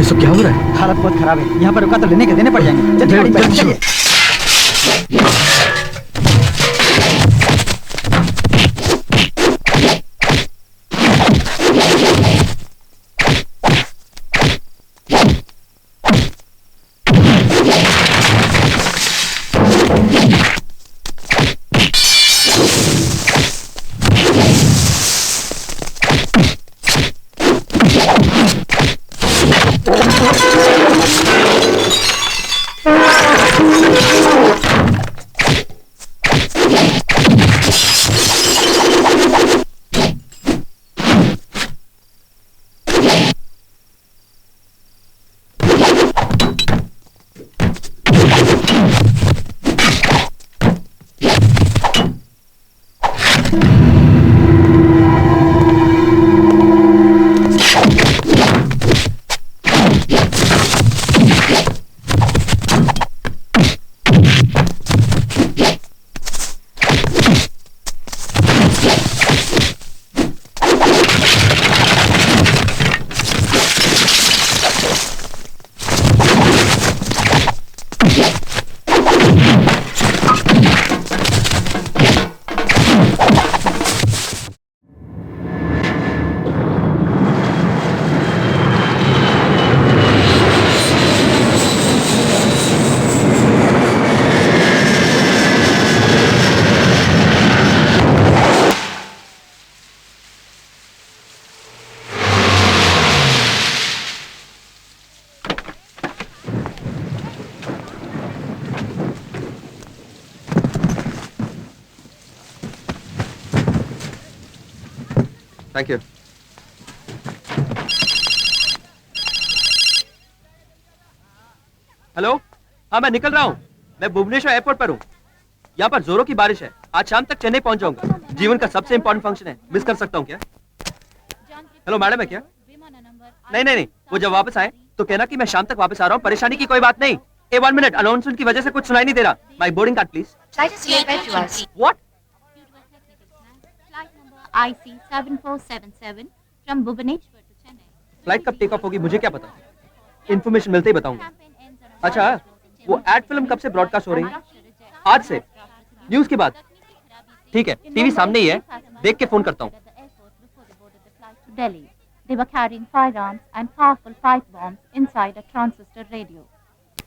सब क्या हो रहा है? हालत बहुत खराब है, यहाँ पर रुका तो लेने के देने पड़ जाएंगे। जल्दी गाड़ी पर चलिए। Thank you. हेलो, हाँ मैं निकल रहा हूँ। मैं भुवनेश्वर एयरपोर्ट पर हूँ। यहाँ पर जोरों की बारिश है। आज शाम तक चेन्नई पहुंच जाऊंगा। जीवन का सबसे इंपॉर्टेंट फंक्शन है, मिस कर सकता हूँ क्या? हेलो मैडम है क्या? नहीं नहीं नहीं, वो जब वापस आए तो कहना कि मैं शाम तक वापस आ रहा हूँ। परेशानी की कोई बात नहीं। ए 1 मिनट, अनाउंसमेंट की वजह से कुछ सुनाई नहीं दे रहा। My boarding card please. What? IC 7477 from Bhubaneswar to Chennai. Flight कब टेक ऑफ होगी मुझे क्या पता? इन्फॉर्मेशन मिलते ही बताऊंगा। अच्छा, वो एड फिल्म कब से ब्रॉडकास्ट हो रही है? आज से? न्यूज के बाद? ठीक है, टीवी सामने ही है, देख के फोन करता हूँ। Delhi. They were carrying firearms and powerful pipe bombs inside a transistor radio.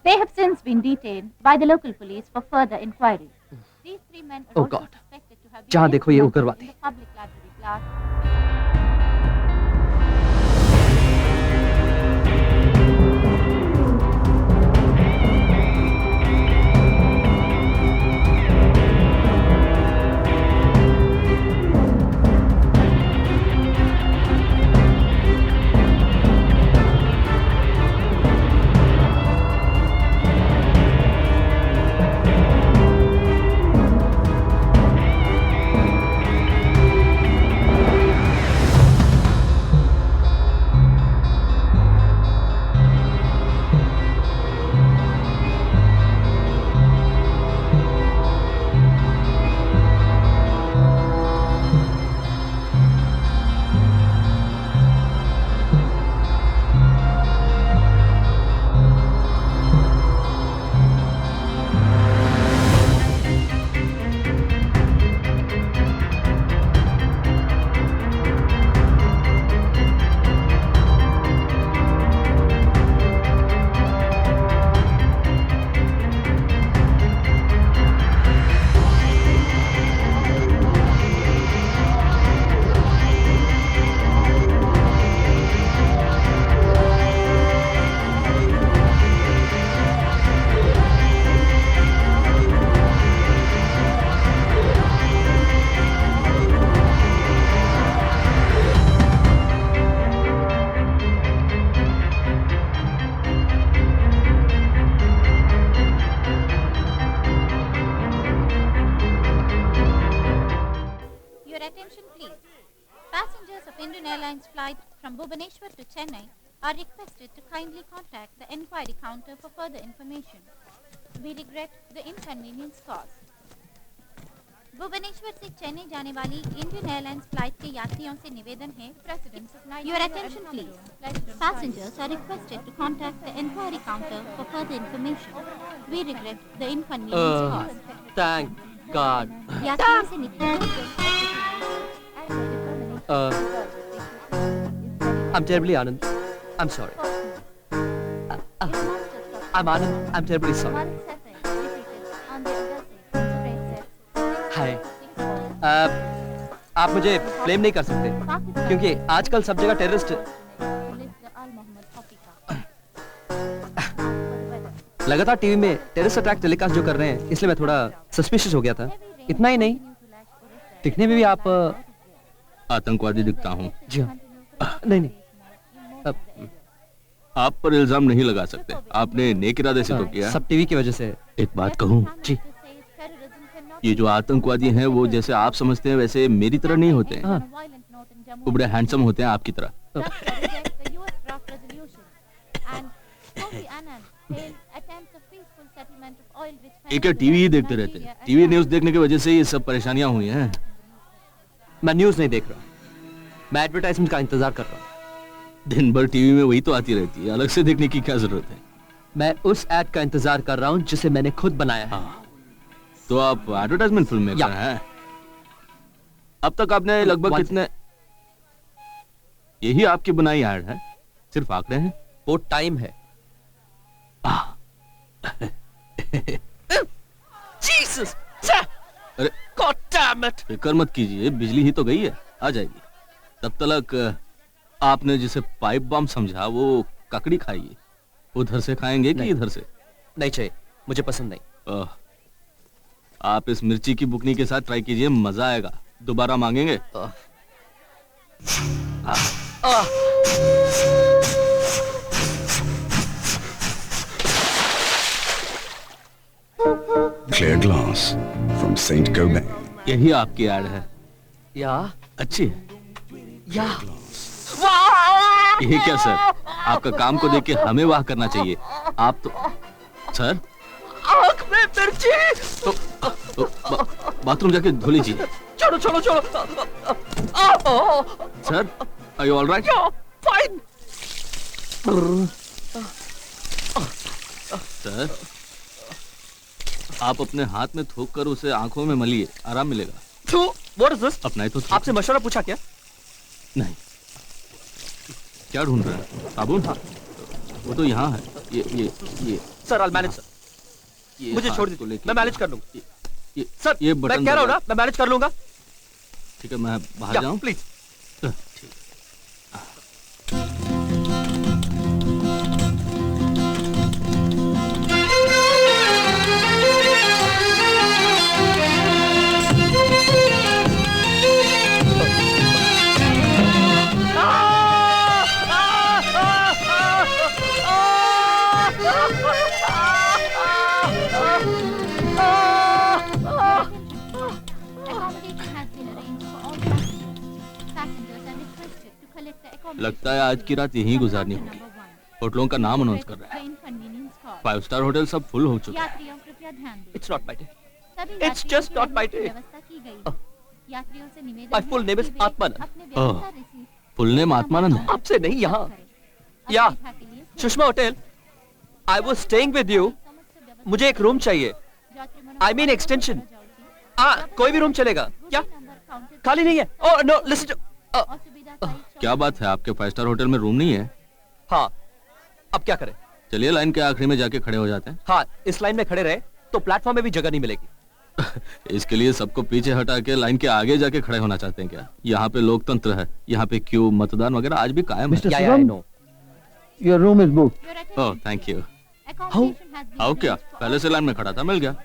They have since been detained by the local police for further inquiry. These three men are also suspected to have been जहाँ देखो ये उग्रवादी। in the public library class. from Bhubaneswar to Chennai are requested to kindly contact the enquiry counter for further information. We regret the inconvenience caused. Bhubaneswar से चेन्नई जाने वाली Indian airlines flight के यात्रियों से निवेदन है your attention please passengers are requested to contact the inquiry counter for further information we regret the inconvenience caused thank god यात्रियों से निवेदन I'm terribly Anand. I'm sorry. I'm Anand. I'm terribly sorry. हाय आप मुझे blame नहीं कर सकते क्योंकि आजकल सब जगह टेररिस्ट लगातार टीवी में टेररिस्ट अटैक टेलीकास्ट जो कर रहे हैं इसलिए मैं थोड़ा सस्पिशियस हो गया था। इतना ही नहीं, दिखने में भी आप आतंकवादी दिखता हूँ। जी हाँ। नहीं आप पर इल्जाम नहीं लगा सकते, आपने नेक इरादे से तो किया। सब टीवी की वजह से। एक बात कहूँ, जी ये जो आतंकवादी हैं वो जैसे आप समझते हैं वैसे मेरी तरह नहीं होते हैं। हाँ। वो बड़े हैंडसम होते हैं आपकी तरह। एक टीवी ही देखते रहते हैं, टीवी न्यूज देखने की वजह से ये सब परेशानियां हुई हैं। मैं न्यूज नहीं देख रहा, मैं एडवर्टाइजमेंट का इंतजार कर रहा हूँ। दिन भर टीवी में वही तो आती रहती है, अलग से देखने की क्या जरूरत है। मैं उस एड का इंतजार कर रहा हूँ जिसे मैंने खुद बनाया है। हाँ। तो आप एडवर्टाइजमेंट फिल्म मेकर हैं। अब तक आपने लगभग कितने, यही आपकी बनाई ऐड है, सिर्फ आंकड़े हैं? वो टाइम है। जीसस! अरे गॉड डैम इट! फिक्र मत कीजिए, बिजली ही तो गई है, आ जाएगी। तब तक आपने जिसे पाइप बम समझा वो ककड़ी खाइए। उधर से खाएंगे कि इधर से? नहीं चाहिए, मुझे पसंद नहीं। आप इस मिर्ची की बुकनी के साथ ट्राई कीजिए, मजा आएगा। दोबारा मांगेंगे? Clear glass from Saint Gobain. यही आपकी ऐड है। या अच्छी है। या ये क्या सर, आपका काम को देख के हमें वाह करना चाहिए। आप तो सर आँख में मिर्ची! बाथरूम जाके धो लीजिए। छोड़ो छोड़ो छोड़ो। Sir are you all right? Fine. Sir आप अपने हाथ में थूक कर उसे आंखों में मलिए, आराम मिलेगा। तो व्हाट इज दिस? अपना ही तो आपसे मशवरा पूछा क्या? नहीं। क्या ढूंढ रहे हैं? साबुन? वो तो यहाँ है। ये सर आई मैनेज सर, ये मुझे छोड़ दीजिए, मैं मैनेज कर लूंगा। ये सर ये मैं बटन कह रहा हूँ दबाओ। ना, मैं मैनेज कर लूंगा। ठीक है, मैं बाहर जाऊँ? प्लीज। ठीक। लगता है आज की रात यहीं गुजारनी होगी। होटलों का नाम अनाउंस कर रहा है। 5 स्टार होटल सब फुल हो चुके हैं। It's not my day, it's just not my day. My full name is Atmanand. Full name Atmanand है? आपसे नहीं, यहाँ या Sushma hotel. I was staying with you. मुझे एक रूम चाहिए, आई मीन एक्सटेंशन। कोई भी रूम चलेगा क्या? खाली नहीं है? Oh no, listen. क्या बात है, आपके 5 स्टार होटल में रूम नहीं है? हाँ, अब क्या करें? चलिए लाइन के आखिरी में जाके खड़े हो जाते हैं। हाँ, इस लाइन में खड़े रहे तो प्लेटफॉर्म में भी जगह नहीं मिलेगी। इसके लिए सबको पीछे हटा के लाइन के आगे जाके खड़े होना चाहते हैं क्या? यहाँ पे लोकतंत्र है, यहाँ पे क्यों मतदान वगैरह आज भी कायम है। Yeah, I know. Your room is booked. Oh thank you. How क्या, पहले से लाइन में खड़ा था, मिल गया।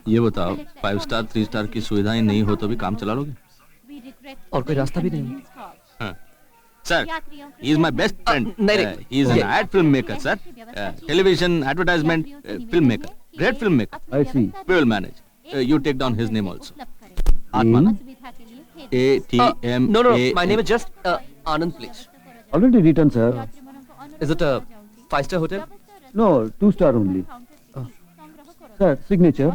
ये बताओ, 5 स्टार 3 स्टार की सुविधाएं नहीं हो तो भी काम चला लोगे? और कोई रास्ता भी नहीं। Sir, he is my best friend. नहीं, he is an ad film maker, sir. Television, advertisement, film maker. Great film maker. I see. We will manage. You take down his name also. Atman. A-T-M-A. No, my name is just Anand, please. Already written, sir. Is it a 5-star hotel? No, 2 star only. Sir, signature.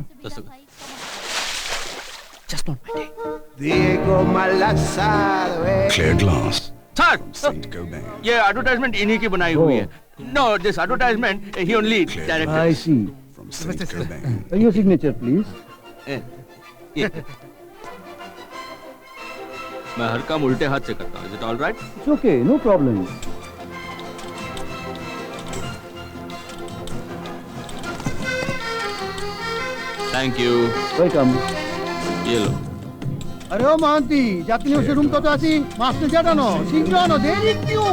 Just not my day. Diego Malazar, Clear glass sir from Saint Gobain. ये advertisement इन्हीं की बनाई हुई है no this advertisement ही only directed see. From Saint Gobain. Your signature, please. मैं हर काम उल्टे हाथ से करता हूँ is it all right It's okay, no problem. Thank you Welcome. ये लो আরে ও মহান্তি যাত্রী নিবাসের রুম কত আছি মাস্টার জানানো শীঘ্র আনো দেরি Q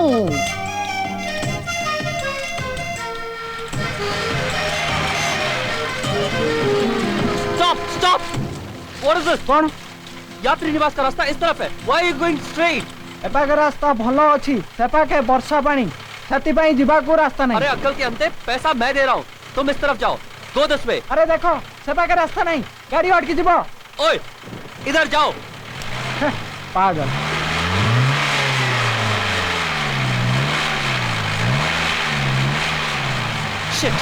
Stop! Stop! What is this? कौन? यात्री निवास का रास्ता इस तरफ है. Why are you going straight? एपाके रास्ता भलो अछि सेपाके वर्षा पानी छाती पाई जिबाको रास्ता अरे नहीं अक्कल के अंते पैसा मैं दे रहा हूँ. तुम इस तरफ जाओ. Go this way. अरे देखो सेपाके रास्ता नहीं गाड़ी अटकी जिबो ओए, इधर जाओ. पागल Shit.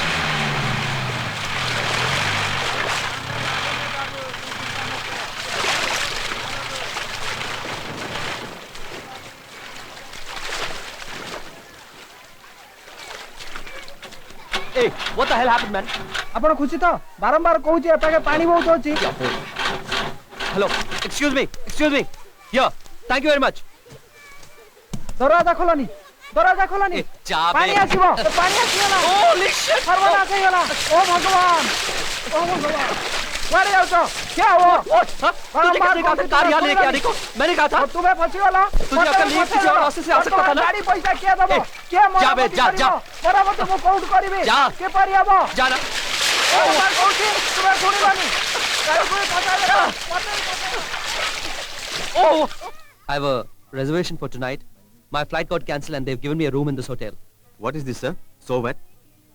Hey, what the hell happened, man? आपण खुशी तो बारंबार कहूची एपाके पानी बहुत अछि Hello, excuse me. Here, thank you very much. दरवाजा खोलनी ए, जा बे. पानी आसीबो पानी आसीला Holy shit! सर्वनाश होइला ओ भगवान वारे जाओ तो क्या हुआ What? हाँ? तुझे किसने कहा था कार यहाँ लेके आने को? मैंने कहा था. तुम्हें फंसी वाला तुझे अकल नहीं है, किसी और रास्ते से आ सकता था ना? गाड़ी पैसा क्या दबो ए, क्या जा बे, जा, जा. बराबर तुम काउंट करिवे जा. के पारी आबो जाना. ओ मार कहूची तुम्हें सुनिबानी गाड़ी कोई फसा दे Oh! I have a reservation for tonight. My flight got cancelled and they've given me a room in this hotel. What is this, sir? So wet?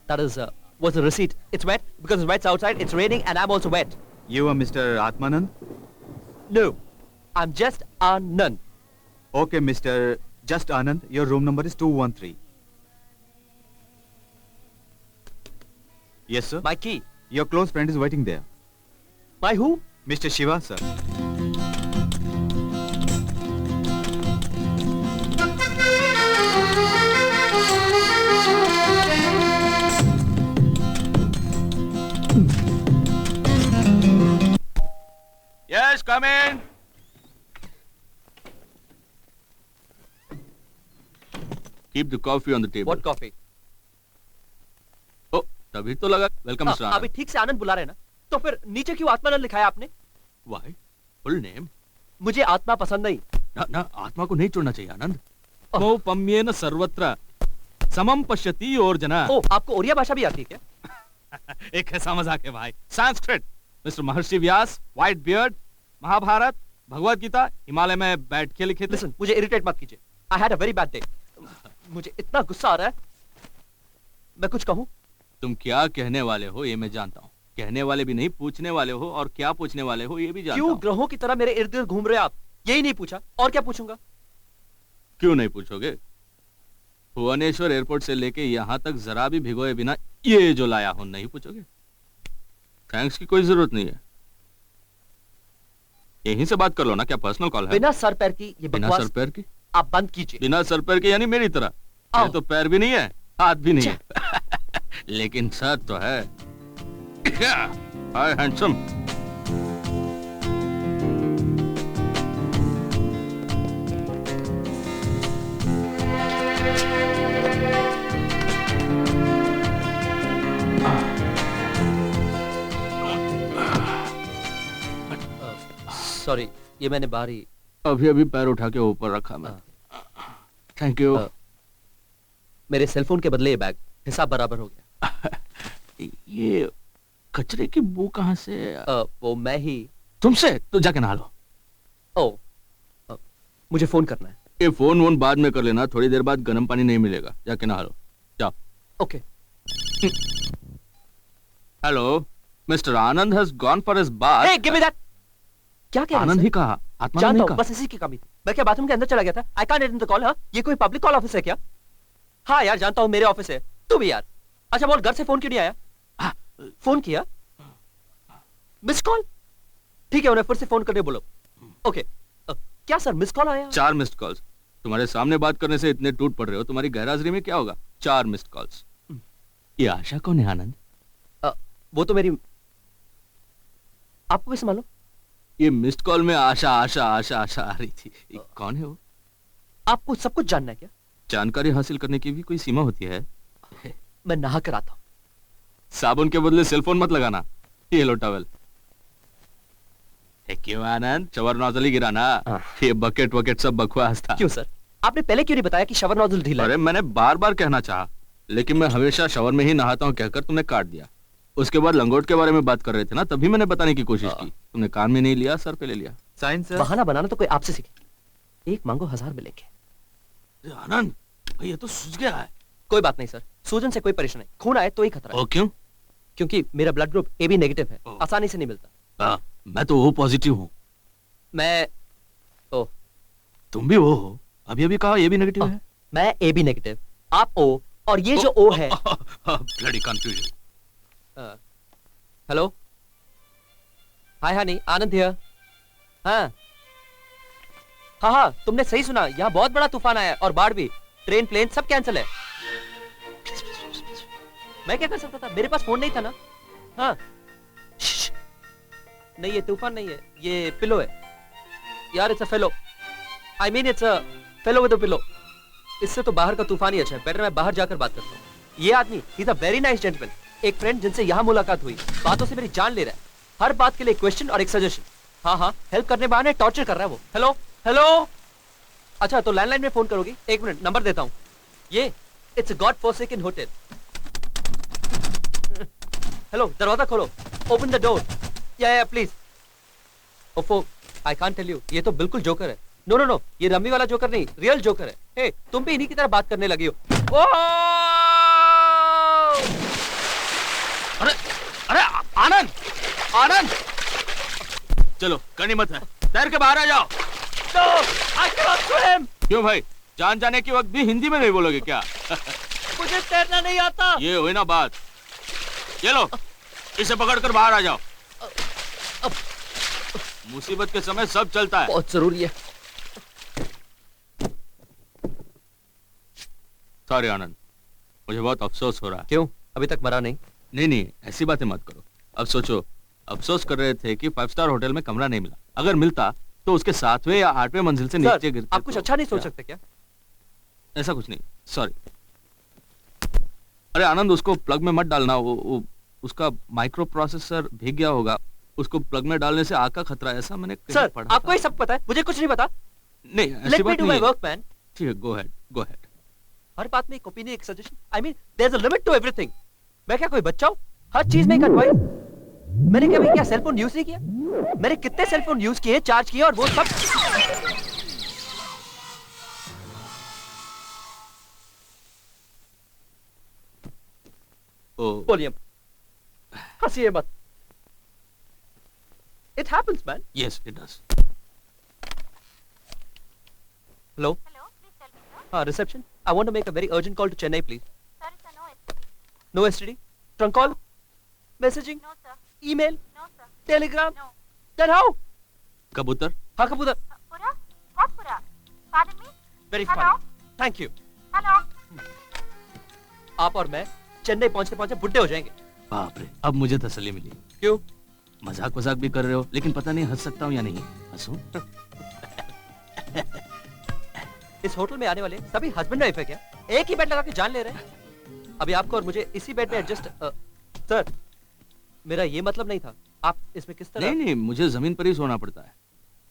That is, what's the receipt? It's wet because it's wet outside, it's raining and I'm also wet. You are Mr. Atmanand? No, I'm just Anand. Okay, Mr. Just Anand. Your room number is 213. Yes, sir. My key. Your close friend is waiting there. My who? Mr. Shiva, sir. Yes come in keep the coffee on the table What coffee? ओ तभी तो लगा welcome mister अभी ठीक से आनंद बुला रहे हैं ना? तो फिर नीचे क्यों आत्मानंद लिखा है आपने? व्हाई फुल नेम मुझे आत्मा पसंद नहीं. ना आत्मा को नहीं छोड़ना चाहिए आनंद मौपम्येन सर्वत्र समम पश्यति और जना ओ, आपको ओरिया भाषा भी आती है क्या? एक ऐसा मजाक है भाई संस्कृत मिस्टर महर्षि व्यास व्हाइट बियर्ड महाभारत भगवत गीता हिमालय में बैठ के लिखे थे Listen, मुझे इरिटेट मत कीजिए. I had a very bad day. मुझे इतना गुस्सा आ रहा है. मैं कुछ कहूँ? तुम क्या कहने वाले हो ये मैं जानता हूँ कहने वाले भी नहीं पूछने वाले हो और क्या पूछने वाले हो ये भी जानता क्यों हूँ ग्रहों की तरह मेरे इर्द गिर्द घूम रहे हो आप? यही नहीं पूछा और क्या पूछूंगा? क्यों नहीं पूछोगे भुवनेश्वर एयरपोर्ट से लेके यहाँ तक जरा भी भिगोए बिना ये जो लाया हूं नहीं पूछोगे थैंक्स की कोई जरूरत नहीं है यहीं से बात कर लो ना क्या पर्सनल कॉल है बिना सर पैर की ये बिना बकवास सर पैर की आप बंद कीजिए. बिना सर पैर के यानी मेरी तरह आओ। ये तो पैर भी नहीं है हाथ भी नहीं है लेकिन सर तो है हाय हैंडसम सॉरी, ये मैंने बाहर ही. अभी अभी पैर उठा के ऊपर रखा मैं थैंक यू मेरे सेलफोन के बदले ये बैग हिसाब बराबर हो गया. ये कचरे की बू कहाँ से वो मैं ही. तुमसे तो जाके नहा लो ओ, मुझे फोन करना है. ये फोन वोन बाद में कर लेना थोड़ी देर बाद गर्म पानी नहीं मिलेगा जाके नहा लो जाओ okay. Hello mister Anand has gone for his bath Hey, give me that. क्या कह रहे हैं आनंद सर? ही कहा आत्मा जानता नहीं हूँ, कहा बस इसी की कमी थी. मैं क्या बाथरूम के अंदर चला गया था? I can't attend the call. हाँ, ये कोई पब्लिक कॉल ऑफिस है क्या? हाँ यार, जानता हूँ मेरे ऑफिस है. तू भी यार. अच्छा बोल, घर से फोन क्यों नहीं आया? फोन किया? Miss call? ठीक है, उन्हें फिर से फोन करने बोलो। ओके। क्या सर मिस कॉल आया? 4 मिस्ड कॉल्स। तुम्हारे सामने बात करने से इतने टूट पड़ रहे हो, तुम्हारी गैरहाजिरी में क्या होगा? 4 मिस्ड कॉल्स। ये आशा कौन है आनंद? वो तो मेरी, आपको कैसे मालूम? ये मिस्ड कॉल में आशा आशा आशा आशा आ रही थी। ये कौन है वो? आपको सब कुछ जानना है क्या? जानकारी हासिल करने की भी कोई सीमा होती है? मैं नहा कर आता हूँ। साबुन के बदले सेलफोन मत लगाना। ये लो टॉवेल। क्यों आनंद, शवर नोजल ही गिरा ना? ये बकेट वकेट सब बकवास था। क्यों सर? आपने पहले क्यों नहीं बताया कि शवर नोजल ढीला है? अरे मैंने बार बार कहना चाहा, लेकिन मैं हमेशा शवर में ही नहाता हूँ कहकर तुमने काट दिया। उसके बाद लंगोट के बारे में बात कर रहे थे ना, तभी मैंने बताने की कोशिश की। तुमने कान में नहीं लिया, सर पे ले लिया। Sign sir. बहाना बनाना तो कोई आपसे सीखे। एक मांगो 1000 मिलेंगे। आनंद भाई, ये तो सूझ गया है। कोई बात नहीं सर, सूजन से कोई परेशानी नहीं, खून आए तो ही खतरा है। ओ क्यों? क्योंकि मेरा ब्लड ग्रुप AB नेगेटिव है, ओ। आसानी से नहीं मिलता। मैं तो O पॉजिटिव हूँ। मैं तुम भी O हो? अभी अभी कहा AB नेगेटिव है। मैं AB नेगेटिव, आप O, और ये जो O है। Bloody confusion. Hello, hi Honey, Anand here. हाँ हाँ, तुमने सही सुना, यहाँ बहुत बड़ा तूफान आया है और बाढ़ भी। ट्रेन प्लेन सब कैंसिल है। मैं क्या कर सकता था, मेरे पास फोन नहीं था ना। हाँ श्श। नहीं, ये तूफान नहीं है, ये पिलो है यार। It's a fellow, I mean it's a fellow with a pillow. इससे तो बाहर का तूफान ही अच्छा है। बेटर मैं बाहर जाकर बात करता हूँ। ये आदमी, he is a very nice gentleman. एक फ्रेंड जिनसे यहाँ मुलाकात हुई, बातों से मेरी जान ले रहा है। हर बात के लिए क्वेश्चन और एक सजेशन। हाँ हाँ, हेल्प करने बहाने टॉर्चर कर रहा है वो। हेलो हेलो, अच्छा तो लैंडलाइन में फोन करोगी? एक मिनट, नंबर देता हूँ। ये it's God forsaken hotel. Hello, दरवाजा खोलो, ओपन द डोर। या प्लीज। ओफो, आई कांट टेल यू, ये तो बिल्कुल जोकर है। नो नो नो, ये रम्मी वाला जोकर नहीं, रियल जोकर है। हे, तुम भी इन्हीं की तरह बात करने लगी हो। अरे अरे आनंद, आनंद चलो, करनी मत है, तैर के बाहर आ जाओ। No, I cannot swim. क्यों भाई, जान जाने के वक्त भी हिंदी में नहीं बोलोगे क्या? मुझे तैरना नहीं आता। ये हुई ना बात। ये लो, इसे पकड़कर बाहर आ जाओ। मुसीबत के समय सब चलता है। बहुत जरूरी है। सॉरी आनंद, मुझे बहुत अफसोस हो रहा है। क्यों, अभी तक मरा नहीं? नहीं, ऐसी बातें मत करो। अब सोचो, अफसोस कर रहे थे कि 5 स्टार होटल में कमरा नहीं मिला। अगर मिलता तो उसके 7वें या 8वें मंजिल से नीचे गिरते। आप कुछ अच्छा नहीं सोच सकते क्या? ऐसा कुछ नहीं, सॉरी। अरे आनंद, उसको प्लग में मत डालना। वो उसका माइक्रो प्रोसेसर भीग गया होगा। उसको प्लग में डालने से आग का खतरा है, ऐसा मैंने सर, पढ़ा आपको ये सब पता है, मुझे कुछ नहीं पता। नहीं, ऐसी लेट मी बात डू नहीं माय है। Work man. ठीक है, गो अहेड। हर बात में एक ओपिनियन, एक suggestion. I mean there is a limit to everything. मैं क्या कोई बच्चा हूं? हर चीज में एक एडवाइस। मैंने कभी क्या सेलफोन यूज नहीं किया? मैंने कितने सेलफोन यूज किए, चार्ज किए, और वो सब। वॉल्यूम, हंसिए मत। It happens, man. Yes, it does. Hello? Hello, please tell me, sir. Reception. I want to make a very urgent call to Chennai, please. Sir, it's a no STD. No STD? Trunk call? Messaging? No, sir. Email? No, sir. Telegram? No. Then how? कबूतर? हाँ, कबूतर. Pura? What Pura? Pardon me? Very Hello? funny. Thank you. Hello? आप और मैं चेन्नई पहुंचते पहुंचते बुड्ढे हो जाएंगे। बाप रे, अब मुझे तसल्ली मिली। क्यों? मजाक भी कर रहे हो, लेकिन पता नहीं हंस सकता हूँ या नहीं। हंसूं? इस होटल में आने वाले सभी हस्बैंड वाइफ है क्या? एक ही बेड लगा के जान ले रहे हैं। अभी आपको और मुझे इसी बेड में एडजस्ट। सर, मेरा ये मतलब नहीं था। आप इसमें किस तरह? नहीं, मुझे जमीन पर ही सोना पड़ता है।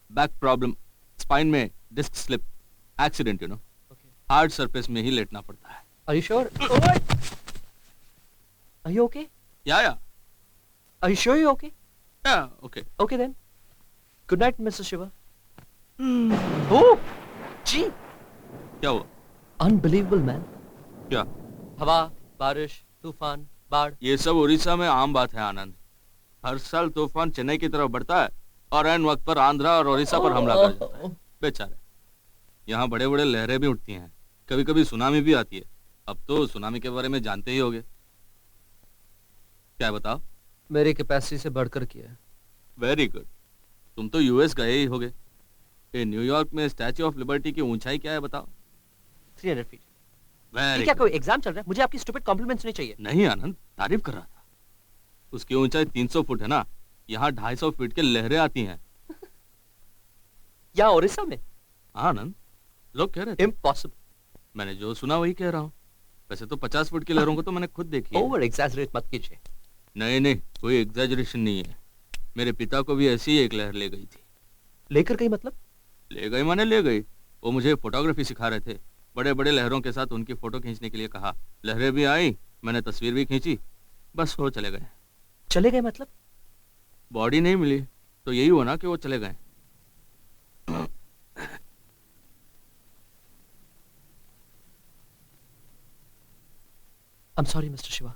बैक प्रॉब्लम, स्पाइन में disc slip, accident, you know, hard surface में ही लेटना पड़ता है। Are you sure? Are you okay? या Are you sure you're okay? Okay. Okay then. Good night, Mr. Shiva. Oh, gee, क्या हुआ? unbelievable man. क्या? हवा, बारिश, तूफान, बाढ़। ये सब उड़ीसा में आम बात है आनंद। हर साल तूफान चेन्नई की तरफ बढ़ता है और ऐन वक्त पर आंध्रा और ओडिशा पर हमला कर जाता है। बेचारे, यहाँ बड़े बड़े लहरें भी उठती हैं, कभी कभी सुनामी भी आती है। अब तो सुनामी के बारे में जानते ही होगे। क्या बताओ? मेरी कैपेसिटी से बढ़कर किया है। Very good. तुम तो यूएस गए ही होगे। ये न्यूयॉर्क में स्टैच्यू ऑफ लिबर्टी की ऊंचाई क्या है बताओ? 300 फीट। ये वेरी क्या कोई एग्जाम चल रहा है? मुझे आपकी स्टूपिड कॉम्प्लीमेंट्स नहीं चाहिए। नहीं आनंद, तारीफ कर रहा था। उसकी ऊंचाई 300 फुट है ना, यहाँ 250 फीट के लहरें आती हैं। यहाँ ओडिशा में? हाँ आनंद, लोग कह रहे थे। इम्पॉसिबल। मैंने जो सुना वही कह रहा हूँ। वैसे तो 50 फुट की लहरों को तो मैंने खुद देखी है। ओवर एग्जैजरेट मत कीजिए। नहीं नहीं, कोई एग्जैजरेशन नहीं है। मेरे पिता को भी ऐसी ही एक लहर ले गई थी। लेकर गई मतलब? ले गई माने ले गई। वो मुझे फोटोग्राफी सिखा रहे थे। बड़े बड़े लहरों के साथ उनकी फोटो खींचने के लिए कहा। लहरें भी आई, मैंने तस्वीर भी खींची, बस वो चले गए। चले गए मतलब? बॉडी नहीं मिली तो यही हुआ ना कि वो चले गए। I'm sorry, Mr. Shiva.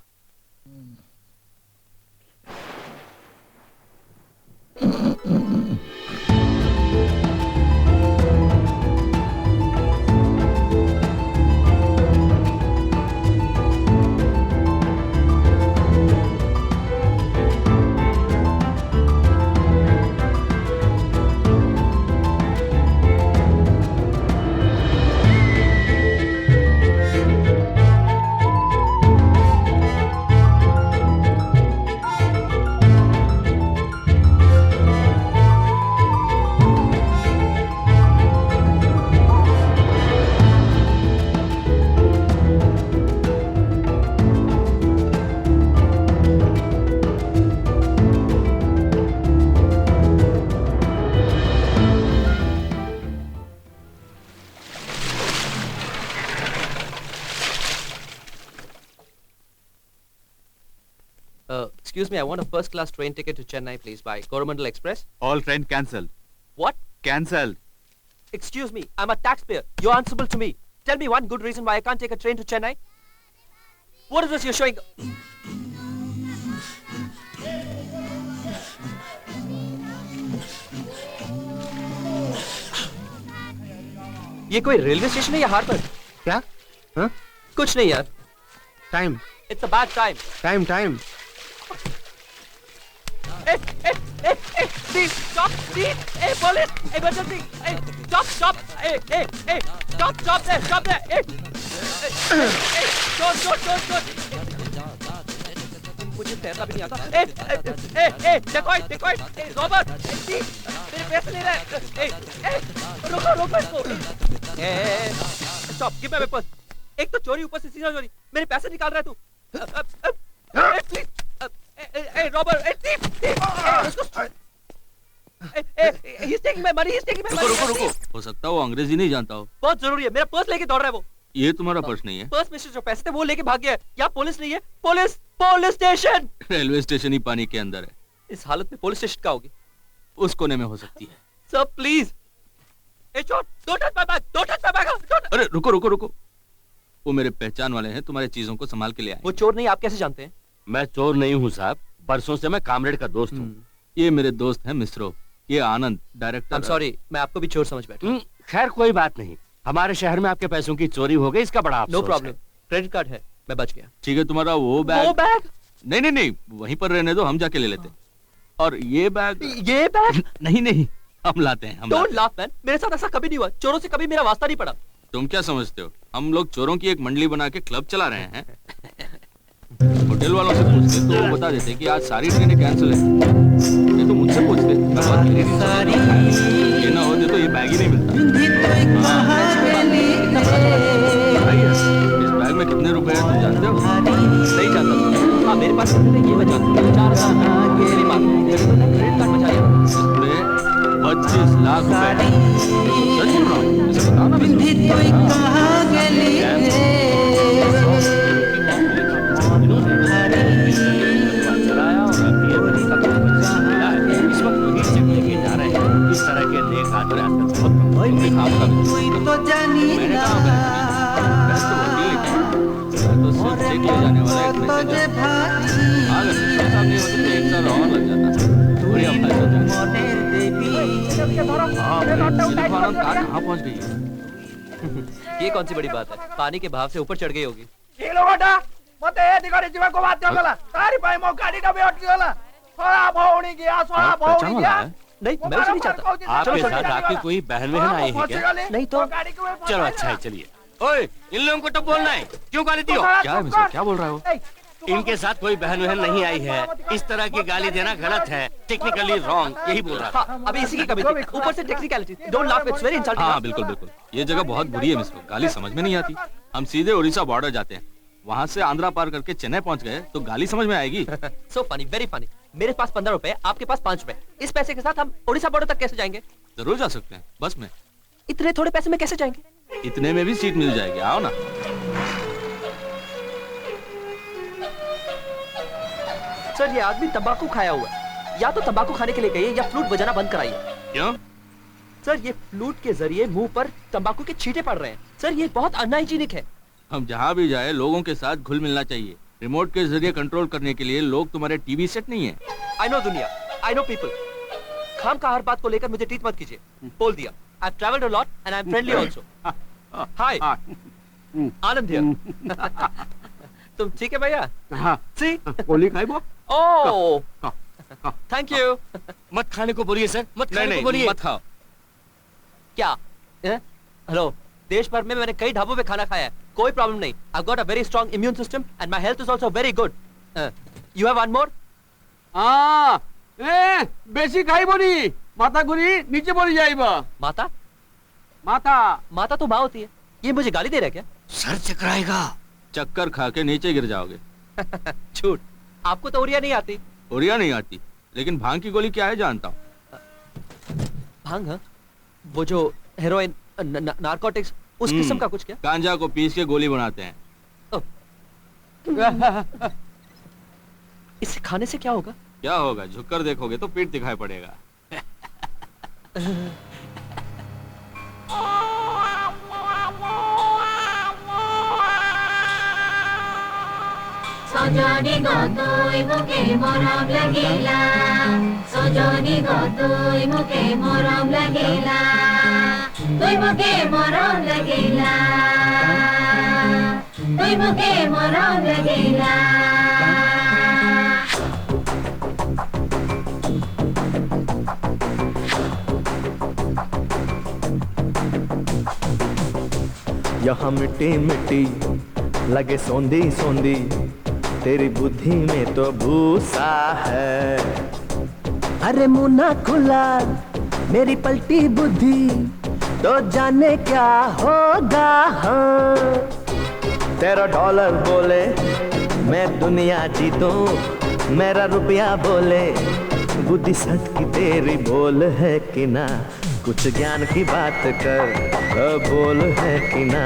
Excuse me, I want a first class train ticket to Chennai, please, by Coromandel Express. All train cancelled. What? Cancelled. Excuse me, I'm a taxpayer. You're answerable to me. Tell me one good reason why I can't take a train to Chennai. What is this you're showing? ये कोई railway station है या harbour? क्या? हाँ? कुछ नहीं यार. Time. It's a bad time. Time. Please stop! Please! Hey, police! Emergency! Hey, stop! Hey, stop there! Hey, don't! मुझे तैरना भी नहीं आता. Hey, decoy! Hey, Robert! Hey, मेरे पैसे ले रहा है. Hey, रोको इसको. Hey, stop! Give me my purse. एक तो चोरी, ऊपर से सीधा चोरी. मेरे पैसे निकाल रहा है तू. Hey, please! Hey, Robert! Hey, thief! He's taking my money! रुको। हो सकता है वो अंग्रेजी नहीं जानता हो। बहुत जरूरी है, मेरा पर्स लेके दौड़ रहा है वो। ये तुम्हारा पर्स नहीं है। पर्स में से जो पैसे थे वो लेके भाग गया है। यहाँ पुलिस नहीं है। Police station. रेलवे स्टेशन ही पानी के अंदर है। इस हालत में पुलिस स्टेशन कहाँ होगी? उस कोने में हो सकती है। Sir please. Don't touch my bag! अरे रुको। वो मेरे पहचान वाले हैं, तुम्हारे चीजों को संभाल के ले आए। वो चोर नहीं, आप कैसे जानते हैं? मैं चोर नहीं हूँ साहब, परसों से मैं कामरेड का दोस्त हूँ। ये मेरे दोस्त हैं मिस्रो, ये आनंद डायरेक्टर। I'm sorry, मैं आपको भी चोर समझ बैठा। खैर कोई बात नहीं, हमारे शहर में आपके पैसों की चोरी हो गई, इसका बड़ा अफसोस नो प्रॉब्लम, क्रेडिट कार्ड है, मैं बच गया। ठीक है, तुम्हारा वो बैग नहीं, वहीं पर रहने दो, हम जाके ले लेते। और ये बैग नहीं, हम लाते हैं। डोंट लाफ मैन, मेरे साथ ऐसा कभी नहीं हुआ, चोरों से कभी मेरा वास्ता नहीं पड़ा। तुम क्या समझते हो, हम लोग चोरों की एक मंडली बना के क्लब चला रहे हैं? होटल वालों से पूछते तो वो बता देते कि आज सारी ट्रेनें कैंसिल है। ये तो मुझसे पूछते, ये ना होते तो ये बैग ही नहीं मिलता। इस बैग में कितने रुपए हैं तुम जानते हो? नहीं जानता। हाँ मेरे पास कितने ये मैं जानता हूँ। 4,000 मेरी बात, क्रेडिट कार्ड बचा लिया। इसमें 25 लाख रुपए। सच बोल रहा हूँ, इसे बताओ ना। इस तरह के नेक आदमी आजकल बहुत कहाँ पहुँच गई? ये कौन सी बड़ी बात है, पानी के भाव से ऊपर चढ़ गई होगी। नहीं मैं उसे नहीं चाहता। आपके साथ आपकी कोई बहन बहन आई है क्या? नहीं तो चलो अच्छा है, चलिए। ओए, इन लोगों को तो बोलना है, क्यों गाली दी हो? क्या है मिस्टर, क्या बोल रहा है वो? इनके साथ कोई बहन बहन नहीं आई है, इस तरह की गाली देना गलत है, टेक्निकली रॉन्ग, यही बोल रहा था। हाँ, अभी इसी की कमी थी, ऊपर से technicality. Don't laugh, it's very insulting. हाँ बिल्कुल बिल्कुल, ये जगह बहुत बुरी है मिस्टर, गाली समझ में नहीं आती। हम सीधे उड़ीसा बॉर्डर जाते हैं, वहाँ से आंध्रा पार करके चेन्नई पहुँच गए तो गाली समझ में आएगी। So funny, very funny. मेरे पास 15 रुपए, आपके पास 5 रुपए। इस पैसे के साथ हम उड़ीसा बॉर्डर तक कैसे जाएंगे? जरूर जा सकते हैं, बस में। इतने थोड़े पैसे में कैसे जाएंगे? इतने में भी सीट मिल जाएगी, आओ ना। सर ये आदमी तंबाकू खाया हुआ है, या तो तंबाकू खाने के लिए कहिए या फ्लूट बजाना बंद कराइए। क्यों? सर ये फ्लूट के जरिए मुंह पर तंबाकू के छींटे पड़ रहे हैं। सर ये बहुत अनहाइजीनिक है। हम जहाँ भी जाए लोगों के साथ घुल मिलना चाहिए। रिमोट के जरिए कंट्रोल करने के लिए लोग तुम्हारे टीवी सेट नहीं है। आई नो दुनिया, आई नो पीपल। खाम का हर बात को लेकर मुझे ट्रीट मत कीजिए। बोल दिया, I have travelled a lot and I am friendly also. Hi, Anand here. तुम ठीक है भैया? हाँ। सी गोली खाई वो? ओह, थैंक यू। मत खाने को बोलिए सर, मत खाने को बोलिए। मत खाओ। क्या? हेलो, देश भर में मैंने कई ढाबों पे खाना खाया है, कोई प्रॉब्लम नहीं। I've got a very strong immune system and my health is also very good. You have one more? বেশি খাইব নি, মাথা ঘুরি নিচে পড়ে যাইবা। माता? माथा माता तो माँ होती है। ये मुझे गाली दे रहा है क्या? सर चकराएगा। चक्कर खा के नीचे गिर जाओगे। झूठ, आपको तो उड़िया नहीं आती। उड़िया नहीं आती, लेकिन भांग की गोली क्या है जानता हूँ। भांग? हाँ? वो जो हेरोइन, नारकोटिक्स, उस किस्म का कुछ क्या? गांजा को पीस के गोली बनाते हैं। इससे खाने से क्या होगा? क्या होगा, झुककर देखोगे तो पीठ दिखाई पड़ेगा। সজনী গতই মুখে মরম লাগিলা, সজনী গতই মুখে মরম লাগিলা, তুই মুখে মরম লাগিলা, তুই মুখে মরম লাগিলা। यहाँ मिट्टी मिट्टी लगे सौंधी सौंधी, तेरी बुद्धि में तो भूसा है। अरे मुन्ना खुला मेरी पलटी बुद्धि, तो जाने क्या होगा। हाँ तेरा डॉलर बोले मैं दुनिया जीतूं, मेरा रुपया बोले बुद्धि सट की तेरी बोल है कि ना। कुछ ज्ञान की बात कर, बोल है कि ना,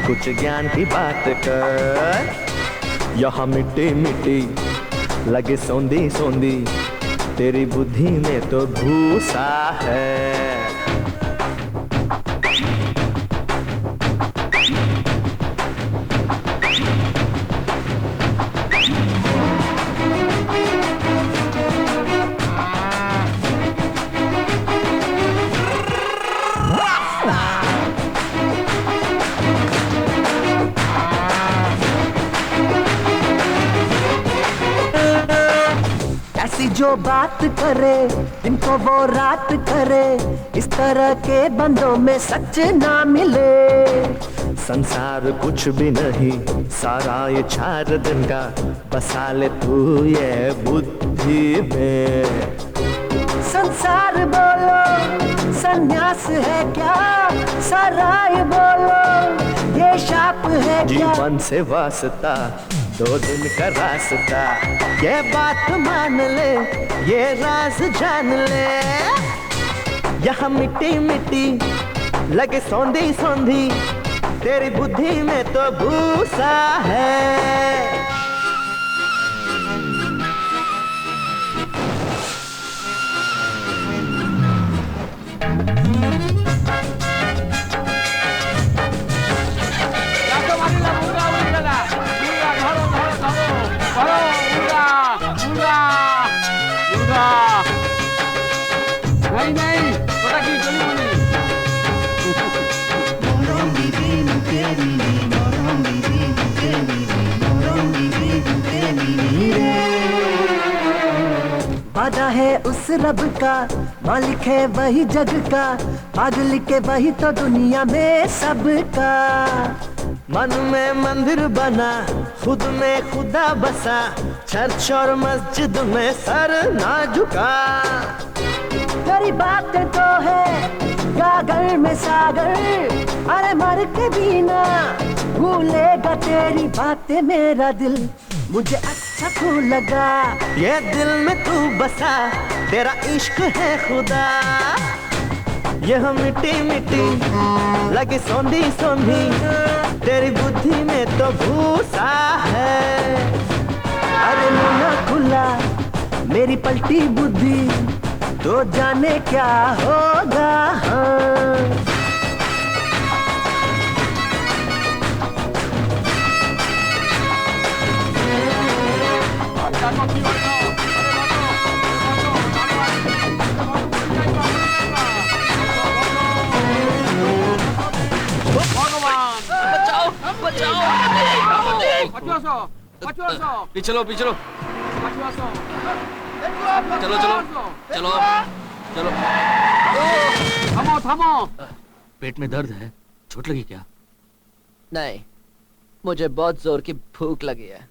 कुछ ज्ञान की बात कर। यहाँ मिट्टी मिट्टी लगे सौंधी सौंधी, तेरी बुद्धि में तो भूसा है। ऐसी जो बात करे इनको वो रात करे, इस तरह के बंदों में सच ना मिले। संसार कुछ भी नहीं सारा ये 4 दिन का, बसा ले तू ये बुद्धि में। संसार बोलो संन्यास है क्या, सराय बोलो ये शाप है क्या। जीवन से वास्ता 2 दिन का रास्ता, ये बात मान ले ये राज जान ले। यहाँ मिट्टी मिट्टी लगे सौंधी सौंधी, तेरी बुद्धि में तो भूसा है। नहीं नहीं पता की गोली बनी। उस रब का, मालिक है वही जग का, पागल के वही तो दुनिया में सबका। मन में मंदिर बना, खुद में खुदा बसा, चर्च और मस्जिद में सर ना झुका। तेरी बातें तो है गागर में सागर, अरे मर के भी ना भूलेगा तेरी बातें मेरा दिल, मुझे अच्छा तू लगा, ये दिल में तू बसा, तेरा इश्क है खुदा। यह मिट्टी मिट्टी लगी सौंधी सौंधी, तेरी बुद्धि में तो भूसा है। अरे मुन्ना खुला मेरी पलटी बुद्धि, तो जाने क्या होगा। हाँ बचाओ बचाओ। पिछलो पिछलो, चलो चलो चलो चलो। थमो थमो। पेट में दर्द है, चोट लगी क्या? नहीं, मुझे बहुत जोर की भूख लगी है।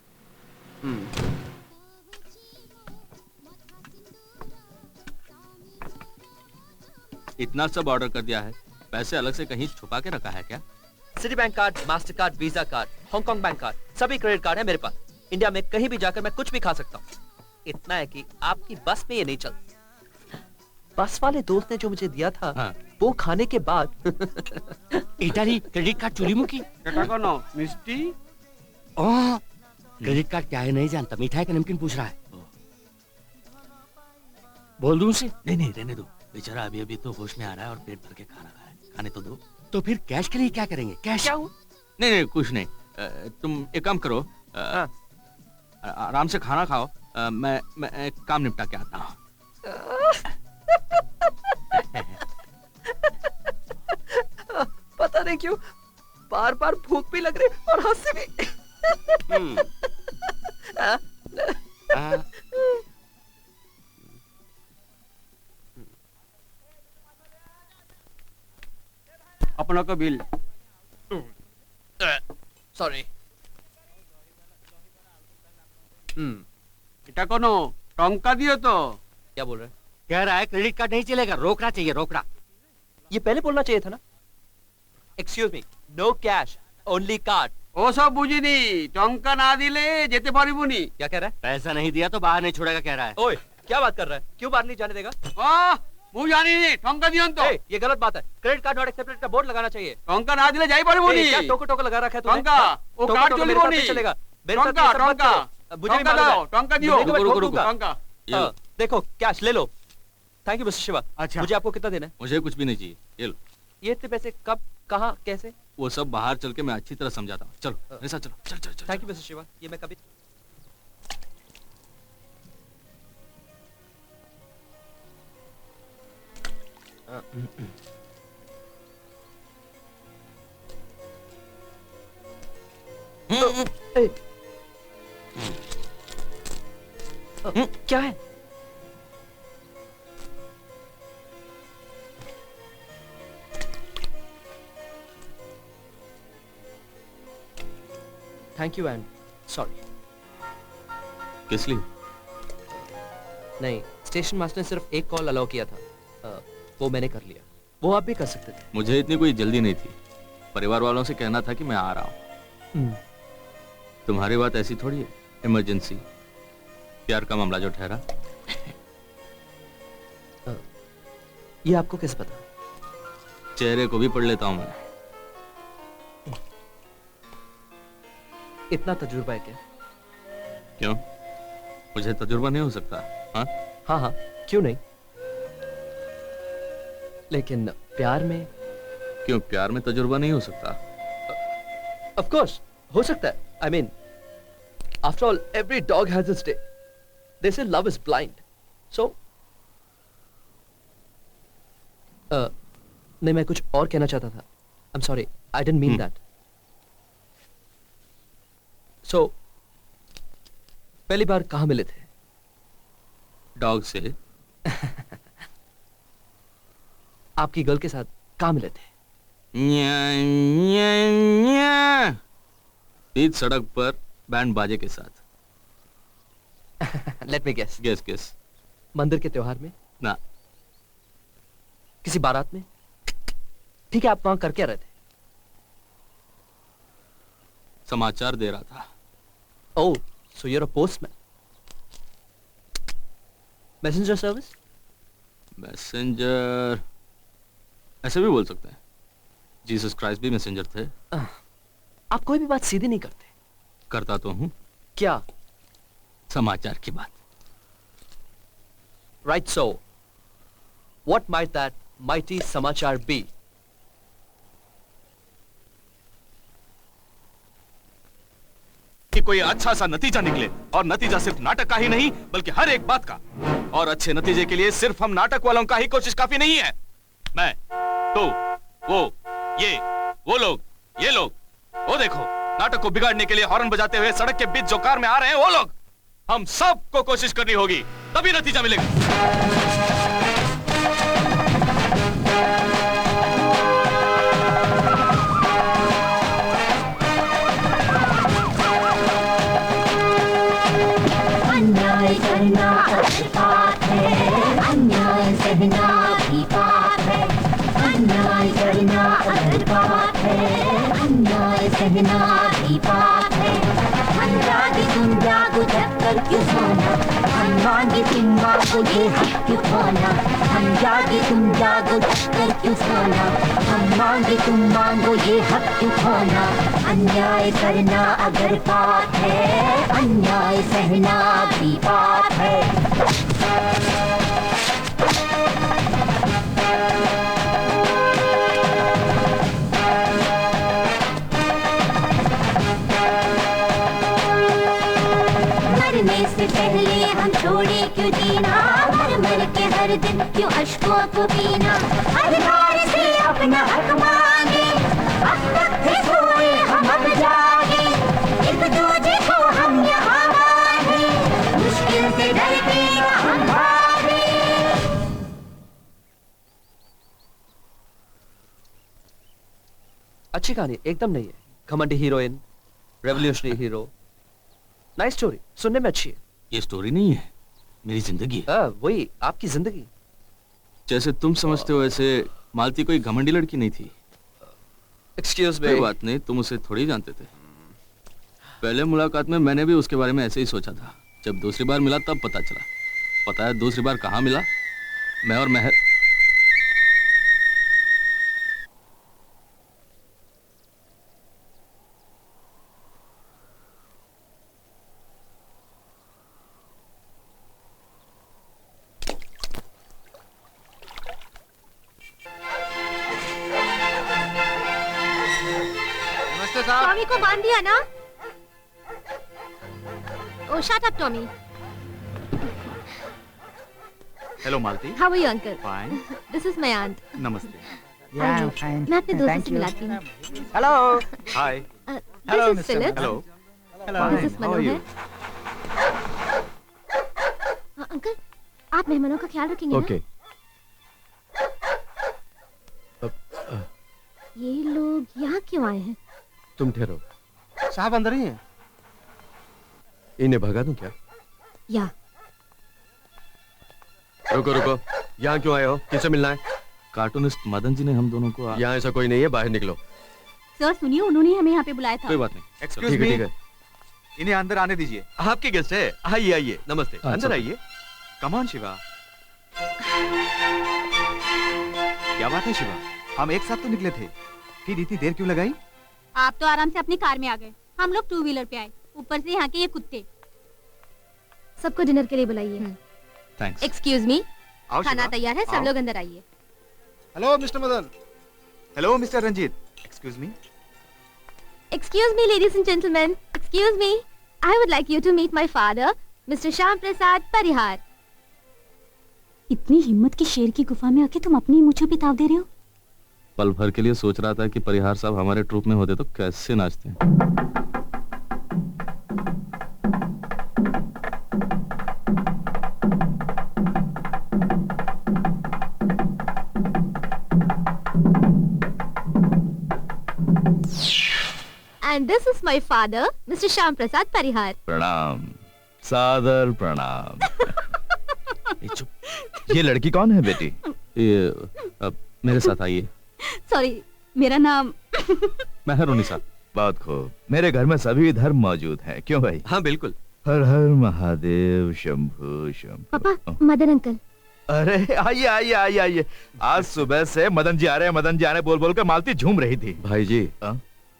इतना सब ऑर्डर कर दिया है, पैसे अलग से कहीं छुपा के रखा है क्या? City bank card, master card, visa card, Hong Kong bank card, सभी क्रेडिट कार्ड है मेरे पास। इंडिया में कहीं भी जाकर मैं कुछ भी खा सकता हूँ। इतना है कि आपकी बस में ये नहीं चलता। बस वाले दोस्त ने जो मुझे दिया था, हाँ। वो खाने के बाद इटाली क्रेडिट कार्ड चुरी मुकी। मिस्टी क्रेडिट कार्ड क्या है नहीं जानता, मिठाई का नमकीन पूछ रहा है। बोल दूं उसे? नहीं नहीं, रहने दो, बेचारा अभी अभी तो होश में आ रहा है और पेट भर के खाना खाया है, खाने तो दो। तो फिर कैश के लिए क्या करेंगे? कैश क्या हुआ? नहीं नहीं कुछ नहीं, तुम एक काम करो, आराम से खाना खाओ, मैं एक काम निपटा के आता हूँ। पता नहीं क्यों बार बार भूख भी लग रही और हंसी भी। अपना का बिल। सॉरी। এটা কোনো টঙ্কা দিও তো। क्या बोल रहे हैं? कह रहा है क्रेडिट कार्ड नहीं चलेगा, रोकड़ा चाहिए, रोकड़ा। ये पहले बोलना चाहिए था ना। Excuse me, no cash, only card. ওসব বুঝিনি, টঙ্কা না দিলে যেতে পারিবনি। क्या कह रहा है? पैसा नहीं दिया तो बाहर नहीं छोड़ेगा कह रहा है। ओए, क्या बात कर रहा है? क्यों बाहर नहीं जाने देगा? মু জানিনি, টঙ্কা দিয়ন তো। ए, ये गलत बात है। क्रेडिट कार्ड नॉट एक्सेप्टेड का बोर्ड लगाना चाहिए। টঙ্কা না দিলে যাই পারিবনি। ए, क्या टोको टोको लगा रखा है तूने? টঙ্কা, ও टोको কার্ড टोको मेरे साथ চলিবনি। नहीं चलेगा। मेरे साथ টঙ্কা ये सब मत টঙ্কা। करो। मुझे भी টঙ্কা मालूम দাও, है। টঙ্কা দিও। मुझे तो मैं ठोक दूंगा। টঙ্কা। ये लो। देखो कैश ले लो। Thank you mister Shiva. अच्छा। मुझे आपको कितना देना है? मुझे कुछ भी नहीं चाहिए, ये लो। ये इतने पैसे कब, कहाँ, कैसे? वो सब बाहर चल के मैं अच्छी तरह समझाता हूँ। चलो मेरे साथ चलो, चल चल चल। Thank you mister Shiva. ये मैं कभी क्या है? Thank you and sorry. किस लिए? नहीं, स्टेशन मास्टर ने सिर्फ एक कॉल अलाउ किया था, वो मैंने कर लिया। वो आप भी कर सकते थे। मुझे इतनी कोई जल्दी नहीं थी, परिवार वालों से कहना था कि मैं आ रहा हूँ। तुम्हारी बात ऐसी थोड़ी है, इमरजेंसी, प्यार का मामला जो ठहरा। ये आपको कैसे पता? चेहरे को भी पढ़ लेता हूँ मैं। इतना तजुर्बा है क्या? क्यों, मुझे तजुर्बा नहीं हो सकता? हाँ हाँ हाँ, क्यों नहीं, लेकिन प्यार में। क्यों, प्यार में तजुर्बा नहीं हो सकता? ऑफ कोर्स हो सकता है। I mean, after all every dog has its day. They say love is blind. सो नहीं, मैं कुछ और कहना चाहता था। I am sorry, I didn't mean that. So पहली बार कहाँ मिले थे? डॉग से। आपकी गर्ल के साथ कहाँ मिले थे? बीच सड़क पर बैंड बाजे के साथ। Let me guess. Guess guess. मंदिर के त्योहार में? ना। किसी बारात में? ठीक है, आप वहां कर क्या रहे थे? समाचार दे रहा था। Oh, so you are a postman. Messenger service? Messenger ऐसे भी बोल सकते हैं। जीसस क्राइस्ट भी मैसेंजर थे। आप कोई भी बात सीधी नहीं करते। करता तो हूं। क्या? समाचार की बात। Right, so what might that mighty समाचार be? कि कोई अच्छा सा नतीजा निकले, और नतीजा सिर्फ नाटक का ही नहीं बल्कि हर एक बात का। और अच्छे नतीजे के लिए सिर्फ हम नाटक वालों का ही कोशिश काफी नहीं है। मैं, तू, वो, ये, वो लोग, ये लोग, वो देखो, नाटक को बिगाड़ने के लिए हॉर्न बजाते हुए सड़क के बीच जो कार में आ रहे हैं वो लोग। हम सबको कोशिश करनी होगी, तभी नतीजा मिलेगा। अन्याय करना पाप है, अन्याय सहना भी पाप है। अन्याय करना पाप है, अन्याय सहना भी पाप है। हम जागे तुम जागो जब तक क्यों सोना, हम मांगे तुम मांगो ये हक क्यों खोना। हम जागे तुम जागो जब तक क्यों सोना, हम मांगे तुम मांगो ये हक क्यों खोना। अन्याय करना अगर पाप है, अन्याय सहना भी पाप है। मरने से पहले हम छोड़े क्यों जीना, मर मर के हर दिन क्यों अश्कों को पीना। अधिकार से अपना हक मांगे, अब तक थे सोए हम अब जागे। एक दूजे को हम यहाँ मारे, मुश्किल से डर के हम भागे। अच्छी कहानी एकदम नहीं है। घमंडी heroine, revolutionary hero, nice story, सुनने में अच्छी है। ये स्टोरी नहीं है, मेरी जिंदगी है। वही आपकी जिंदगी। जैसे तुम समझते हो ऐसे मालती कोई घमंडी लड़की नहीं थी। Excuse me. कोई बात नहीं, तुम उसे थोड़ी जानते थे। पहले मुलाकात में मैंने भी उसके बारे में ऐसे ही सोचा था। जब दूसरी बार मिला तब पता चला। पता है दूसरी बार कहाँ मिला? मैं और महर। टॉमी को बांध दिया ना? Oh, shut up, Tommy. Hello Malti. How are you, uncle? Fine. This is my aunt. नमस्ते। मैं अपने दोस्त से मिलाती हूँ। Hello. Hi. This is Philip. Hello. This is Manohar. Uncle, आप मेहमानों का ख्याल रखेंगे ना? ये लोग यहाँ क्यों आए हैं? तुम ठहरो। साहब अंदर ही हैं। इन्हें भगा दूं क्या? या। रुको रुको, यहाँ क्यों आए हो? किससे मिलना है? कार्टूनिस्ट मदन जी ने हम दोनों को यहाँ ऐसा कोई नहीं है, बाहर निकलो। सर सुनिए, उन्होंने हमें यहाँ पे बुलाया था। कोई बात नहीं। एक्सक्यूज ठीक है मी। ठीक है। इन्हें अंदर आने दीजिए। आपके गेस्ट है, आइए आइए। नमस्ते, अंदर आइए। Come on Shiva. क्या बात है शिवा, हम एक साथ तो निकले थे, फिर इतनी देर क्यों लगाई? आप तो आराम से अपनी कार में आ गए, हम लोग 2 व्हीलर पे आए, ऊपर से यहाँ के ये कुत्ते। सबको डिनर के लिए बुलाइए। थैंक्स। एक्सक्यूज मी, आओ खाना शिवा। तैयार है, सब आओ। लोग अंदर आइए। Hello mister Madan. Hello mister Ranjeet. Excuse me. Excuse me, ladies and gentlemen. Excuse me. I would like you to meet my father, Mr. Shyam Prasad Parihar. इतनी हिम्मत की शेर की गुफा में आके तुम अपनी मूंछों पे ताव दे रहे हो? पल भर के लिए सोच रहा था कि परिहार साहब हमारे ट्रूप में होते तो कैसे नाचते हैं। And this is my father, Mr. Shyam Prasad Parihar. प्रणाम, सादर प्रणाम। ये लड़की कौन है बेटी? ये मेरे साथ आइए। Sorry, मेरा नाम मेहरुनिसा। बहुत खूब। मेरे घर में सभी धर्म मौजूद हैं, क्यों भाई? हाँ बिल्कुल। हर हर महादेव शंभु शंभु। पापा, मदन अंकल। अरे आइए आइए आइए आइए। आज सुबह से मदन जी आ रहे हैं, मदन जी आ रहे हैं बोल बोल कर मालती झूम रही थी। भाई जी,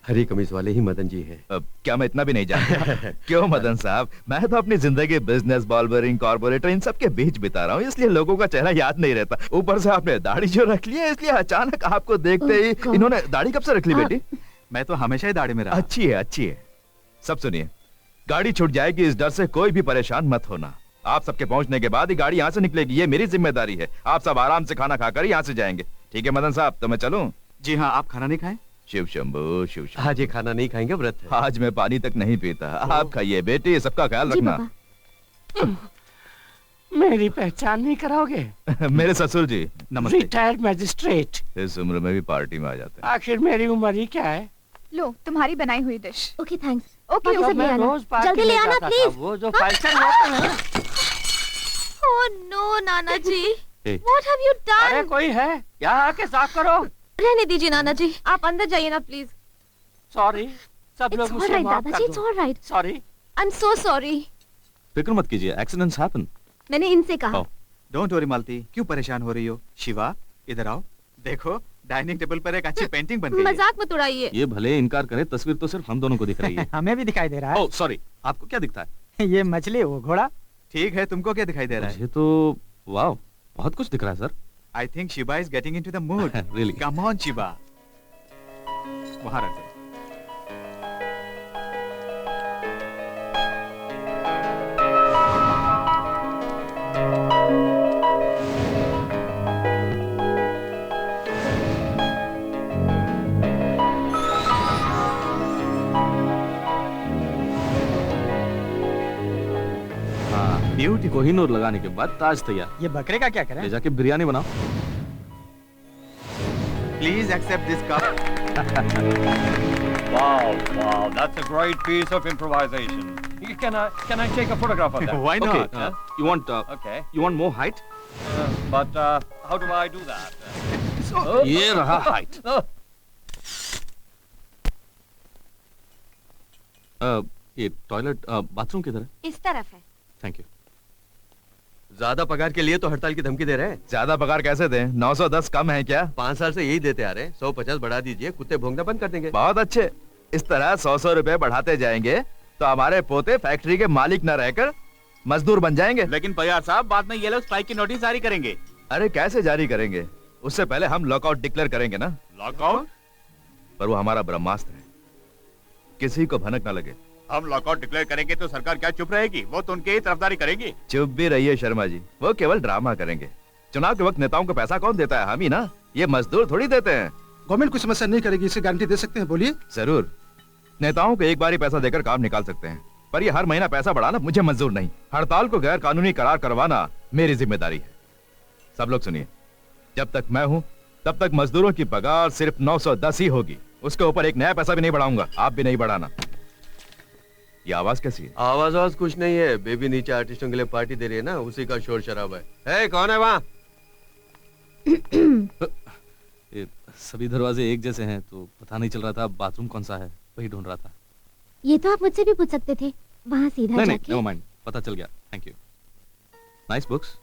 हरी कमीज वाले ही मदन जी हैं। अब क्या मैं इतना भी नहीं जानता? क्यों मदन साहब, मैं तो अपनी जिंदगी बिजनेस, बॉलबरिंग, कॉर्पोरेटर इन सब के बीच बिता रहा हूँ, इसलिए लोगों का चेहरा याद नहीं रहता। ऊपर से आपने दाढ़ी जो रख ली है, इसलिए अचानक आपको देखते ही इन्होंने दाढ़ी कब से रख ली बेटी? मैं तो हमेशा ही दाढ़ी में रहा। अच्छी है अच्छी है। सब सुनिए, गाड़ी छूट जाएगी इस डर से कोई भी परेशान मत होना। आप सबके पहुंचने के बाद ही गाड़ी यहाँ से निकलेगी, ये मेरी जिम्मेदारी है। आप सब आराम से खाना खाकर यहाँ से जाएंगे, ठीक है मदन साहब? तो मैं चलूं? जी हाँ, आप खाना नहीं खाएं? शिव शंभू शिव शंभू। आज ये खाना नहीं खाएंगे, व्रत है। आज मैं पानी तक नहीं पीता। आप खाइए बेटी, सबका ख्याल रखना। मेरी पहचान नहीं कराओगे? मेरे ससुर जी। नमस्ते। Retired magistrate. इस उम्र में भी पार्टी में आ जाते हैं। आखिर मेरी उम्र ही क्या है? लो, तुम्हारी बनाई हुई डिश। Okay thanks. ओके, बाकी सब ले आना। जल्दी ले आना प्लीज। वो जो फाइटर होता है। Oh no Nana ji, Hey. What have you अरे डन? कोई है? यहाँ आके साफ करो। रहने दीजिए नाना जी, आप अंदर जाइए ना प्लीज। सॉरी, सब लोग मुझसे माफ कर दादाजी, it's all right. Sorry. I am so sorry. फिक्र मत कीजिए, एक्सीडेंट्स हैपन। मैंने इनसे कहा। डोंट वरी मालती, क्यों परेशान हो रही हो? शिवा, इधर आओ। देखो, डाइनिंग टेबल पर एक अच्छी पेंटिंग बन गई है। मजाक मत उड़ाइए। ये भले इनकार करे, तस्वीर तो सिर्फ हम दोनों को दिख रही है। हमें भी दिखाई दे रहा है। ओह सॉरी, आपको क्या दिखता है? ये मछली, वो घोड़ा। ठीक है, तुमको क्या दिखाई दे रहा है? मुझे तो वाओ, बहुत कुछ दिख रहा है sir. I think Shiba is getting into the mood. Really? Come on, Shiba. वहाँ रख दो। ब्यूटी कोहिनूर लगाने के बाद ताज तैयार। ये बकरे का क्या करें? ले जाके बिरयानी बनाओ। Please accept this cup. Wow, that's a great piece of improvisation. Can I take a photograph of that? Why not? Okay, you want Okay. you want more height? But how do I do that? ये रहा height. ये toilet bathroom किधर है? इस तरफ है। Thank you. ज्यादा पगार के लिए तो हड़ताल की धमकी दे रहे हैं। ज्यादा पगार कैसे दें? 910 कम है क्या? 5 साल से यही देते आ रहे हैं। 150 बढ़ा दीजिए, कुत्ते भोंकना बंद कर देंगे। बहुत अच्छे। इस तरह 100 रुपए बढ़ाते जाएंगे तो हमारे पोते फैक्ट्री के मालिक न रहकर मजदूर बन जाएंगे। लेकिन परिहार साहब, बाद में ये लोग स्ट्राइक की नोटिस जारी करेंगे। अरे कैसे जारी करेंगे? उससे पहले हम लॉकआउट डिक्लेयर करेंगे ना। लॉकआउट? पर वो हमारा ब्रह्मास्त्र है, किसी को भनक न लगे। हम लॉकआउट डिक्लेयर करेंगे तो सरकार क्या चुप रहेगी? वो तो उनकी ही तरफदारी करेगी। चुप भी रहिए शर्मा जी, वो केवल ड्रामा करेंगे। चुनाव के वक्त नेताओं को पैसा कौन देता है? हम ही ना। ये मजदूर थोड़ी देते हैं। गवर्नमेंट कुछ समस्या नहीं करेगी, इसे गारंटी दे सकते हैं? बोलिए। जरूर, नेताओं को एक बार ही पैसा देकर काम निकाल सकते हैं, पर ये हर महीना पैसा बढ़ाना मुझे मंजूर नहीं। हड़ताल को गैर कानूनी करार करवाना मेरी जिम्मेदारी है। सब लोग सुनिए, जब तक मैं हूं तब तक मजदूरों की पगार सिर्फ 910 ही होगी। उसके ऊपर एक नया पैसा भी नहीं बढ़ाऊंगा। आप भी नहीं बढ़ाना। ये आवाज कैसी है? आवाज कुछ नहीं है, बेबी नीचे आर्टिस्टों के लिए पार्टी दे रही है ना, उसी का शोर शराबा है। कौन है वहाँ? सभी दरवाजे एक जैसे हैं तो पता नहीं चल रहा था बाथरूम कौन सा है, वही ढूंढ रहा था। ये तो आप मुझसे भी पूछ सकते थे, वहाँ सीधा नहीं जाके। नेवर माइंड, पता चल गया। Thank you. Nice books.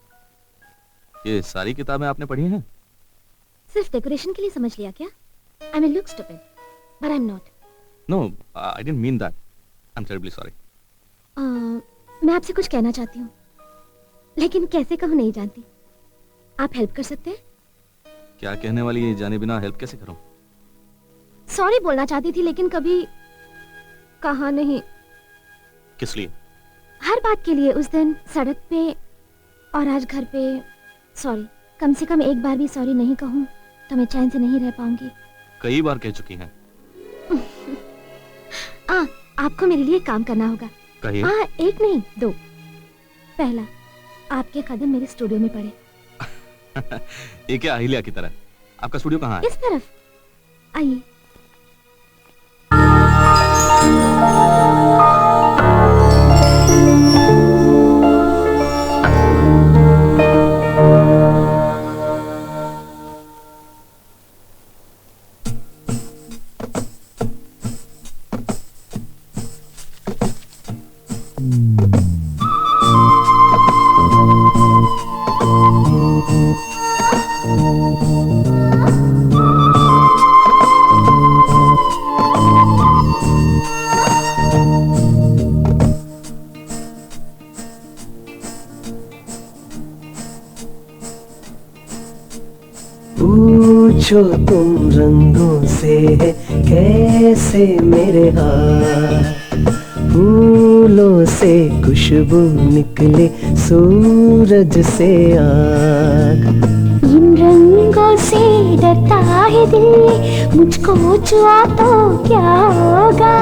ये सारी किताबें आपने पढ़ी हैं? सिर्फ डेकोरेशन के लिए समझ लिया क्या? I may look stupid, but I'm not. No, I didn't mean that. I'm terribly sorry. मैं आपसे कुछ कहना चाहती हूँ, लेकिन कैसे कहूँ नहीं जानती। आप हेल्प कर सकते हैं? क्या कहने वाली है, जाने बिना हेल्प कैसे करूं? सॉरी बोलना चाहती थी, लेकिन कभी कहा नहीं। किस लिए? हर बात के लिए। उस दिन सड़क पे और आज घर पे। सॉरी, कम से कम एक बार भी सॉरी नहीं कहूँ तो मैं चैन से नहीं रह पाऊंगी। कई बार कह चुकी हैं। आपको मेरे लिए काम करना होगा। कहिए। एक नहीं 2। पहला, आपके कदम मेरे स्टूडियो में पड़े। ये क्या अहिल्या की तरह? आपका स्टूडियो कहाँ है? इस तरफ आइए। पूछो तुम रंगों से है कैसे मेरे हाथ, फूलों से खुशबू निकले सूरज से आग। इन रंगों से डरता है दिल, मुझको छुआ तो क्या होगा।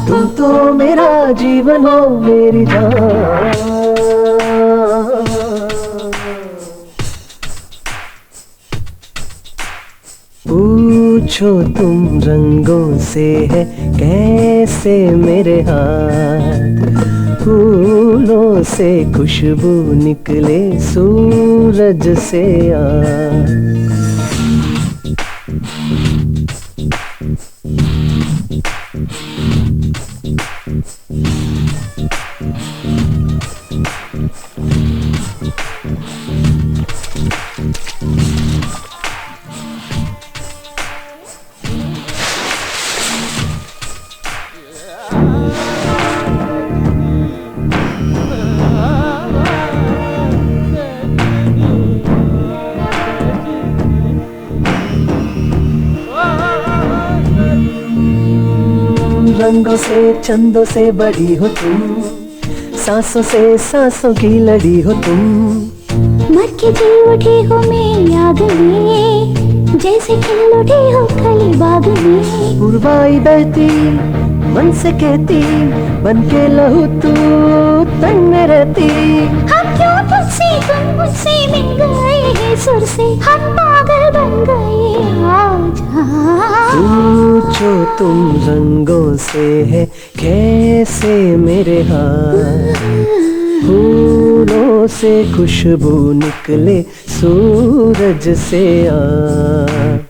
तुम तो मेरा जीवन हो मेरी जान। पूछो तुम रंगों से है कैसे मेरे हाथ, फूलों से खुशबू निकले सूरज से आग। रंगों से चंदों से बड़ी हो तुम, सांसों से सांसों की लड़ी हो तुम। मर के जी उठी हो मैं आग में, जैसे खिल उठी हो कली बाग में। पुरवाई बहती मन से कहती, बन के लहू तू तन में रहती। हम क्यों तुझसे तुम मुझसे मिल गए हैं सुर से, हम पागल बन गए आज। पूछो तुम रंगों से है कैसे मेरे हाथ, फूलों से खुशबू निकले सूरज से आग।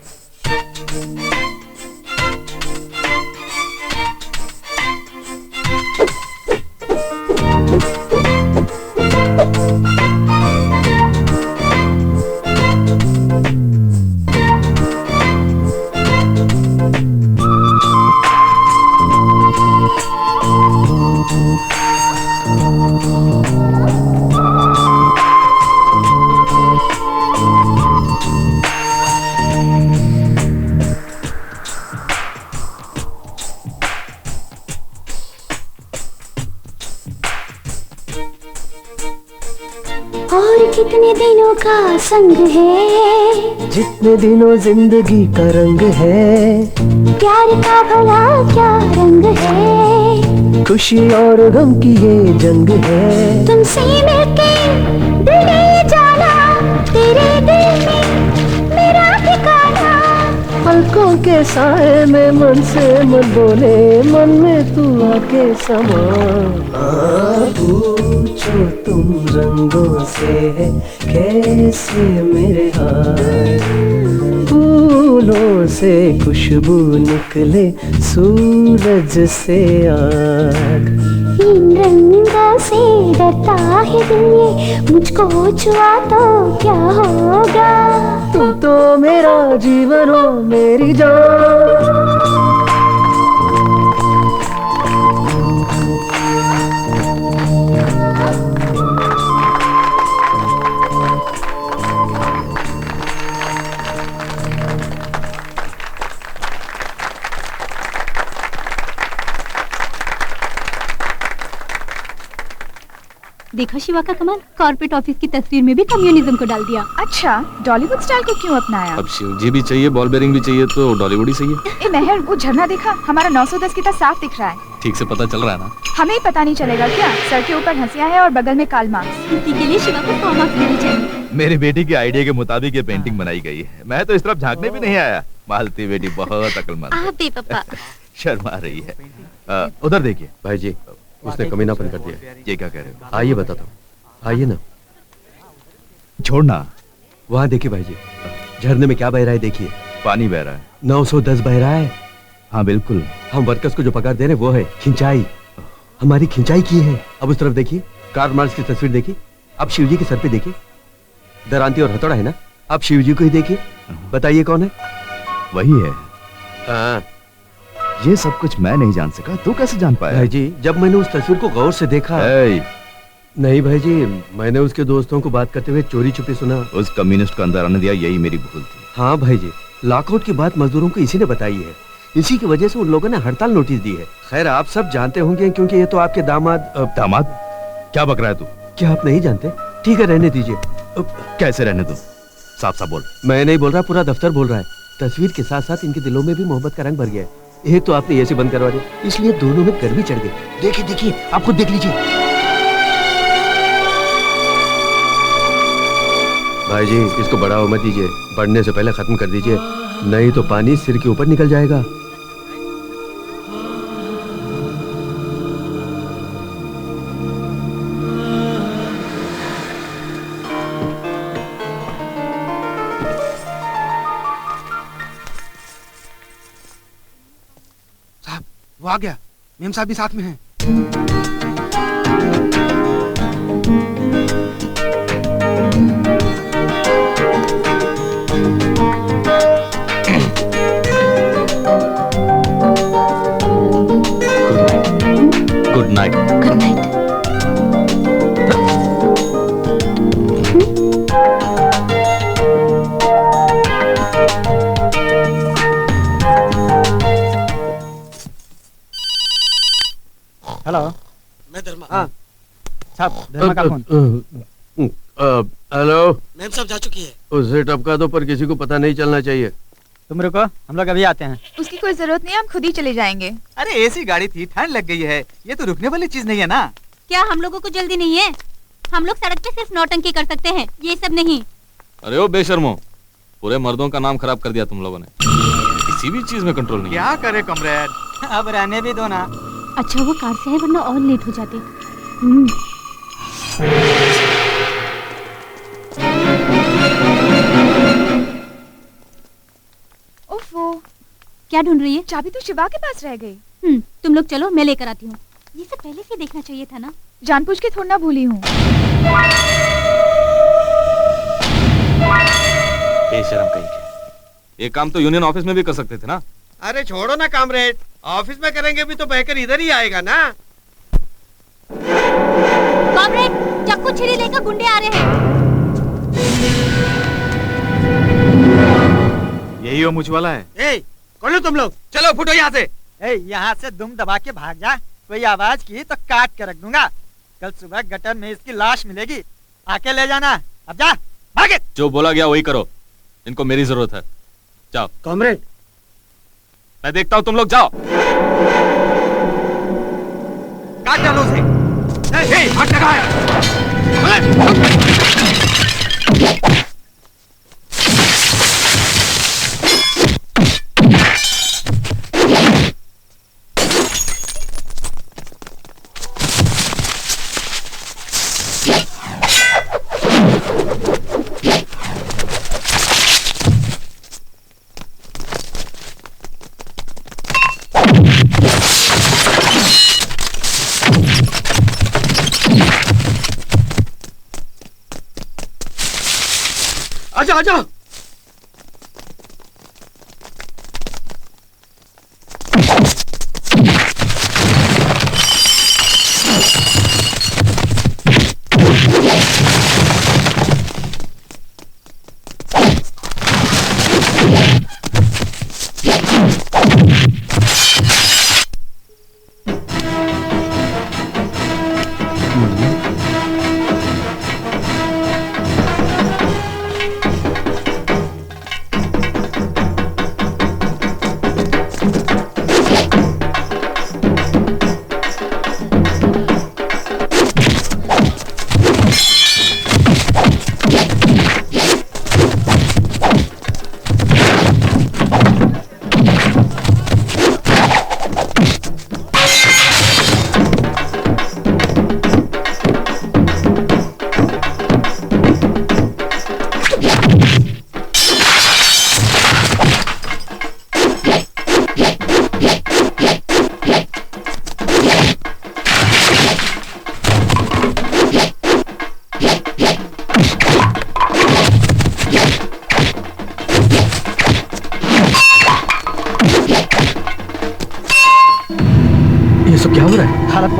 और कितने दिनों का संग है, जितने दिनों जिंदगी का रंग है। प्यार का भला क्या रंग है, खुशी और गम की ये जंग है। तुमसे मिलके दिल ने जाना, तेरे दिल में मेरा ठिकाना। पलकों के साए में मन से मन बोले, मन में तू आके समा। पूछो तुम रंगों से है कैसे मेरे हाथ, फूलों से खुशबू निकले सूरज से आग। इन रंगों से डरता है दिल ये, मुझको छुआ तो क्या होगा। तुम तो मेरा जीवन हो मेरी जान। देखा शिवा का कमाल, कॉर्पोरेट ऑफिस की तस्वीर में भी कम्युनिज्म को डाल दिया। अच्छा, डॉलीवुड स्टाइल को क्यों अपनाया? अब शिवजी भी चाहिए, बॉल बेरिंग भी चाहिए, तो डॉलीवुड ही सही है। ए मेहर, वो झरना देखा? हमारा 910 कितना साफ दिख रहा है। ठीक से पता चल रहा है ना? हमें ही पता नहीं चलेगा क्या? सर के ऊपर हंसिया है और बगल में कार्ल मार्क्स। इसी के लिए शिवा को फॉर्म ऑफ देनी चाहिए। मेरी बेटी के आइडिया के मुताबिक ये पेंटिंग बनाई गई है। मैं तो इस तरफ झांकने भी नहीं आया। मालती बेटी बहुत अक्लमंद है। आप भी पापा। शर्मा रही है। उधर देखिए भाई जी, उसने कमीनापन कर दिया। ये क्या कह रहे हो? आइए बताता हूँ, आइए ना। छोड़ना। वहाँ देखिए भाई जी, झरने में क्या बह रहा है देखिए। पानी बह रहा है। 910 बह रहा है। हाँ बिल्कुल। हम वर्कर्स को जो पगार दे रहे हैं वो है खिंचाई। हमारी खिंचाई की है। अब उस तरफ देखिए, कार्ल मार्क्स की तस्वीर देखिए। अब शिव जी के सर पे देखिए, दरांती और हथौड़ा है ना। अब शिव जी को ही देखिए, बताइए कौन है? वही है। हाँ। ये सब कुछ मैं नहीं जान सका, तू कैसे जान पाया? भाई जी, जब मैंने उस तस्वीर को गौर से देखा। नहीं भाई जी, मैंने उसके दोस्तों को बात करते हुए चोरी छुपे सुना। उस कम्युनिस्ट को अंदर आने दिया, यही मेरी भूल थी। हाँ भाई जी, लॉकआउट की बात मजदूरों को इसी ने बताई है। इसी की वजह से उन लोगों ने हड़ताल नोटिस दी है। खैर आप सब जानते होंगे क्योंकि ये तो आपके दामाद। दामाद? क्या बक रहा है तू? क्या आप नहीं जानते? ठीक है, रहने दीजिए। कैसे रहने दो? साफ साफ बोल। मैं नहीं बोल रहा, पूरा दफ्तर बोल रहा है। तस्वीर के साथ साथ इनके दिलों में भी मोहब्बत का रंग भर गया है। एक तो आपने एसी बंद करवा दी, इसलिए दोनों में गर्मी चढ़ गई। देखिए देखिए, आप खुद देख लीजिए। भाई जी, इसको बढ़ावा मत दीजिए, बढ़ने से पहले खत्म कर दीजिए, नहीं तो पानी सिर के ऊपर निकल जाएगा। साहब, वो आ गया। मेम साहब भी साथ में हैं। Good night. Good night. Hello, मैं धर्मा। हाँ साहब, धर्मा का फोन। हेलो। मैम साहब जा चुकी है। उसे टपका दो, पर किसी को पता नहीं चलना चाहिए। तुम रुको, हम लोग अभी आते हैं। उसकी कोई जरूरत नहीं है, हम खुद ही चले जाएंगे। अरे ऐसी गाड़ी थी, ठंड लग गई है, ये तो रुकने वाली चीज नहीं है ना। क्या हम लोगों को जल्दी नहीं है? हम लोग सड़क पे सिर्फ नौटंकी कर सकते हैं, ये सब नहीं। अरे ओ बेशर्मो, पूरे मर्दों का नाम खराब कर दिया तुम लोगों ने। किसी भी चीज में कंट्रोल नहीं। क्या करे कमरेड, अब रहने भी दो ना। अच्छा वो कार से है, वरना और लेट हो जाते। ओफो, क्या ढूंढ रही है? चाबी तो शिवा के पास रह गई। तुम लोग चलो, मैं लेकर आती हूँ। ये सब पहले से देखना चाहिए था ना। जानबूझ के थोड़ा ना भूली हूँ। बेशरम कहीं के। ये काम तो यूनियन ऑफिस में भी कर सकते थे ना। अरे छोड़ो ना कामरेड, ऑफिस में करेंगे भी तो बहकर इधर ही आएगा ना। कॉमरेड, चाकू छुरी लेकर गुंडे आ रहे हैं। यही वो मुझ वाला है। ए, कौन हो तुम लोग? चलो फुटो यहाँ से। यहाँ से दुम दबा के भाग जा। कोई आवाज की तो काट के रख दूंगा। कल सुबह गटर में इसकी लाश मिलेगी, आके ले जाना। अब जा, भागे। जो बोला गया वही करो, इनको मेरी जरूरत है। जाओ कॉमरेड, मैं देखता हूँ, तुम लोग जाओ। काट डालो उसे। हाथ लगाया। आजा आजा।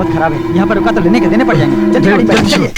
बहुत खराब है, यहाँ पर रुका तो लेने के देने पड़ जाएंगे। जल्दी गाड़ी में बैठो, चलिए।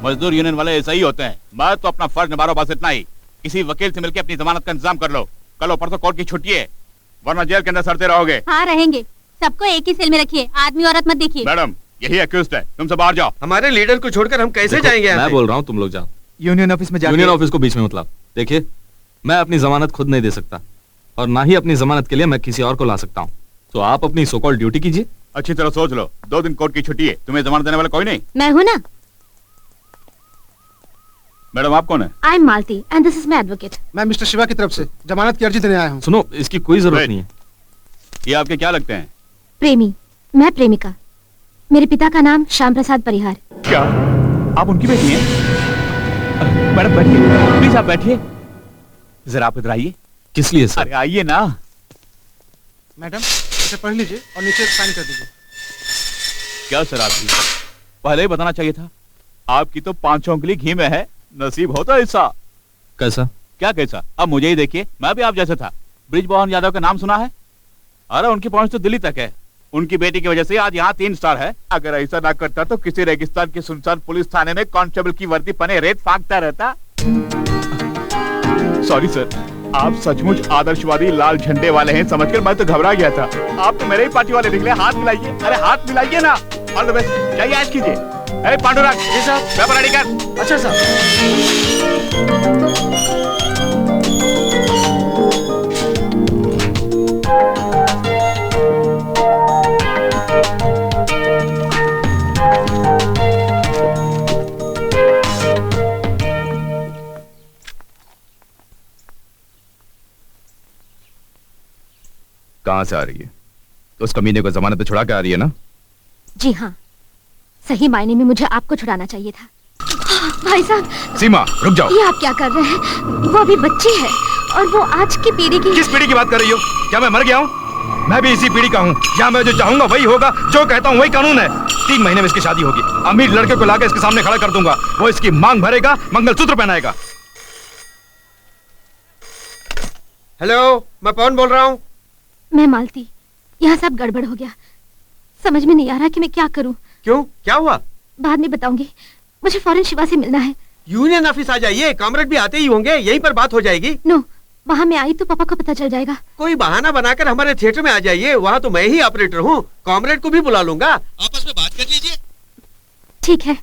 मजदूर यूनियन वाले ऐसा ही होते हैं। मैं तो अपना फर्ज निभा रहा हूं, बस इतना ही। किसी वकील से मिलकर अपनी जमानत का इंतजाम कर लो। कल परसों कोर्ट की छुट्टी है, वरना जेल के अंदर सड़ते रहोगे। हाँ रहेंगे, सबको एक ही सेल में रखिए, आदमी औरत मत देखिए। मैडम यही अक्यूज्ड है, तुम सब बाहर जाओ। हमारे लीडर को छोड़कर हम कैसे जाएंगे? मैं बोल रहा हूँ तुम लोग जाओ। यूनियन ऑफिस में जाके यूनियन ऑफिस को बीच में मतलब देखिए, मैं अपनी जमानत खुद नहीं दे सकता और ना ही अपनी जमानत के लिए मैं किसी और को ला सकता हूँ। तो आप अपनी सो कॉल्ड ड्यूटी कीजिए। अच्छी तरह सोच लो, 2 दिन कोर्ट की छुट्टी है, तुम्हें जमानत देने वाला कोई नहीं। मैं हूँ ना। मैडम आप कौन है? I am Malti and this is my advocate. मैं मिस्टर शिवा की तरफ से जमानत की अर्जी देने आया हूँ। सुनो, इसकी कोई जरूरत नहीं है। ये आपके क्या लगते हैं? प्रेमी, मैं प्रेमिका। मेरे पिता का नाम श्याम प्रसाद परिहार। क्या आप उनकी बेटी हैं? मैडम बैठिए, प्लीज आप बैठिए। जरा आप इधर आइए। किस लिए सर? अरे आइए ना। मैडम इसे पढ़ लीजिए और नीचे साइन कर दीजिए। क्या सर आपकी पहले ही बताना चाहिए था। आपकी तो 5 उंगली घी में है, नसीब होता ऐसा। कैसा? क्या कैसा? अब मुझे ही देखिए, मैं भी आप जैसा था। ब्रिजमोहन यादव का नाम सुना है? अरे उनकी पहुंच तो दिल्ली तक है। उनकी बेटी की वजह से आज यहाँ 3 स्टार है। अगर ऐसा ना करता तो किसी रेगिस्तान के सुनसान पुलिस थाने में कांस्टेबल की वर्दी पहने रेत फांकता रहता। सॉरी सर, आप सचमुच आदर्शवादी लाल झंडे वाले हैं समझकर मैं तो घबरा गया था। आप तो मेरे ही पार्टी वाले निकले। हाथ मिलाइए, अरे हाथ मिलाइए ना। ऑल द बेस्ट, जाइए ऐश कीजिए। अरे पांडुरंग जी साहब, पेपर रेडी कर। अच्छा साहब। कहाँ से आ रही है? तो उस कमीने को जमानत पे छुड़ा के आ रही है ना? जी हाँ, सही मायने में मुझे आपको छुड़ाना चाहिए था। भाई साहब। सीमा रुक जाओ। ये आप क्या कर रहे हैं? वो अभी बच्ची है और वो आज की पीढ़ी की। किस पीढ़ी की बात कर रही हो? क्या मैं मर गया हूँ? मैं भी इसी पीढ़ी का हूँ। यहाँ मैं जो चाहूंगा वही होगा, जो कहता हूँ वही कानून है। 3 महीने में इसकी शादी होगी। अमीर लड़के को लाकर इसके सामने खड़ा कर दूंगा। वो इसकी मांग भरेगा, मंगलसूत्र पहनाएगा। हेलो, मैं पवन बोल रहा हूँ। मैं मालती। यहाँ सब गड़बड़ हो गया, समझ में नहीं आ रहा कि मैं क्या करूँ। क्यों, क्या हुआ? बाद में बताऊंगी, मुझे फौरन शिवा से मिलना है। यूनियन ऑफिस आ जाइए, कॉमरेड भी आते ही होंगे, यहीं पर बात हो जाएगी। नो, वहाँ मैं आई तो पापा को पता चल जाएगा। कोई बहाना बनाकर हमारे थिएटर में आ जाइए, वहाँ तो मैं ही ऑपरेटर हूँ। कॉमरेड को भी बुला लूंगा, आपस में बात कर लीजिए। ठीक है।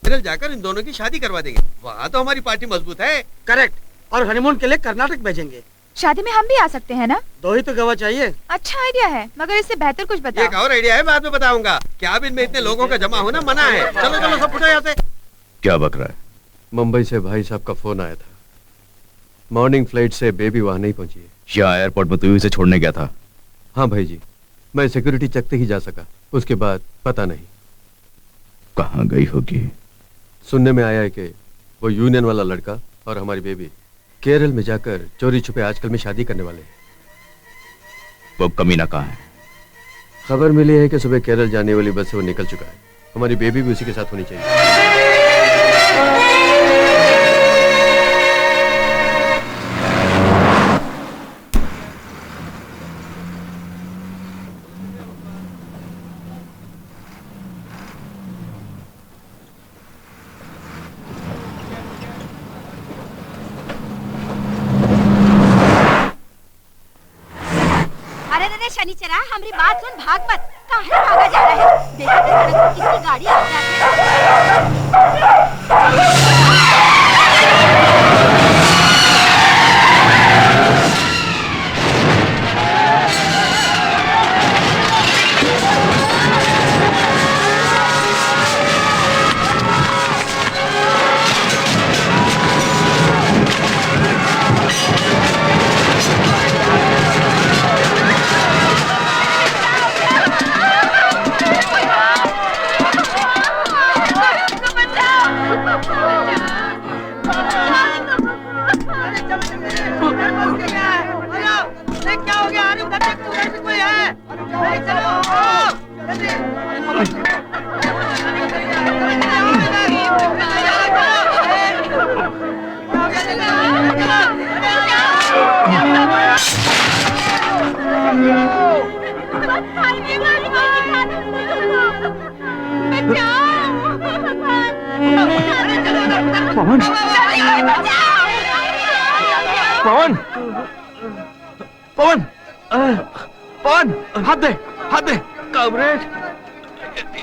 फिर जाकर इन दोनों की शादी करवा देंगे। वहाँ तो हमारी पार्टी मजबूत है। करेक्ट। और हनीमून के लिए कर्नाटक भेजेंगे। शादी में हम भी आ सकते हैं ना? 2 ही तो गवाह चाहिए। अच्छा आइडिया है, मगर इससे बेहतर कुछ बताओ। एक और आइडिया है, बाद में बताऊंगा। क्या इनमें इतने लोगों का जमा होना मना है? चलो चलो सब उठो यहाँ से। क्या बक रहा है? मुंबई से भाई साहब का फोन आया था। मॉर्निंग फ्लाइट से बेबी वहाँ नहीं पहुंची है। यहाँ एयरपोर्ट में तू इसे छोड़ने गया था? हाँ भाई जी, मैं सिक्योरिटी चेक तक ही जा सका, उसके बाद पता नहीं। कहाँ गई होगी? सुनने में आया है कि वो यूनियन वाला लड़का और हमारी बेबी केरल में जाकर चोरी छुपे आजकल में शादी करने वाले हैं। वो कमीना कहाँ है? खबर मिली है कि सुबह केरल जाने वाली बस से वो निकल चुका है। हमारी बेबी भी उसी के साथ होनी चाहिए। शनिचरा हमारी बात सुन, भाग मत। काहे भागा जा रहा है? देखो तो सड़क पर कितनी गाड़ी आ जाती पवन पवन पवन पवन हाथ दे, हाथ दे। कमरेड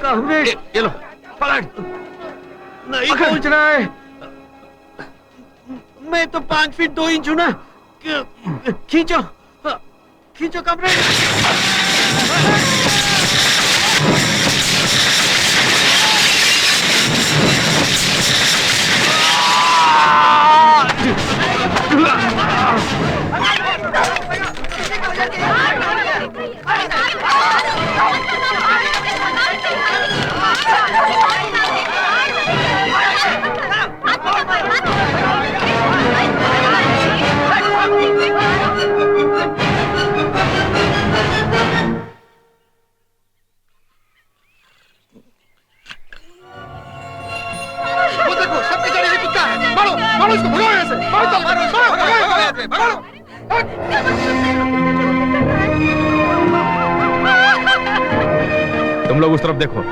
कमरेड, ये लो पकड़। नहीं पहुंच रहा है। मैं तो 5 फीट 2 इंच हूं ना। खींचो खींचो कमरेड। वो देखो, सबके जड़े ये कुत्ता है। मारो मारो इसको, भगाओ यहाँ से। मारो मारो मारो। तुम लोग उस तरफ देखो।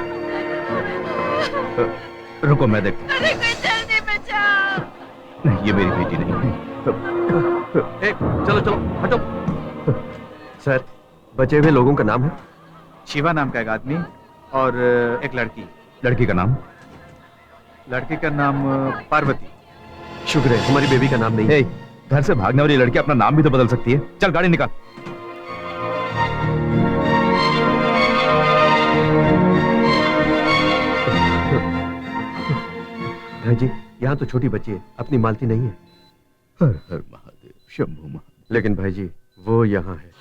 रुको मैं देखता हूं। नहीं, ये मेरी बेटी नहीं है। चलो चलो हटो। सर, बचे हुए लोगों का नाम है? शिवा नाम का एक आदमी और एक लड़की। लड़की का नाम? लड़की का नाम पार्वती। शुक्र है हमारी बेबी का नाम नहीं है। घर से भागने वाली लड़की अपना नाम भी तो बदल सकती है। चल गाड़ी निकाल। भाई जी, यहाँ तो छोटी बच्ची है, अपनी मालती नहीं है। हर हर महादेव, शंभू महादेव। लेकिन भाई जी, वो यहाँ है।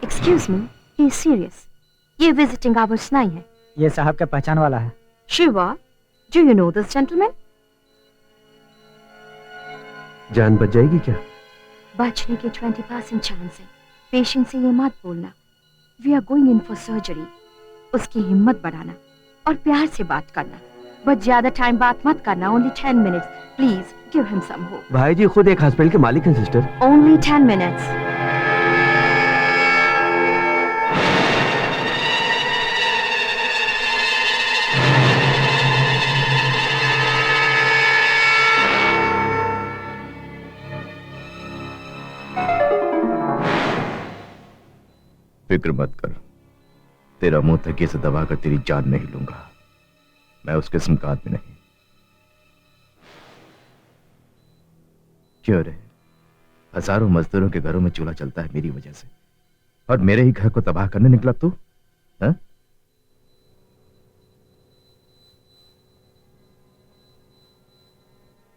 Excuse me, he is serious. ये visiting hours नहीं है। ये साहब का पहचान वाला है। Shiva, do you know this gentleman? जान बच जाएगी क्या? बचने के 20% चांस है। पेशेंट से ये मत बोलना। We are going in for surgery. उसकी हिम्मत बढ़ाना और प्यार से बात करना। बस ज्यादा टाइम बात मत करना। Only 10 minutes. Please give him some hope. भाई जी खुद एक हॉस्पिटल के मालिक हैं सिस्टर। Only 10 minutes. फिक्र मत कर, तेरा मुंह तकिए से दबाकर तेरी जान नहीं लूंगा। मैं उस किस्म का आदमी नहीं। क्यों रे, हजारों मजदूरों के घरों में चूल्हा चलता है मेरी वजह से। और मेरे ही घर को तबाह करने निकला तू? हाँ?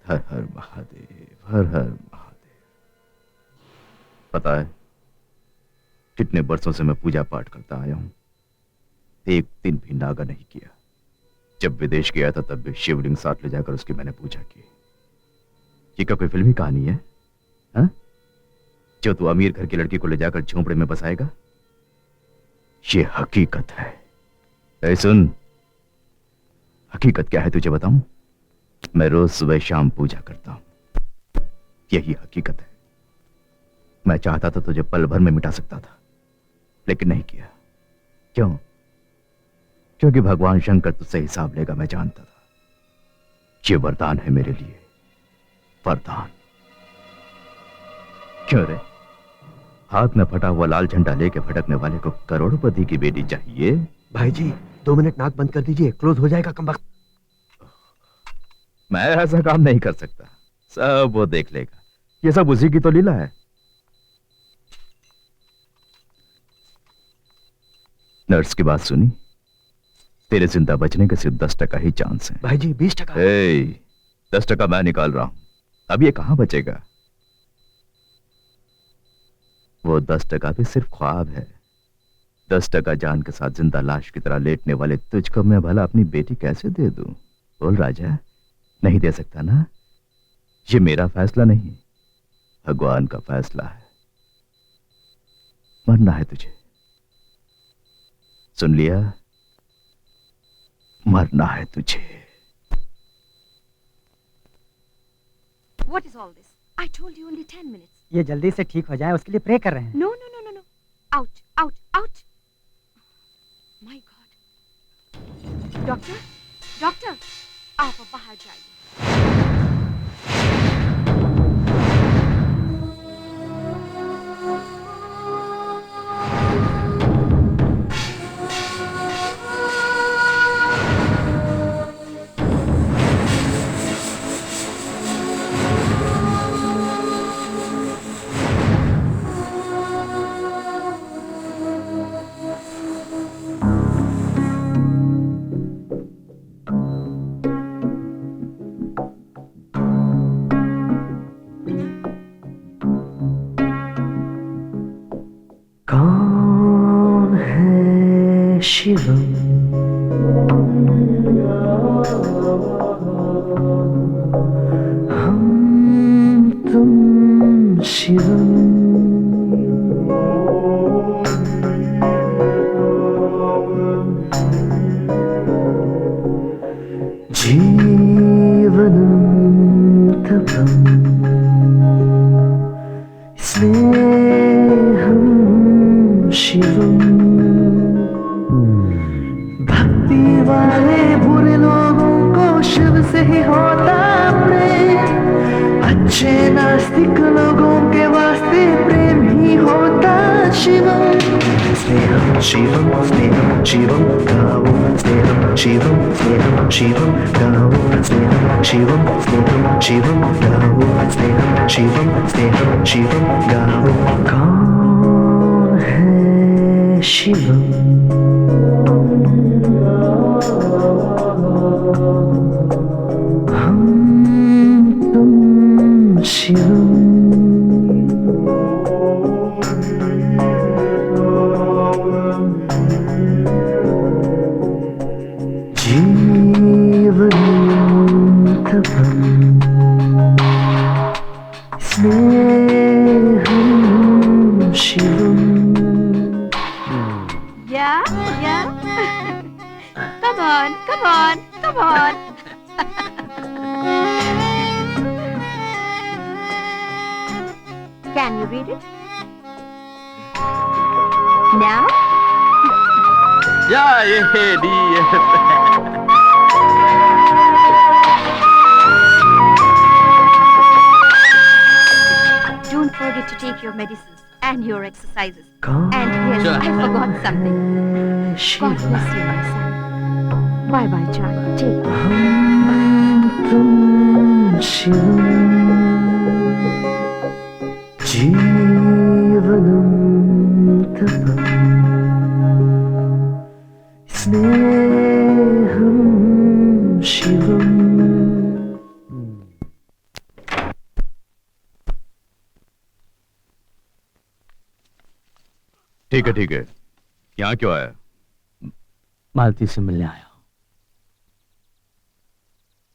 हर हर महादेव, हर हर महादेव। पता है कितने वर्षों से मैं पूजा पाठ करता आया हूं, एक दिन भी नागा नहीं किया। जब विदेश गया था तब भी शिवलिंग साथ ले जाकर उसकी मैंने पूजा की। ये क्या कोई फिल्मी कहानी है हा? जो तू अमीर घर की लड़की को ले जाकर झोंपड़े में बसाएगा? ये हकीकत है। ऐ सुन, हकीकत क्या है तुझे बताऊं? मैं रोज सुबह शाम पूजा करता हूं, यही हकीकत है। मैं चाहता था तुझे पल भर में मिटा सकता था, लेकिन नहीं किया। क्यों? क्योंकि भगवान शंकर तुझसे हिसाब लेगा, मैं जानता था। ये वरदान है मेरे लिए, वरदान। क्यों रे? हाथ में फटा हुआ लाल झंडा लेके भटकने वाले को करोड़पति की बेटी चाहिए? भाई जी 2 मिनट नाक बंद कर दीजिए, क्लोज हो जाएगा कमबख्त। मैं ऐसा काम नहीं कर सकता, सब वो देख लेगा। ये सब उसी की तो लीला है। नर्स की बात सुनी? तेरे जिंदा बचने के सिर्फ 10% ही चांस है। भाई जी 20%। 10% मैं निकाल रहा हूं, अब ये कहां बचेगा? वो 10% भी सिर्फ ख्वाब है। 10% जान के साथ जिंदा लाश की तरह लेटने वाले तुझको मैं भला अपनी बेटी कैसे दे दूं? बोल राजा, नहीं दे सकता ना? ये मेरा फैसला नहीं, भगवान का फैसला है। मरना है तुझे, सुन लिया? मरना है तुझे। What is all this? I told you only 10 minutes. ये जल्दी से ठीक हो जाए उसके लिए प्रे कर रहे हैं। No, no, no, no, no. Out, out, out. My God. Doctor, doctor, आप अब बाहर जाइए। कौन है शिवम? हम तुम शिवम, जीवनम तपम, स्नेहम शिवम। भक्ति वाले बुरे लोगों को शिव से ही होता प्रेम, अच्छे नास्तिक लोगों के वास्ते प्रेम ही होता शिवम। स्नेहम शिवम, स्नेहम शिवम गाओ, स्नेहम शिवम, स्नेहम शिवम गाओ, स्नेहम शिवम, स्नेहम शिवम गाओ, स्नेहम शिवम, स्नेहम शिवम गाओ। कौन है शिवम? हम तुम Shivam, जीवनम तपम, स्नेहम Shivam. Yeah. Come on, come on, come on. Can you read it? Now? Yeah, yeah, Don't forget to take your medicines and your exercises. Come And yes, Sure. I forgot something. God bless you, my son. Bye bye, child. Take care. तुम शिवम, जीवनम तपम, स्नेहम शिवम। ठीक है ठीक है, यहाँ क्यों आया? मालती से मिलने आया।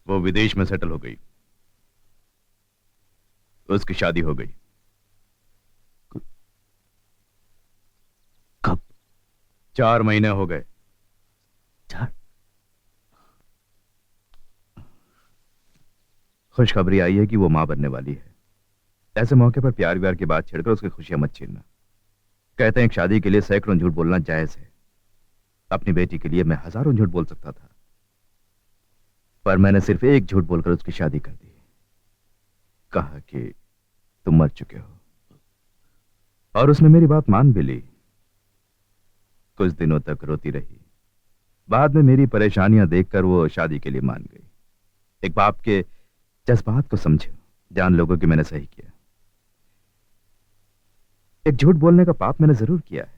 वो विदेश में सेटल हो गई, उसकी शादी हो गई। कब? 4 महीने हो गए। 4? खुशखबरी आई है कि वो मां बनने वाली है। ऐसे मौके पर प्यार व्यार की बात छेड़कर उसकी खुशियां मत छीनना। कहते हैं कि शादी के लिए सैकड़ों झूठ बोलना जायज है। अपनी बेटी के लिए मैं हजारों झूठ बोल सकता था, पर मैंने सिर्फ एक झूठ बोलकर उसकी शादी कर दी। कहा कि तुम मर चुके हो, और उसने मेरी बात मान भी ली। कुछ दिनों तक रोती रही, बाद में मेरी परेशानियां देखकर वो शादी के लिए मान गई। एक बाप के जज्बात को समझो, जान लोगों कि मैंने सही किया। एक झूठ बोलने का पाप मैंने जरूर किया है,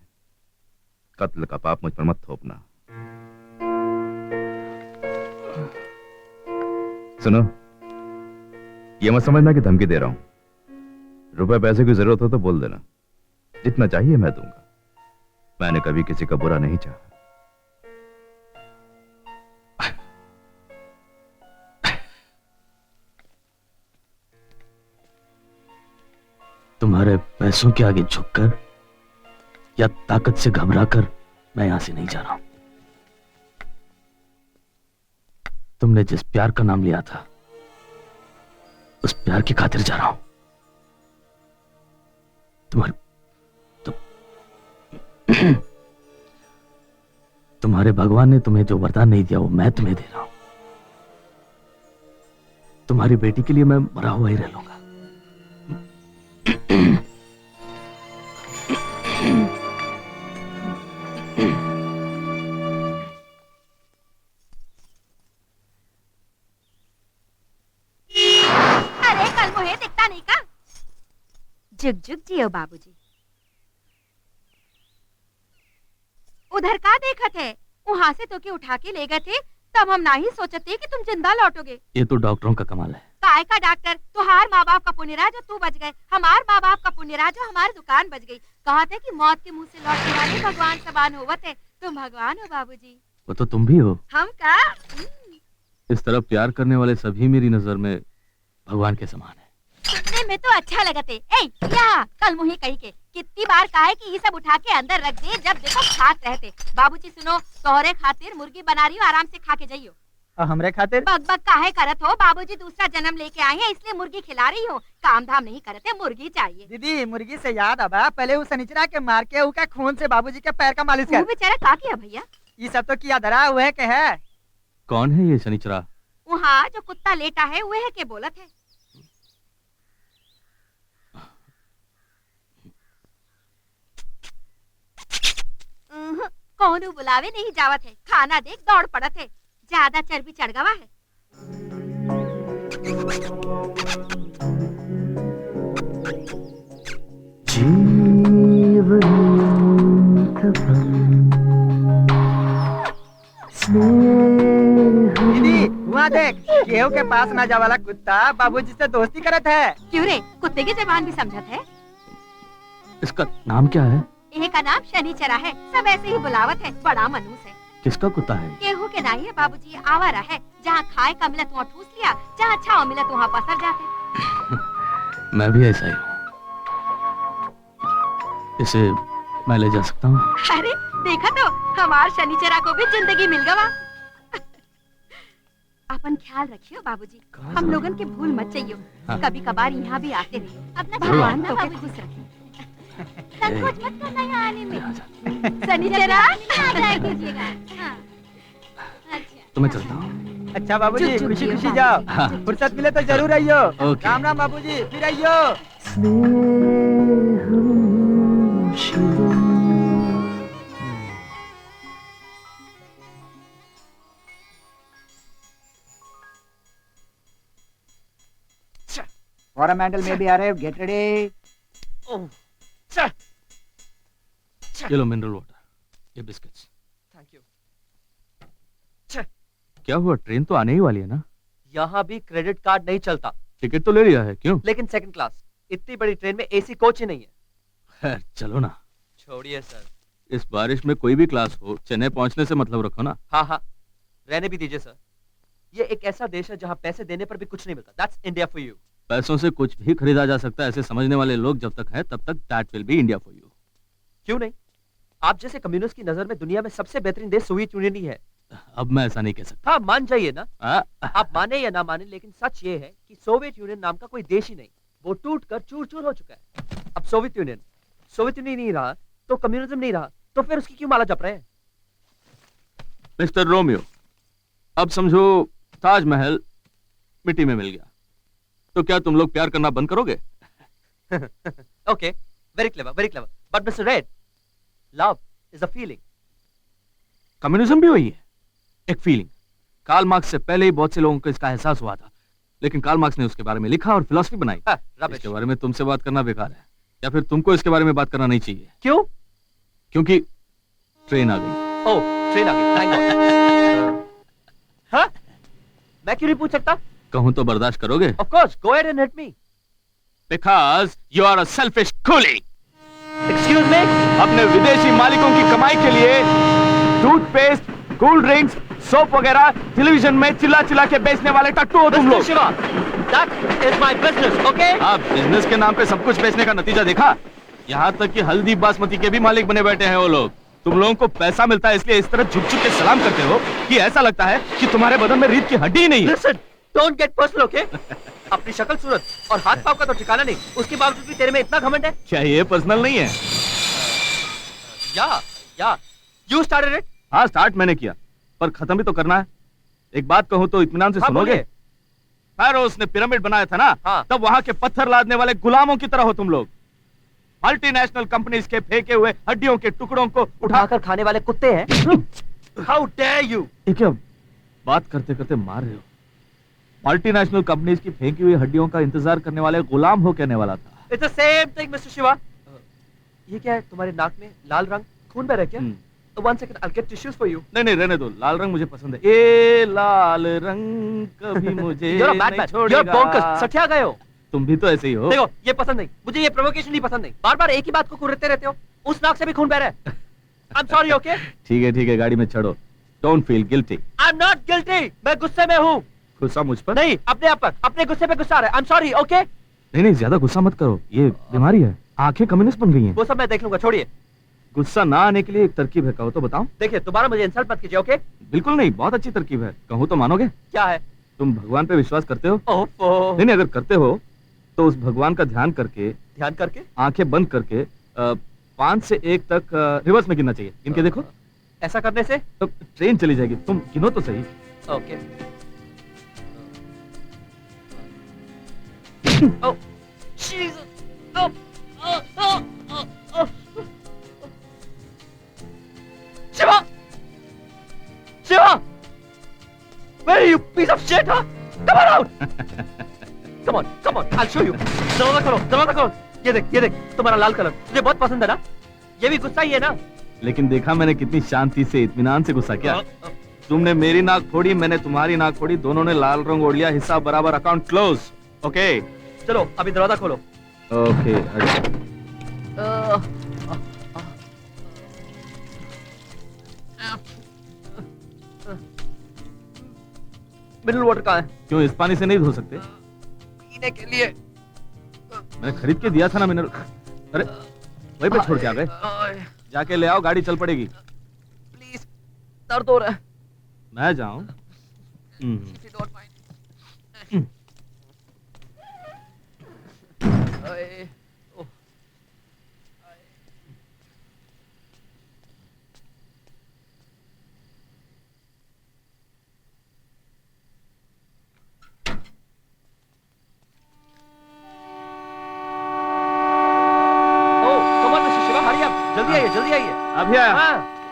कत्ल का पाप मुझ पर मत थोपना। सुनो, ये मत समझना कि धमकी दे रहा हूं। रुपए पैसे की जरूरत हो तो बोल देना, जितना चाहिए मैं दूंगा। मैंने कभी किसी का बुरा नहीं चाहा। तुम्हारे पैसों के आगे झुककर या ताकत से घबराकर मैं यहां से नहीं जा रहा हूं। तुमने जिस प्यार का नाम लिया था, उस प्यार की खातिर जा रहा हूं। तुम्हारे भगवान ने तुम्हें जो वरदान नहीं दिया वो मैं तुम्हें दे रहा हूं। तुम्हारी बेटी के लिए मैं मरा हुआ ही रह लूंगा। अरे कल मुझे दिखता नहीं का। जुग जुग जियो बाबूजी। उधर का देखत है? वहाँ से तो के उठा के ले गए थे, तब हम नहीं सोचते कि तुम जिंदा लौटोगे। ये तो डॉक्टरों का कमाल है। काय का डॉक्टर? तुहार माँ बाप का पुण्य रहा जो तू बच गए, हमार माँ बाप का पुण्य रहा जो हमारी दुकान बच गई। कहा थे कि मौत के मुंह से लौटने वाले भगवान समान होवत है। तुम भगवान हो बाबूजी। वो तो तुम भी हो। हम का? इस तरफ प्यार करने वाले सभी मेरी नजर में भगवान के समान है। सुनने में तो अच्छा लगते। ए या कल मुही कही के कितनी बार कहा है कि ये सब उठा के अंदर रख दे, जब देखो खात रहते। बाबूजी सुनो, तोहरे खातिर मुर्गी बना रही हूँ, आराम से खा के जाइयो। और हमरे खातिर बक बक काहे करत हो? बाबूजी दूसरा जन्म लेके आए हैं इसलिए मुर्गी खिला रही हो। काम धाम नहीं करते, मुर्गी चाहिए। दीदी मुर्गी से याद आबा, पहले वो शनिचरा के मार के उसका खून से बाबूजी के पैर का मालिश कर। वो बेचारा का किया भैया? ये सब तो किया धरा हुआ है के है। कौन है ये शनिचरा? वहाँ जो कुत्ता लेटा है वह है के बोलत है। कौन बुलावे नहीं जावत है, खाना देख दौड़ पड़त है। ज्यादा चर्बी चढ़ गवा है। दीदी वहाँ देख, केहू के पास ना जा वाला कुत्ता बाबूजी से दोस्ती करत है। क्यों रे, कुत्ते की जबान भी समझत है? इसका नाम क्या है? यह का नाम शनिचरा है, सब ऐसे ही बुलावत है। बड़ा मनूस है। किसका कुत्ता है? केहू के नहीं है बाबूजी, आवारा है। जहाँ खाए का मिलत वहाँ ठूस लिया, जहाँ अच्छा मिलत वहाँ पसर जाते। मैं भी ऐसा ही हूँ। इसे मैं ले जा सकता हूँ? अरे देखा तो, हमार शनिचरा को भी जिंदगी मिल गवा। अपन ख्याल रखियो बाबूजी, हम लोगन के भूल मत चाहिए। हाँ। कभी कभार यहाँ भी आते रहे। अपना जरूर भगवान आऊंगा। तो के खुश रखे। संकोच मत करना यहाँ आने में। शनिचरा आ जाए कीजिएगा। हाँ। तो मैं चलता हूँ। अच्छा बाबूजी, चुप, चुप, खुशी जियो खुशी बाबूजी। जाओ। हाँ। फुर्सत मिले तो जरूर आइयो। ओके। राम राम बाबूजी, फिर आइयो। स्नेहम Shivam. Coromandel may be arrived. Get ready. ये लो मिनरल वाटर, ये बिस्किट्स। Thank you. क्या हुआ? ट्रेन तो आने ही वाली है ना? यहाँ भी क्रेडिट कार्ड नहीं चलता। टिकट तो ले लिया है, क्यों? लेकिन सेकंड क्लास, इतनी बड़ी ट्रेन में एसी कोच ही नहीं है। खैर चलो ना। छोड़िए सर। इस बारिश में कोई भी क्लास हो, चेन्नई पहुंचने से मतलब रखो ना। हाँ हाँ, रहने भी दीजिए सर। ये एक ऐसा देश है जहाँ पैसे देने पर भी कुछ नहीं मिलता। That's India for you. पैसों से कुछ भी खरीदा जा सकता है, ऐसे समझने वाले लोग जब तक हैं तब तक that will be India for you. क्यों नहीं? आप जैसे कम्युनिस्ट की नजर में दुनिया में सबसे बेहतरीन देश सोवियत यूनियन ही है। अब मैं ऐसा नहीं कह सकता। हाँ, मान जाइए ना। आप माने या ना माने, लेकिन सच ये है कि सोवियत यूनियन नाम का कोई देश ही नहीं, वो टूट कर चूर चूर हो चुका है। अब सोवियत यूनियन नहीं रहा तो कम्युनिज्म नहीं रहा, तो फिर उसकी क्यों माला जप रहे हैं? मिस्टर रोमियो, अब समझो ताजमहल मिट्टी में मिल गया, तो क्या तुम लोग प्यार करना बंद करोगे? Okay, very clever, but mister red, love is a feeling. Communism भी वही है, एक फीलिंग। कार्ल मार्क्स से पहले ही बहुत से लोगों को इसका एहसास हुआ था, लेकिन कार्ल मार्क्स ने उसके बारे में लिखा और फिलॉसफी बनाई। इसके बारे में तुमसे बात करना बेकार है, या फिर तुमको इसके बारे में बात करना नहीं चाहिए। क्यों? क्योंकि ट्रेन आ गई। ओह, ट्रेन आ गई, थैंक गॉड। हाँ? मैं क्यों नहीं पूछ सकता? कहूं तो बर्दाश्त करोगे? Of course, go ahead and hit me. Because you are a selfish coolie. Excuse me? अपने विदेशी मालिकों की कमाई के लिए टूथपेस्ट, कोल्ड ड्रिंक्स, सोप वगैरह टेलीविजन में चिल्ला चिल्ला के बेचने वाले टट्टू हो तुम लोग। Shiva, that is my business, okay? आप बिजनेस के नाम पे सब कुछ बेचने का नतीजा देखा? यहाँ तक कि हल्दी बासमती के भी मालिक बने बैठे हैं वो लोग। तुम लोगों को पैसा मिलता है इसलिए इस तरह झुक झुक के सलाम करते हो कि ऐसा लगता है कि तुम्हारे बदन में रीत की हड्डी ही नहीं है। Listen, don't get personal, okay? अपनी शक्ल सूरत और हाथ पांव का तो ठिकाना नहीं, उसके बावजूद भी तेरे में इतना घमंड है? क्या ये पर्सनल नहीं है? या, you started it? हाँ, स्टार्ट मैंने किया, पर खत्म भी तो करना है। एक बात कहूँ तो इत्मीनान से सुनोगे? फायरोस ने पिरामिड बनाया था ना, तब वहाँ के पत्थर लादने वाले गुलामों की तरह हो तुम लोग। मल्टीनेशनल कंपनीज के फेंके हुए हड्डियों के टुकड़ों को उठाकर खाने वाले कुत्ते हैं। How dare you? ये क्या बात करते करते मार रहे हो? मल्टीनेशनल कंपनीज की फेंकी हुई हड्डियों का इंतजार करने वाले गुलाम हो कहने वाला था। It's the same thing, Mr. Shiva. ये क्या है तुम्हारे नाक में लाल रंग? खून बह रहा है क्या? One second, I'll get tissues for you. नहीं, रहने दो, लाल रंग मुझे पसंद है। ए लाल रंग कभी मुझे You're a bad man. You're bonkers. सठिया गए हो। तुम भी तो ऐसे ही हो। देखो, ये पसंद नहीं, मुझे ये प्रोवोकेशन नहीं पसंद नहीं। बार बार एक ही बात को कुरते रहते हो। उस नाक से भी खून बह रहा है। I'm sorry, okay? ठीक है, गाड़ी में चढ़ो। Don't feel guilty. I'm not guilty. मैं गुस्से में हूँ। गुस्सा मुझ पर? नहीं, अपने आप पर, अपने गुस्से पे गुस्सा आ रहा है। I'm sorry, okay? नहीं, ज्यादा गुस्सा मत करो, ये बीमारी है। आंखें कम्युनिस्ट बन गई हैं। वो सब मैं देख लूंगा, छोड़िए। गुस्सा ना आने के लिए एक तरकीब है, कहो तो बताओ। देखिए, दोबारा मुझे इंसल्ट मत कीजिए, ओके? बिल्कुल नहीं, बहुत अच्छी तरकीब है, कहूँ तो मानोगे? क्या है? तुम भगवान पे विश्वास करते हो? ओफो। नहीं, अगर करते हो तो उस भगवान का ध्यान करके आंखें बंद करके 5 से 1 तक रिवर्स में गिनना चाहिए। इनके देखो। ऐसा करने से तो ट्रेन चली जाएगी, तुम गिनो तो सही। Okay. Oh, Jesus! Oh. Shiva! Where are you, piece of shit, huh? Come on out! Come on, I'll show you. दरवाजा खोलो। ये देख, तुम्हारा लाल कलर तुझे बहुत पसंद है ना? ये भी गुस्सा ही है ना? लेकिन देखा मैंने कितनी शांति से इत्मीनान से गुस्सा किया। तुमने मेरी नाक फोड़ी, मैंने तुम्हारी नाक फोड़ी, दोनों ने लाल रंग ओढ़ लिया, हिसाब बराबर, अकाउंट क्लोज। ओके, चलो अभी दरवाजा खोलो। ओके, मिनरल वाटर कहाँ है? क्यों, इस पानी से नहीं धो सकते? पीने के लिए मैंने खरीद के दिया था ना मिनरल। अरे वहीं पे छोड़ के आ गए। जाके ले आओ, गाड़ी चल पड़ेगी। प्लीज, दर्द हो रहा है। मैं जाऊं? जल्दी आइए। अभी आया।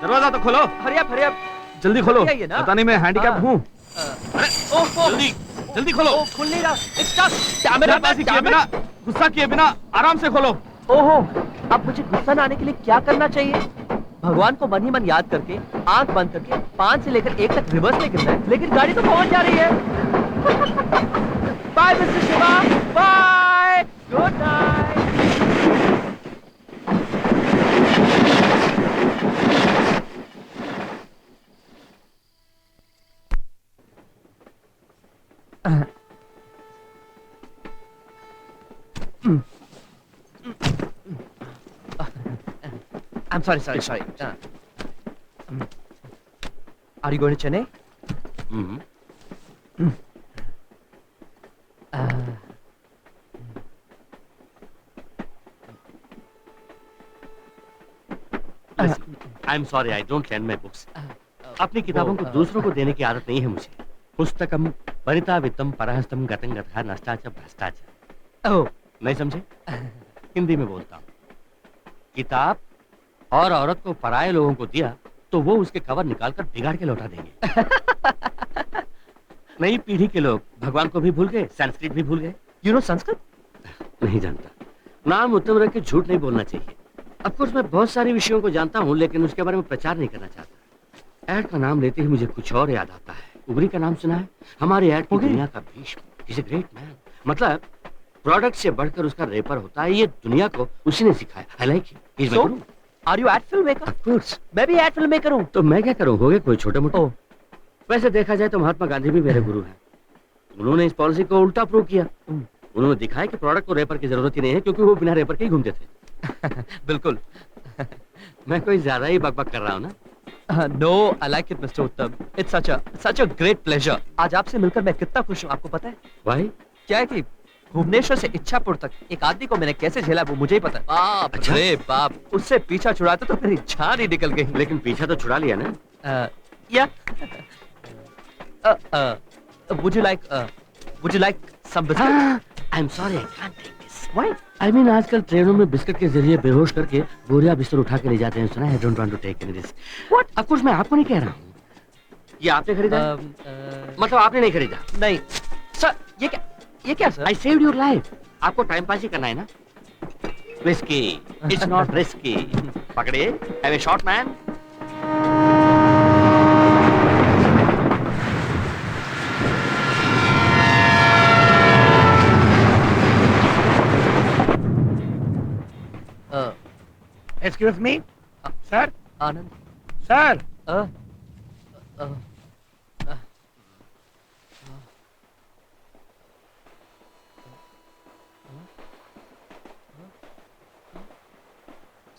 दरवाजा तो खोलो। Hurry up. जल्दी खोलो। पता नहीं मैं हैंडीकैप हूँ। जल्दी खोलो। खुल नहीं रहा। गुस्सा किए बिना आराम से खोलो। ओहो, अब मुझे गुस्सा न आने के लिए क्या करना चाहिए? भगवान को मन ही मन याद करके आंख बंद करके 5 से लेकर 1 तक रिवर्स में गिरना है, लेकिन गाड़ी तो पहुंच जा रही है। Bye mister Shiva, bye, good night. I'm sorry. Are you going to Chennai? I'm sorry, I don't lend my books. अपनी किताबों को दूसरों को देने की आदत नहीं है मुझे। पुस्तकम परिता वित्तम परहस्तम गतं गतः नष्टाच भ्रष्टाच। ओह, नहीं समझे? हिंदी में बोलता हूँ। किताब और औरत को पराये लोगों को दिया तो वो उसके कवर निकालकर बिगाड़ के लौटा देंगे। नई पीढ़ी के लोग भगवान को भी भूल गए, संस्कृत भी भूल गए। You know Sanskrit? नहीं जानता। नाम उत्तम रख के झूठ नहीं बोलना चाहिए। अब कुछ मैं बहुत सारे विषयों को जानता हूँ, लेकिन उसके बारे में प्रचार नहीं करना चाहता। ऐड का नाम लेते ही मुझे कुछ और याद आता है। उगरी का नाम सुना है? हमारे ऐड की दुनिया का Bhishma, is a great man. मतलब प्रोडक्ट से बढ़कर उसका रेपर होता है, ये दुनिया को उसी ने सिखाया। I like him. So, are you ad film maker? Of course. मैं भी ad film maker हूँ। तो मैं क्या करूँ, हो गए कोई छोटे मोटे। वैसे देखा जाए तो महात्मा गांधी भी मेरे गुरु हैं। उन्होंने इस पॉलिसी को उल्टा प्रूव किया। उन्होंने दिखाया कि प्रोडक्ट को रेपर की जरूरत ही नहीं है, क्योंकि वो बिना रेपर के ही घूमते थे। बिल्कुल। मैं कोई ज्यादा ही बकबक कर रहा हूँ ना? No, I like it, Mr. उत्तम। It's such a great pleasure। आज आपसे मिलकर मैं कितना खुश हूँ, आपको पता है? Why? क्या है कि भुवनेश्वर से इच्छापुर तक एक आदमी को मैंने कैसे झेला वो मुझे ही पता है। बाप रे बाप, उससे पीछा छुड़ाते तो मेरी जान ही निकल गई। लेकिन पीछा तो छुड़ा लिया ना? या would you like some biscuit? I'm sorry, I can't take this. Why? I mean, आजकल ट्रेनों में बिस्किट के जरिए बेहोश करके बोरिया बिस्तर उठा के ले जाते हैं, सुना है? I don't want to take any risk. What? Of course मैं आपको नहीं कह रहा हूँ। ये आपने खरीदा? मतलब आपने नहीं खरीदा? नहीं सर, ये क्या sir? I saved your life. आपको टाइम पास ही करना है ना? Risky. It's not risky. पकड़े? Have a shot, man. Excuse me, sir. Anand. Sir.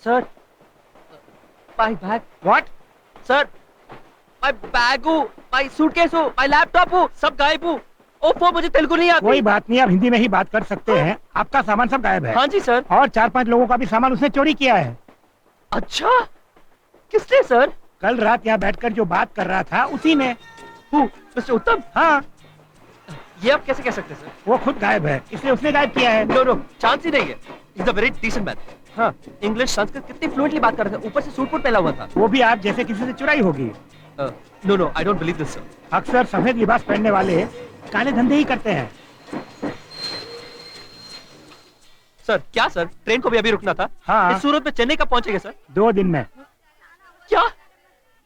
Sir, my bag. What? Sir, my bag हो, my suitcase हो, my laptop हो, सब गायब हो। ओफो, मुझे तेलुगु नहीं आती। कोई बात नहीं, आप हिंदी में ही बात कर सकते हैं। आपका सामान सब गायब है। हाँ जी सर। और 4-5 लोगों का भी सामान उसने चोरी किया है। अच्छा, किसने सर? कल रात यहाँ बैठकर जो बात कर रहा था उसी ने। मिस्टर उत्तम? हाँ। ये आप कैसे कह सकते हैं सर? वो खुद गायब है, इसलिए उसने गायब किया है। नो, चांस ही नहीं है। He's a very decent man. हाँ, इंग्लिश संस्कृत कितनी फ्लुएंटली बात कर रहे थे, ऊपर से सूट बूट पहना हुआ था। वो भी आप जैसे किसी से चुराई होगी। No, I don't believe this, sir. अक्सर सफेद लिबास पहनने वाले काले धंधे ही करते हैं। सर, क्या सर? ट्रेन को भी अभी रुकना था। हाँ। इस सूरत में चेन्नई कब पहुंचेंगे सर? 2 दिन में। क्या?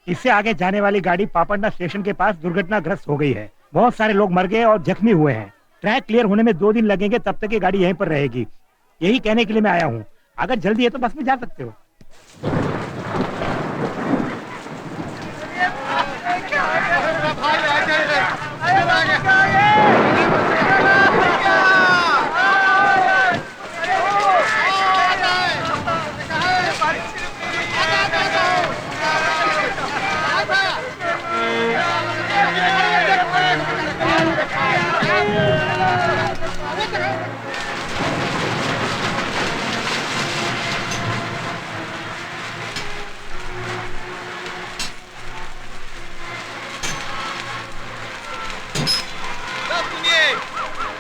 इससे आगे जाने वाली गाड़ी पापड़ना स्टेशन के पास दुर्घटनाग्रस्त हो गई है। बहुत सारे लोग मर गए और जख्मी हुए हैं। ट्रैक क्लियर होने में 2 दिन लगेंगे, तब तक ये गाड़ी यहीं पर रहेगी। यही कहने के लिए मैं आया हूँ। अगर जल्दी है तो बस में जा सकते हो।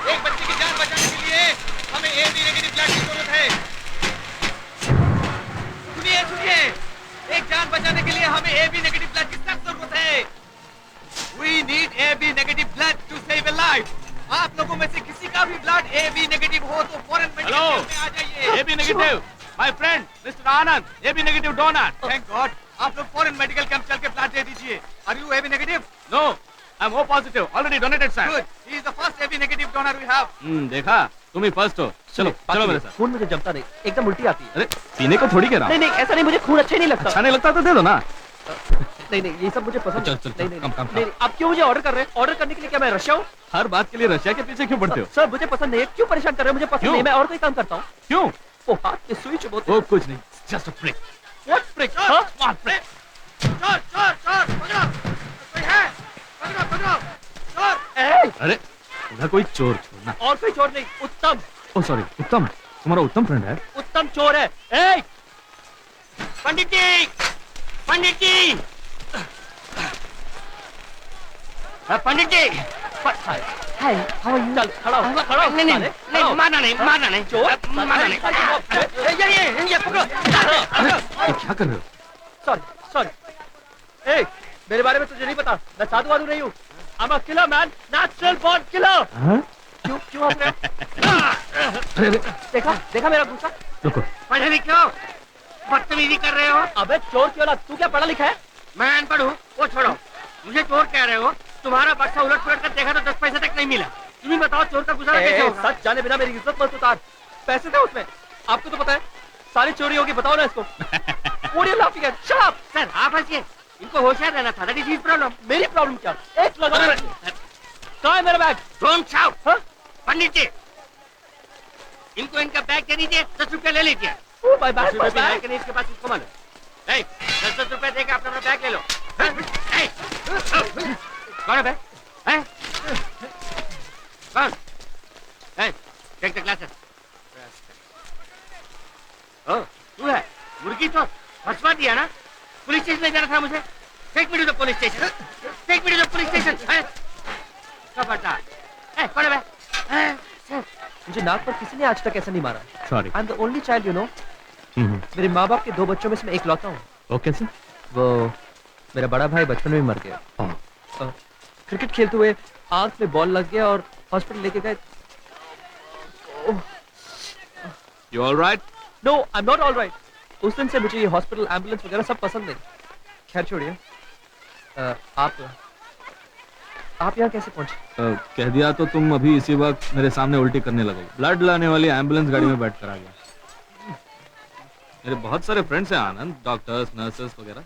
एक बच्चे की जान बचाने के लिए हमें AB नेगेटिव ब्लड की जरूरत है। सुनिए, एक जान बचाने के लिए हमें AB नेगेटिव ब्लड की सख्त जरूरत है। We need AB negative blood to save a life. आप लोगों में से किसी का भी ब्लड AB नेगेटिव हो तो फौरन मेडिकल में आ जाइए। AB negative, my friend, Mr. Anand, AB negative donor. Thank God, आप लोग फॉरेन मेडिकल कैंप चल के ब्लड दे दीजिए। Are you AB negative? No, I am O positive, already donated sir. Good, he is the first AB negative donor we have. देखा, तुम ही first हो। चलो चलो मेरे साथ। खून मुझे जमता नहीं, एकदम उल्टी आती है। अरे पीने को थोड़ी कह रहा हूँ। नहीं ऐसा नहीं, मुझे खून अच्छा नहीं लगता। अच्छा नहीं लगता तो दे दो ना। नहीं ये सब मुझे पसंद चल नहीं। कम नहीं, आप क्यों मुझे ऑर्डर कर रहे हैं? ऑर्डर करने के लिए क्या मैं रशिया हूँ? हर बात के लिए रशिया के पीछे क्यों पड़ते हो? सर मुझे पसंद नहीं है, क्यों परेशान कर रहे हो? मुझे पसंद नहीं है, मैं और कोई काम करता हूँ। क्यों? वो हाथ के सुई चुभोते। वो कुछ नहीं, just a prick. What prick? हां, स्मार्ट प्रिक। चोर पकड़ो। कोई है? पकड़ो। चोर। अरे उधर कोई चोर छोड़ना। और कोई चोर नहीं, उत्तम। ओ सॉरी, उत्तम। तुम्हारा उत्तम फ्रेंड है? उत्तम चोर है। ए! पंडित जी! पंडित जी! पंडित जी! हाय, हाउ आर यू? चल खड़ा हो। नहीं, मारना नहीं। चोर? मारना नहीं। ये पकड़ो। ये क्या कर रहे हो? सॉरी। ए, मेरे बारे में तुझे नहीं पता, मैं साधु वाधु नहीं हूँ। I'm a killer man, natural born killer. क्यों हंस रहे हो? देखा मेरा गुस्सा? रुको। पढ़े लिखे हो? बदतमीजी कर रहे हो? अबे चोर की औलाद, तू क्या पढ़ा लिखा है? मैं अनपढ़ हूँ, वो छोड़ो। मुझे चोर कह रहे हो? तुम्हारा बक्सा उलट पुलट कर देखा तो 10 पैसे तक नहीं मिला। तुम ही बताओ चोर का गुजारा कैसे होगा? सच जाने बिना मेरी इज्जत मत उतार। पैसे थे उसमें, आपको तो पता है। सारी चोरी होगी, बताओ ना इसको। What are you laughing at? Shut up! Sir आप हंसिए, इनको होशियार रहना था। That is his problem. मेरी प्रॉब्लम क्या? एक लगा। कहाँ है मेरा bag? Don't shout. Pandit ji, इनको इनका बैग दे दीजिए, 10 रुपया ले लीजिए। Bye bye. इसके पास इसको मालूम। 10 रुपया देकर अपना बैग ले लो। कौन है बैग? कौन? Take the glasses. तू है मुर्गी चोर, फंसवा दिया ना? पुलिस स्टेशन ले जाना था मुझे। Take me to the police station. Take me to the police station. कपटा। कौन है बैग? सर, मुझे नाक पर किसी ने आज तक ऐसा नहीं मारा। Sorry. I am the only child, you know. मेरे माँ बाप के 2 बच्चों में से मैं इकलौता हूँ। वो कैसे? वो मेरा बड़ा भाई बचपन में मर गया। क्रिकेट खेलते हुए आंख में बॉल लग गया और हॉस्पिटल लेके गए। You all right? No, I'm not all right. उस दिन से मुझे ये हॉस्पिटल एम्बुलेंस वगैरह सब पसंद नहीं। खैर छोड़िए। आप यहाँ कैसे पहुंचे? कह दिया तो तुम अभी इसी वक्त मेरे सामने उल्टी करने लगोगे। ब्लड लाने वाली एम्बुलेंस गाड़ी में बैठ कर आ गया। मेरे बहुत सारे फ्रेंड्स हैं आनंद, डॉक्टर्स, नर्सेस वगैरह।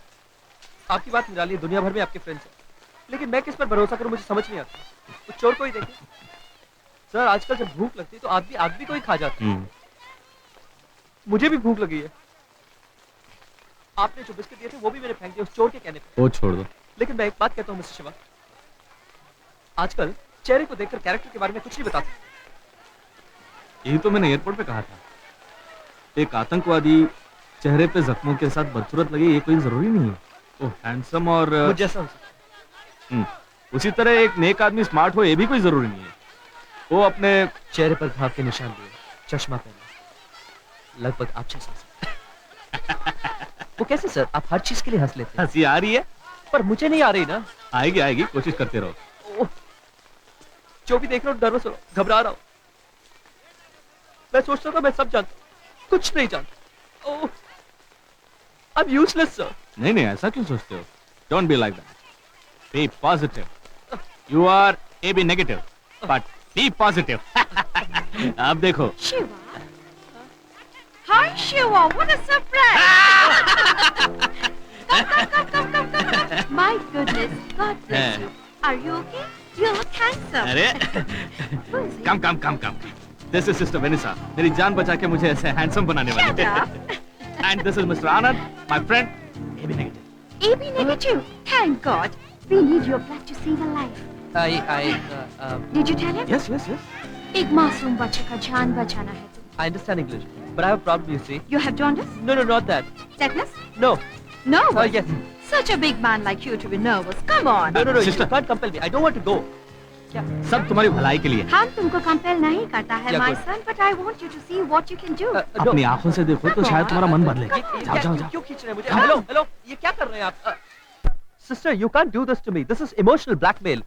आपकी बात निराली है, दुनिया भर में आपके फ्रेंड्स हैं, लेकिन मैं किस पर भरोसा करूं मुझे समझ नहीं आता। तो चोर को ही देखिए सर, आजकल जब भूख लगती है तो आग भी कोई खा जाता है। मुझे भी भूख लगी है। आपने जो बिस्किट दिए थे वो भी मैंने फेंक दिए उस चोर के कहने पे। वो छोड़ दो। लेकिन मैं एक बात कहता हूँ मिस्टर शिवा, आजकल चेहरे को देखकर कैरेक्टर के बारे में कुछ नहीं बता सकते। यही तो मैंने एयरपोर्ट पे कहा था। एक आतंकवादी चेहरे पे जख्मों के साथ बदसूरत लगे ये कोई जरूरी नहीं है। वो हैंडसम और जैसा उसी तरह एक नेक आदमी स्मार्ट हो ये भी कोई जरूरी नहीं है। वो अपने चेहरे पर घाव के निशान दिए, चश्मा पहना, लगभग आप जैसा। वो कैसे सर? आप हर चीज के लिए हंस लेते हैं। हंसी आ रही है पर मुझे नहीं आ रही ना। आएगी, कोशिश करते रहो। जो भी देख रहा हूँ नर्वस हो, घबरा रहा हूँ। मैं सोचता था मैं सब जानता, कुछ नहीं जानता। Oh, I am useless sir. नहीं ऐसा क्यों सोचते हो? Don't be like that. Be positive. You are AB negative but be positive. आप देखो। Shiva, hi Shiva, what a surprise! Come. My goodness, God bless you. Are you okay? You look handsome. अरे कम। This is Sister Vanessa. मेरी जान बचा के मुझे ऐसे handsome बनाने वाली है। And this is Mr. Anand, my friend, AB negative. AB negative. Thank God. We need your blood to save a life. Did you tell him? Yes. एक मासूम बच्चे का जान बचाना है तो। I understand English, but I have a problem, you see. You have jaundice? No, not that. Tetanus? No. Nervous? Yes. Such a big man like you to be nervous. Come on. No, Sister. you can't compel me. I don't want to go. क्या? सब तुम्हारी भलाई के लिए। हम तुमको compel नहीं करता है, Yeah, my good. son, but I want you to see what you can do. अपनी आंखों से देखो तो शायद तुम्हारा मन बदले। जाओ। क्यों खींच रहे हैं मुझे? हेलो, ये क्या कर रहे हैं आप? Sister, you can't do this to me. This is emotional blackmail.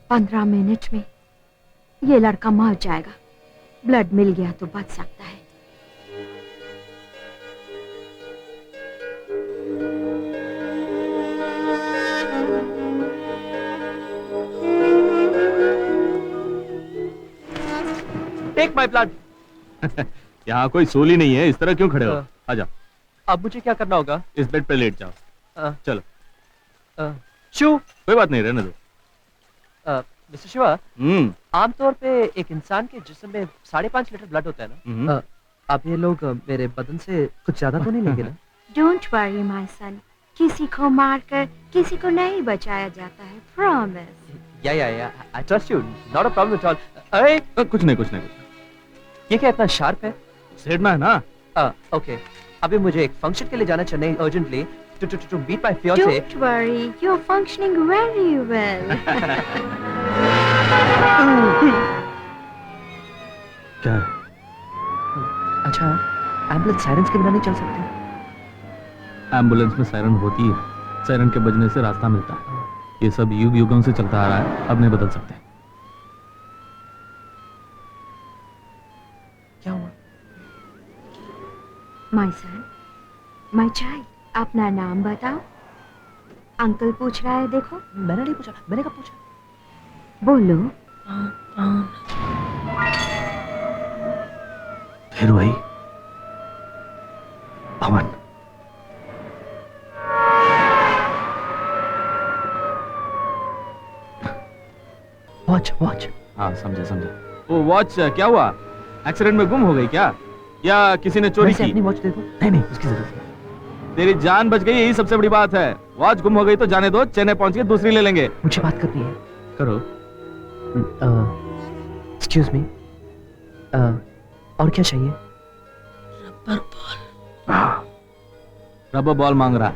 15 minute में ये लड़का मर जाएगा। ब्लड मिल गया तो बच सकता है। Take my blood. यहाँ कोई सोल ही नहीं है, इस तरह क्यों खड़े हो? आ जाओ। अब मुझे क्या करना होगा? इस बेड पे लेट जाओ। चलो। शू कोई बात नहीं, रहने दो। मिस्टर शिवा, आमतौर पे एक इंसान के जिस्म में 5.5 लीटर ब्लड होता है ना? अब ये लोग मेरे बदन से कुछ ज्यादा तो नहीं लेंगे ना? डोंट वरी माय सन, किसी को मारकर किसी को नहीं बचाया जाता है, प्रॉमिस। या I trust you, not a problem at all. अरे कुछ नहीं। ये क्या इतना शार्प है? सेडना है ना? ओके, अभी मुझे एक फंक्शन के लिए जाना Chennai urgently to meet my fiance. Don't worry, you're functioning very well. क्या? अच्छा, एम्बुलेंस सायरन्स के बिना नहीं चल सकती? एम्बुलेंस में सायरन होती है, सायरन के बजने से रास्ता मिलता है। ये सब युग युगों से चलता आ रहा है, अब नहीं बदल सकते। क्या हुआ? My son, my child, अपना नाम बताओ। अंकल पूछ रहा है, देखो। मैंने नहीं पूछा, मैंने कब पूछा? बोलो। फिर वही अमन। वॉच। हाँ समझा। वो वॉच क्या हुआ? एक्सीडेंट में गुम हो गई क्या, या किसी ने चोरी की? अपनी वॉच दे दो। नहीं, उसकी जरूरत नहीं। तेरी जान बच गई, यही सबसे बड़ी बात है। वॉच गुम हो गई तो जाने दो, चेन्नई पहुंच के दूसरी ले लेंगे। मुझे बात करनी है। करो। एक्सक्यूज मी, और क्या चाहिए? रबर बॉल मांग रहा है।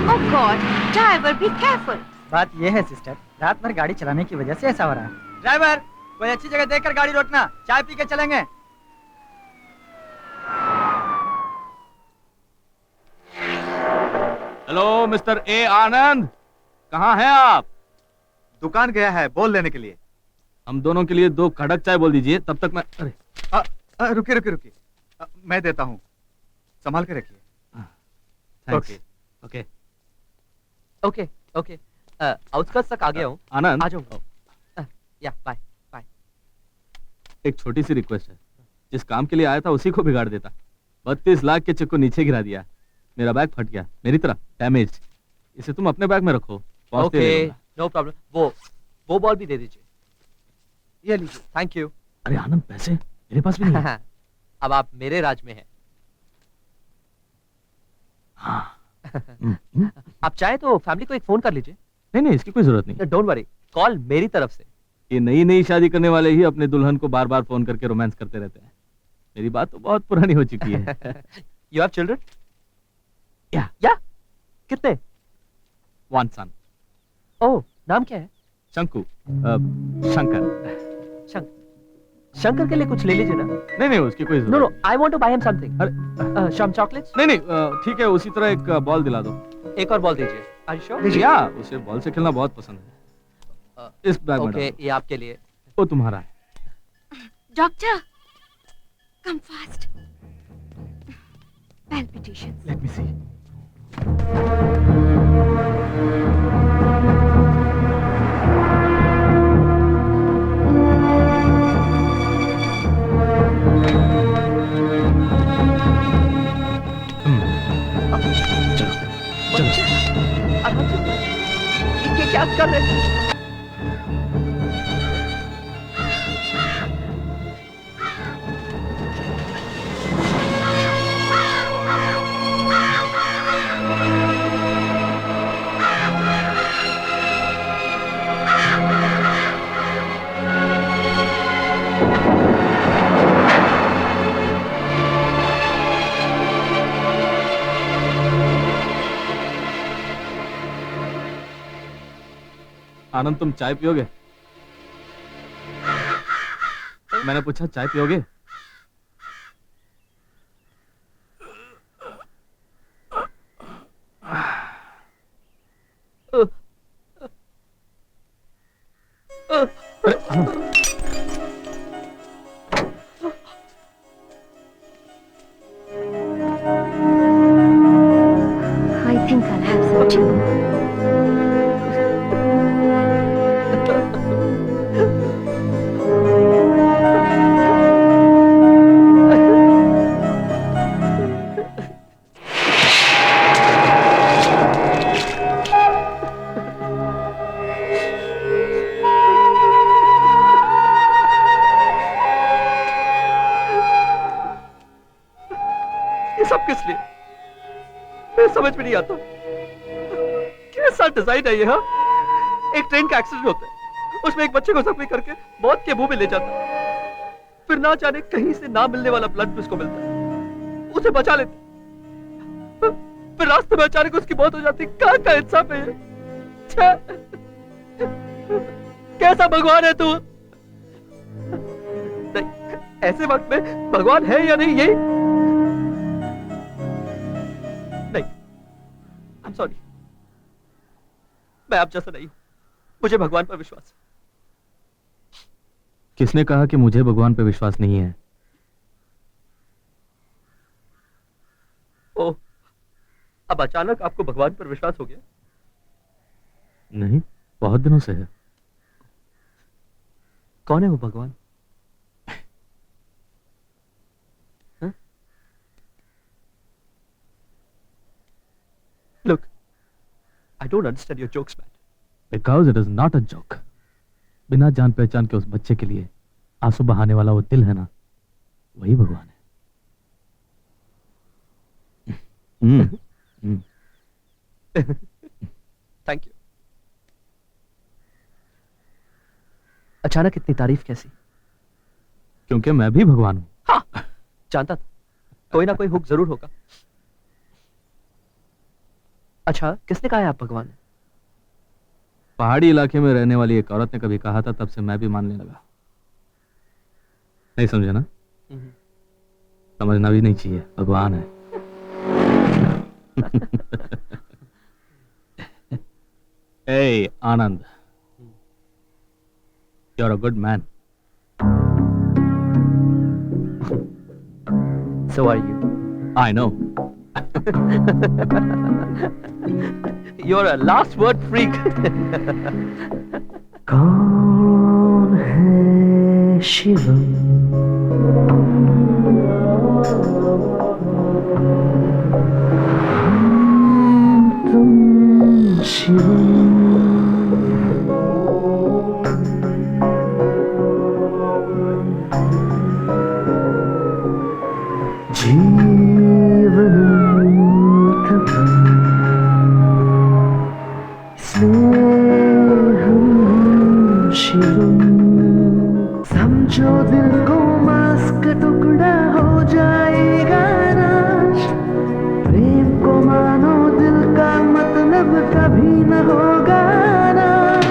Oh God, driver, be careful. बात ये है सिस्टर, रात भर गाड़ी चलाने की वजह से ऐसा हो रहा है। ड्राइवर, कोई अच्छी जगह देखकर गाड़ी रोकना, चाय पी के चलेंगे। हेलो मिस्टर ए आनंद, कहाँ हैं आप? दुकान गया है बोल लेने के लिए। हम दोनों के लिए 2 कड़क चाय बोल दीजिए, तब तक मैं। अरे रुकिए, मैं देता हूँ, संभाल के रखिए। ओके, आउटस्कर्ट्स तक आ गया हूँ। आनंद, आ जाऊंगा। या बाय। एक छोटी सी रिक्वेस्ट है, जिस काम के लिए आया था उसी को बिगाड़ देता। 32 लाख के चेक को नीचे गिरा दिया। मेरा बैग फट गया, मेरी तरह डैमेज। इसे तुम अपने बैग में रखो। Okay, no problem. वो बॉल भी दे दीजिए। ये लीजिए। Thank you. अरे आनंद, पैसे मेरे पास भी नहीं है। अब आप मेरे राज में हैं। आप चाहे तो फैमिली को एक फोन कर लीजिए। नहीं, इसकी कोई जरूरत नहीं। डोंट वरी, कॉल मेरी तरफ से। ये नई शादी करने वाले ही अपने दुल्हन को बार बार फोन करके रोमांस करते रहते हैं। मेरी बात तो बहुत पुरानी हो चुकी है। You have children? या कितने? 1 son। ओह, नाम क्या है? शंकु। शंकर के लिए कुछ ले लीजिए ना। नहीं, उसकी कोई जरूरत। No, I want to buy him something. Some chocolates? नहीं, ठीक है, उसी तरह एक बॉल दिला दो। एक और बॉल दीजिए। Are you sure? या उसे बॉल से खेलना बहुत पसंद है। इस बैग में ओके, ये आपके लिए। वो तुम्हारा है। Doctor, come fast. Palpitations. Let me see. ये क्या कर रहे हैं? आनंद, तुम चाय पियोगे? मैंने पूछा चाय पियोगे? I think I'll have some tea. सब किस लिए? मुझे समझ में नहीं आता कैसा डिजाइन है ये। हाँ, एक ट्रेन का एक्सीडेंट होता है, उसमें एक बच्चे को जख्मी करके मौत के मुंह में ले जाता है, फिर ना जाने कहीं से ना मिलने वाला ब्लड उसको मिलता है, उसे बचा लेते, फिर रास्ते में अचानक उसकी मौत हो जाती। कहाँ का इंसाफ है ये? कैसा भगवान है तू? नहीं, ऐसे वक्त में भगवान है या नहीं, ये नहीं। I'm sorry, मैं आप जैसा नहीं हूं, मुझे भगवान पर विश्वास है। किसने कहा कि मुझे भगवान पर विश्वास नहीं है? ओह, अब अचानक आपको भगवान पर विश्वास हो गया? नहीं, बहुत दिनों से है। कौन है वो भगवान? Look, I don't understand your jokes, man. Because it is not a joke. बिना जान पहचान के उस बच्चे के लिए आंसू बहाने वाला वो दिल है ना, वही भगवान है। Thank you. अचानक इतनी तारीफ कैसी? क्योंकि मैं भी भगवान हूं। हाँ, जानता था कोई ना कोई हुक जरूर होगा। अच्छा, किसने कहा है आप भगवान हैं? पहाड़ी इलाके में रहने वाली एक औरत ने कभी कहा था, तब से मैं भी मानने लगा। नहीं समझे ना? समझना भी नहीं चाहिए, भगवान है। Hey, Anand. You're a good man. So are you. I know. You're a last word freak. कौन है शिवम? तुम शिवम। जीवन कथा हम शिवम। समझो दिल को मांस का टुकड़ा हो जाएगा नाश। प्रेम को मानो दिल का मतलब कभी न होगा नाश।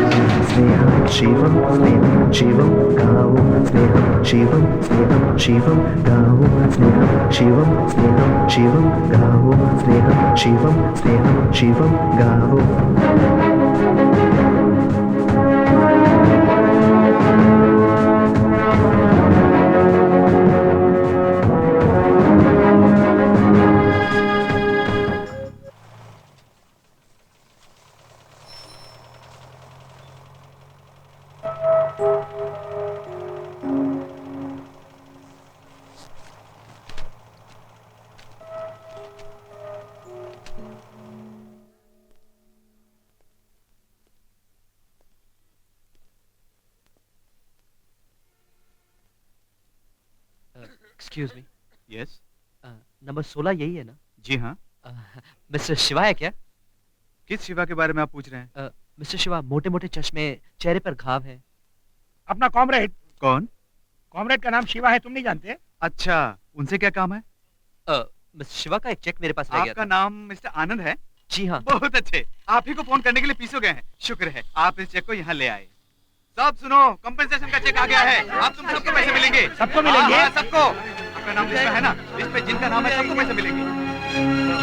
स्नेहम शिवम स्नेहम शिवम गाओ। स्नेहम शिवम स्नेहम शिवम गाओ। स्नेहम शिवम स्नेहम शिवम गाओ। स्नेहम शिवम गाओ। Excuse me. Yes. नंबर 16 यही है ना? जी हाँ। मिस्टर शिवा है क्या? किस शिवा के बारे में आप पूछ रहे हैं? मिस्टर शिवा, मोटे मोटे चश्मे, चेहरे पर घाव है। अपना कॉमरेड। कौन? कॉमरेड का नाम शिवा है, तुम नहीं जानते? अच्छा, उनसे क्या काम है? मिस्टर शिवा का एक चेक मेरे पास रह गया आपका था। नाम मिस्टर आनंद है? जी हाँ। बहुत अच्छे, आप ही को फोन करने के लिए पीछे गए हैं। शुक्र है आप इस चेक को यहाँ ले आए। सब सुनो, कंपनसेशन का चेक आ गया है। आप तुम सबको पैसे मिलेंगे। सबको मिलेंगे? हाँ, सबको। आपका नाम लिस्ट में है ना? लिस्ट पे जिनका नाम है सबको पैसे मिलेंगे।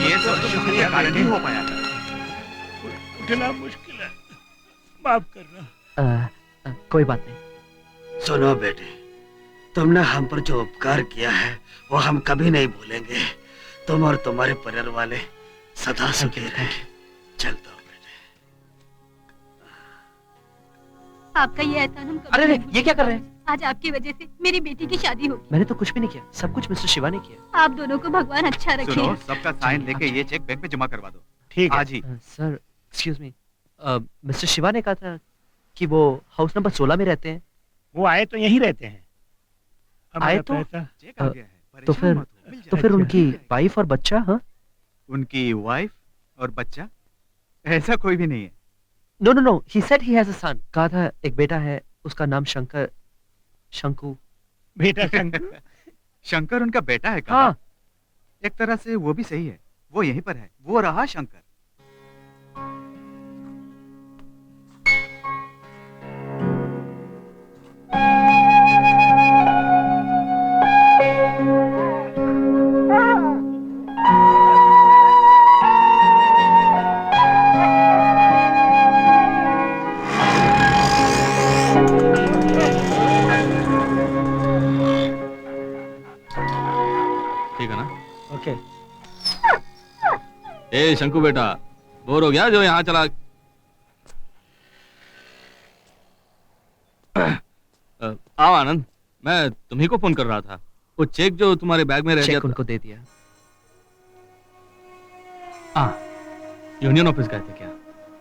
ये सब तो किसी के कारण ही हो पाया था। उठना मुश्किल है, माफ करना। कोई बात नहीं। सुनो बेटे, तुमने हम पर जो उपकार किया है वो हम कभी नहीं भूलेंगे। तुम और तुम्हारे परिवार वाले सदा सुखी रहे। चल दो। आपका ये एहसान हम कभी अरे नहीं ये क्या कर रहे हैं? आज आपकी वजह से मेरी बेटी की शादी होगी। मैंने तो कुछ भी नहीं किया, सब कुछ मिस्टर शिवा ने किया। आप दोनों को भगवान अच्छा रखे। सुनो, सबका साइन लेके ये चेक बैंक में जमा करवा दो। ठीक है। आज ही। Sir, excuse me, mister Shiva ने कहा था कि वो हाउस नंबर 16 में रहते हैं। वो आए तो यहीं रहते हैं। आए तो? चेक आ गया है। तो फिर तो फिर उनकी वाइफ और बच्चा? हाँ, उनकी वाइफ और बच्चा? ऐसा कोई भी नहीं है। No no no, he said he has a son. कहा था एक बेटा है, उसका नाम शंकर, शंकु। बेटा शंकर? शंकर उनका बेटा है कहा? हाँ। एक तरह से वो भी सही है, वो यहीं पर है, वो रहा शंकर। ठीक है ना? ओके। ए शंकु बेटा, बोर हो गया जो यहाँ चला? आओ आनंद, मैं तुम्ही को फोन कर रहा था। वो चेक जो तुम्हारे बैग में रह गया चेक था। उनको दे दिया। यूनियन ऑफिस गए थे क्या?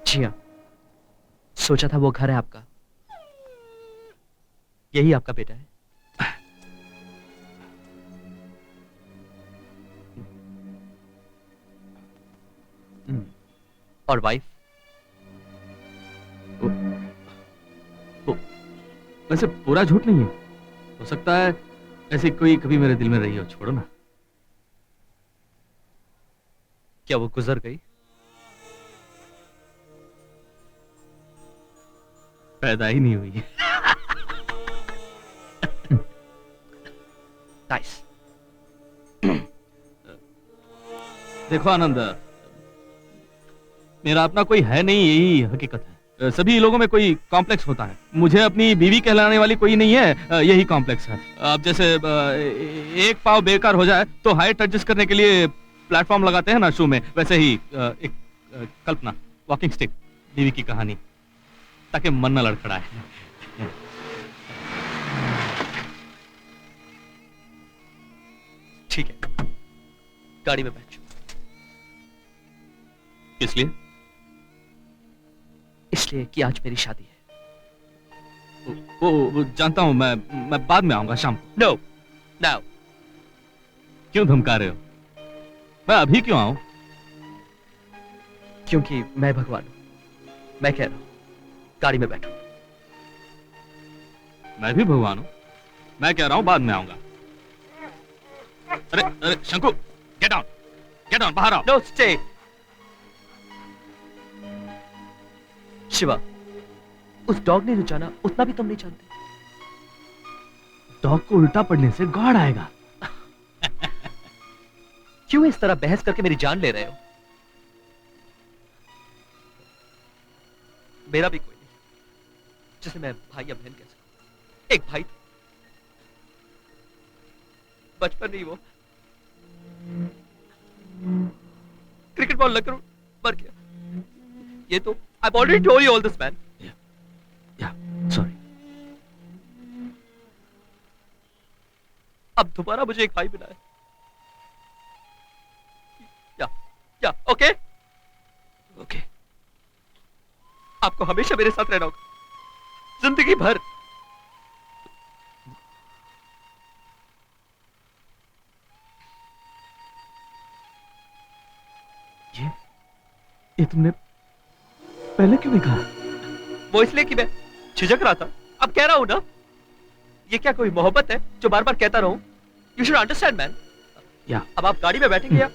जी हाँ, सोचा था वो घर है आपका, यही आपका बेटा है। और वाइफ? वैसे पूरा झूठ नहीं है, हो सकता है ऐसी कोई कभी मेरे दिल में रही हो। छोड़ो ना। क्या वो गुजर गई? पैदा ही नहीं हुई है। नाइस। देखो आनंद, मेरा अपना कोई है नहीं, यही हकीकत है। सभी लोगों में कोई कॉम्प्लेक्स होता है। मुझे अपनी बीवी कहलाने वाली कोई नहीं है, यही कॉम्प्लेक्स है। अब जैसे एक पाव बेकार हो जाए तो हाइट एडजस्ट करने के लिए प्लेटफॉर्म लगाते हैं ना शू में, वैसे ही एक कल्पना, वॉकिंग स्टिक, बीवी की कहानी, ताकि मन न लड़खड़ाए। ठीक है, गाड़ी में बैठ। किस लिए? इसलिए कि आज मेरी शादी है। वो जानता हूं, मैं बाद में आऊंगा शाम को। No, now. क्यों धमका रहे हो? मैं अभी क्यों आऊं? क्योंकि मैं भगवान हूं। मैं कह रहा हूं गाड़ी में बैठो। मैं भी भगवान हूं। मैं कह रहा हूं बाद में आऊंगा। अरे शंकु, गेट डाउन, बाहर आओ। No, stay. शिवा, उस डॉग ने जो जाना उतना भी तुम नहीं जानते। डॉग को उल्टा पड़ने से गॉड आएगा। क्यों इस तरह बहस करके मेरी जान ले रहे हो? मेरा भी कोई नहीं जिसे मैं भाई या बहन कह सकूं। एक भाई था, बचपन में ही वो क्रिकेट बॉल लगकर मर गया। ये तो I've already told you all this, man. Yeah, sorry. अब दोबारा मुझे एक भाई बनाए। या, ओके? ओके। आपको हमेशा मेरे साथ रहना होगा, जिंदगी भर। ये तुमने पहले क्यों नहीं कहा? वो इसलिए कि मैं झिझक रहा था। अब कह रहा हूं ना, ये क्या कोई मोहब्बत है जो बार बार कहता रहूं? You should understand man. या। अब आप गाड़ी में बैठेंगे या?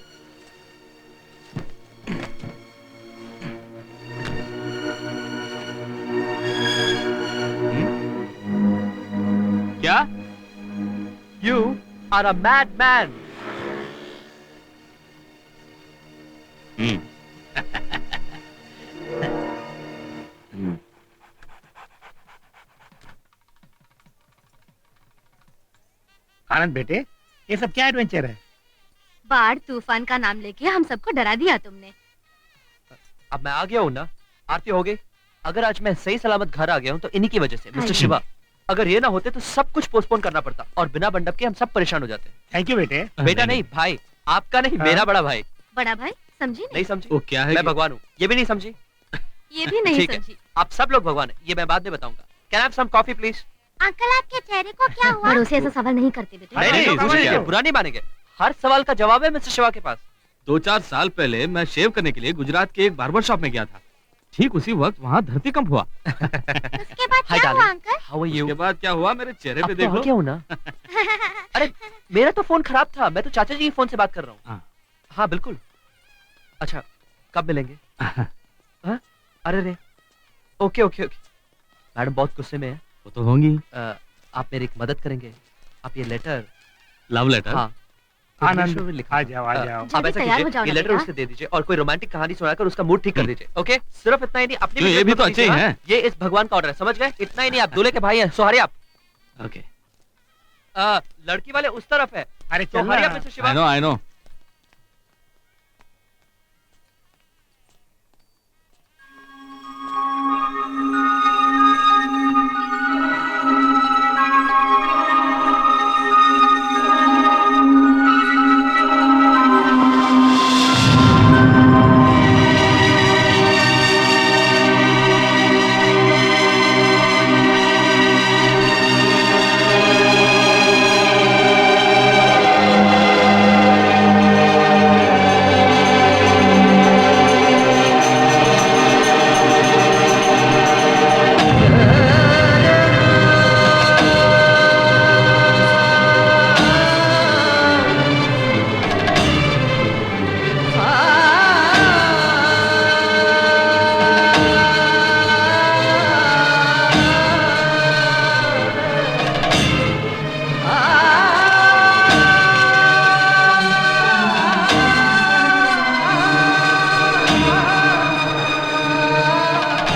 क्या? You are a madman. आनंद बेटे, ये सब क्या एडवेंचर है? बाढ़ तूफान का नाम लेके हम सबको डरा दिया तुमने। अब मैं आ गया हूँ ना, आरती हो गई। अगर आज मैं सही सलामत घर आ गया हूँ तो इन्हीं की वजह से। मिस्टर शिवा, अगर ये ना होते तो सब कुछ पोस्टपोन करना पड़ता और बिना मंडप के हम सब परेशान हो जाते। थैंक यू बेटे। बेटा नहीं भाई, आपका नहीं, मेरा बड़ा भाई। बड़ा भाई समझी नहीं समझी? वो क्या है? मैं भगवान हूँ, ये भी नहीं समझी? ये भी नहीं ठीक है, समझी। आप सब लोग भगवान हैं, ये मैं बाद में बताऊंगा। Can I have some coffee please? Uncle आपके चेहरे को क्या हुआ? पड़ोसी ऐसा सवाल नहीं करते बेटे। नहीं, बुरा नहीं मानेंगे। हर सवाल का जवाब है मिस्टर शिवा के पास। 2-4 साल पहले मैं शेव करने के लिए गुजरात के एक बार्बर शॉप में गया था। ठीक उसी वक्त वहाँ धरती कंप हुआ। उसके बाद क्या हुआ अंकल? How are you? उसके बाद क्या हुआ मेरे चेहरे पे अब देख तो लो। क्या ना? अरे मेरा तो फोन खराब था, मैं तो चाचा जी के फोन से बात कर रहा हूँ। हाँ बिल्कुल। अच्छा कब मिलेंगे? हाँ? अरे रे ओके ओके ओके। मैडम बहुत गुस्से में है। वो तो होंगी। आप मेरी एक मदद करेंगे? आप ये लेटर, लव लेटर? हाँ आनंद, इंग्लिश में लिखा। आ जाओ, आ जाओ। आप ऐसा कीजिए ये लेटर उससे दे दीजिए और कोई रोमांटिक कहानी सुनाकर उसका मूड ठीक कर दीजिए। ओके सिर्फ इतना ही नहीं, अपनी ये भी तो अच्छे ही हैं। ये इस भगवान का ऑर्डर है, समझ गए? इतना ही नहीं, आप दूल्हे के भाई हैं। सॉरी आप। ओके। लड़की वाले उस तरफ है। अरे तो हरी आप मिस्टर शिवा। I know.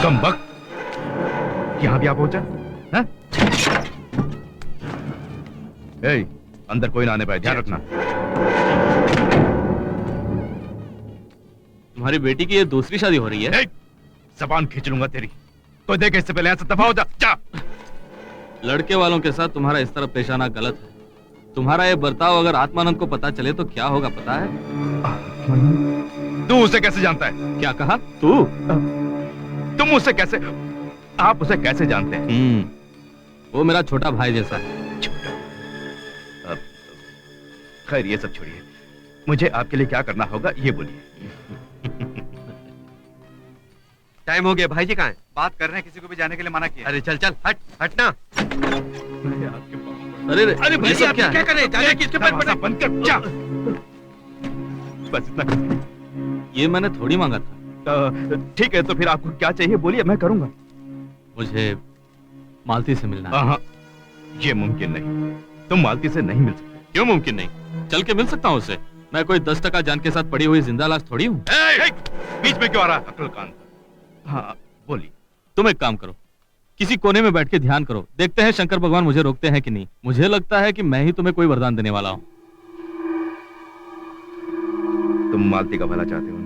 कम वक्त यहाँ भी आ पहुंचा हैं? ए, अंदर कोई ना आने पाए, ध्यान रखना। तुम्हारी बेटी की ये दूसरी शादी हो रही है? जबान खींच लूंगा तेरी। कोई देखे इससे पहले यहाँ से दफा हो जा। जा। लड़के वालों के साथ तुम्हारा इस तरह पेश आना गलत है। तुम्हारा ये बर्ताव अगर आत्मानंद को पता चले तो क्या होगा पता है? तू उसे कैसे जानता है? क्या कहा? तू? तुम उसे कैसे, आप उसे कैसे जानते हैं? वो मेरा छोटा भाई जैसा है। खैर ये सब छोड़िए, मुझे आपके लिए क्या करना होगा ये बोलिए। टाइम हो गया। भाई जी कहाँ हैं? बात कर रहे हैं, किसी को भी जाने के लिए मना किया। अरे चल चल हट हटना। अरे अरे भाई सब आप क्या कर रहे हैं? जाने किसके पैर पड़े? बंद कर। जा। बस इतना कर। ये मैंने थोड़ी मांगा था। ठीक है तो फिर आपको क्या चाहिए बोलिए, मैं करूंगा। मुझे मालती से मिलना है। हाँ, ये मुमकिन नहीं, तुम मालती से नहीं मिल सकते। क्यों मुमकिन नहीं? चल के मिल सकता हूँ उससे। मैं कोई 10% जान के साथ पड़ी हुई जिंदा लाश थोड़ी हूँ। बीच में क्यों आ रहा है अक्ल कान? हाँ बोलिए। तुम एक काम करो, किसी कोने में बैठ के ध्यान करो, देखते हैं शंकर भगवान मुझे रोकते हैं कि नहीं। मुझे लगता है कि मैं ही तुम्हें कोई वरदान देने वाला हूँ। तुम मालती का भला चाहते हो ना?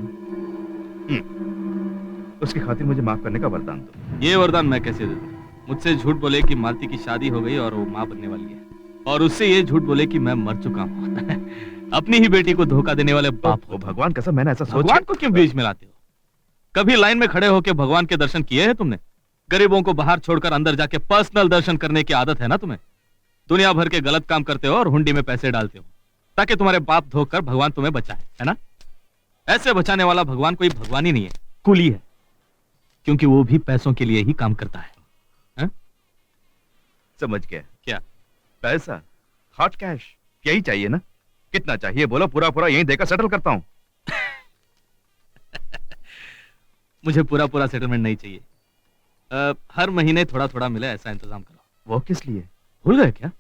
उसकी खातिर मुझे माफ करने का वरदान दो। ये वरदान मैं कैसे दे दूं? मुझसे झूठ बोले कि मालती की शादी हो गई और वो माँ बनने वाली है, और उससे ये झूठ बोले कि मैं मर चुका हूँ। अपनी ही बेटी को धोखा देने वाले बाप को। भगवान कसम मैंने ऐसा सोचा। भगवान को क्यों बीच में लाते हो? कभी लाइन में खड़े होकर भगवान के दर्शन किए हैं तुमने? गरीबों को बाहर छोड़कर अंदर जाके पर्सनल दर्शन करने की आदत है ना तुम्हें। दुनिया भर के गलत काम करते हो और हुंडी में पैसे डालते हो ताकि तुम्हारे बाप धोकर भगवान तुम्हें बचाए, है ना? ऐसे बचाने वाला भगवान कोई भगवान ही नहीं है, कुली है, क्योंकि वो भी पैसों के लिए ही काम करता है। समझ गया। क्या? पैसा, हॉट कैश, यही चाहिए ना? कितना चाहिए बोलो, पूरा पूरा यहीं देकर सेटल करता हूँ। मुझे पूरा पूरा सेटलमेंट नहीं चाहिए। हर महीने थोड़ा थोड़ा मिले ऐसा इंतजाम करो। वो किस लिए? भूल गए क्या?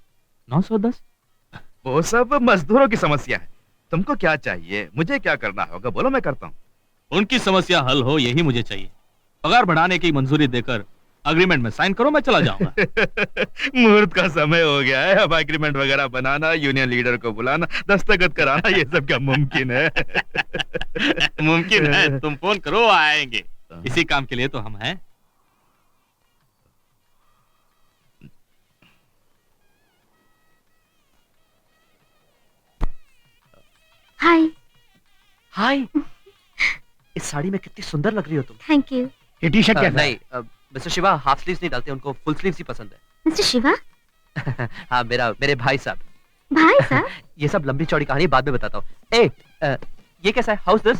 910? वो सब मजदूरों की समस्या है। तुमको क्या चाहिए, मुझे क्या करना होगा बोलो, मैं करता हूँ। उनकी समस्या हल हो यही मुझे चाहिए। पगार बढ़ाने की मंजूरी देकर अग्रीमेंट में साइन करो, मैं चला जाऊंगा। मुहूर्त का समय हो गया है, अब एग्रीमेंट वगैरह बनाना, यूनियन लीडर को बुलाना, दस्तखत कराना, ये सब क्या मुमकिन है? मुमकिन है, तुम फोन करो आएंगे। इसी काम के लिए तो हम हैं। हाय। हाय। इस साड़ी में कितनी सुंदर लग रही हो तुम। Thank you. ये टी शर्ट कैसा है? नहीं मिस्टर शिवा हाफ स्लीव्स नहीं डालते, उनको फुल स्लीव्स ही पसंद है। मिस्टर शिवा? हाँ मेरे भाई साहब। भाई साहब ये सब लंबी चौड़ी कहानी बाद में बताता हूँ। ये कैसा है? House this?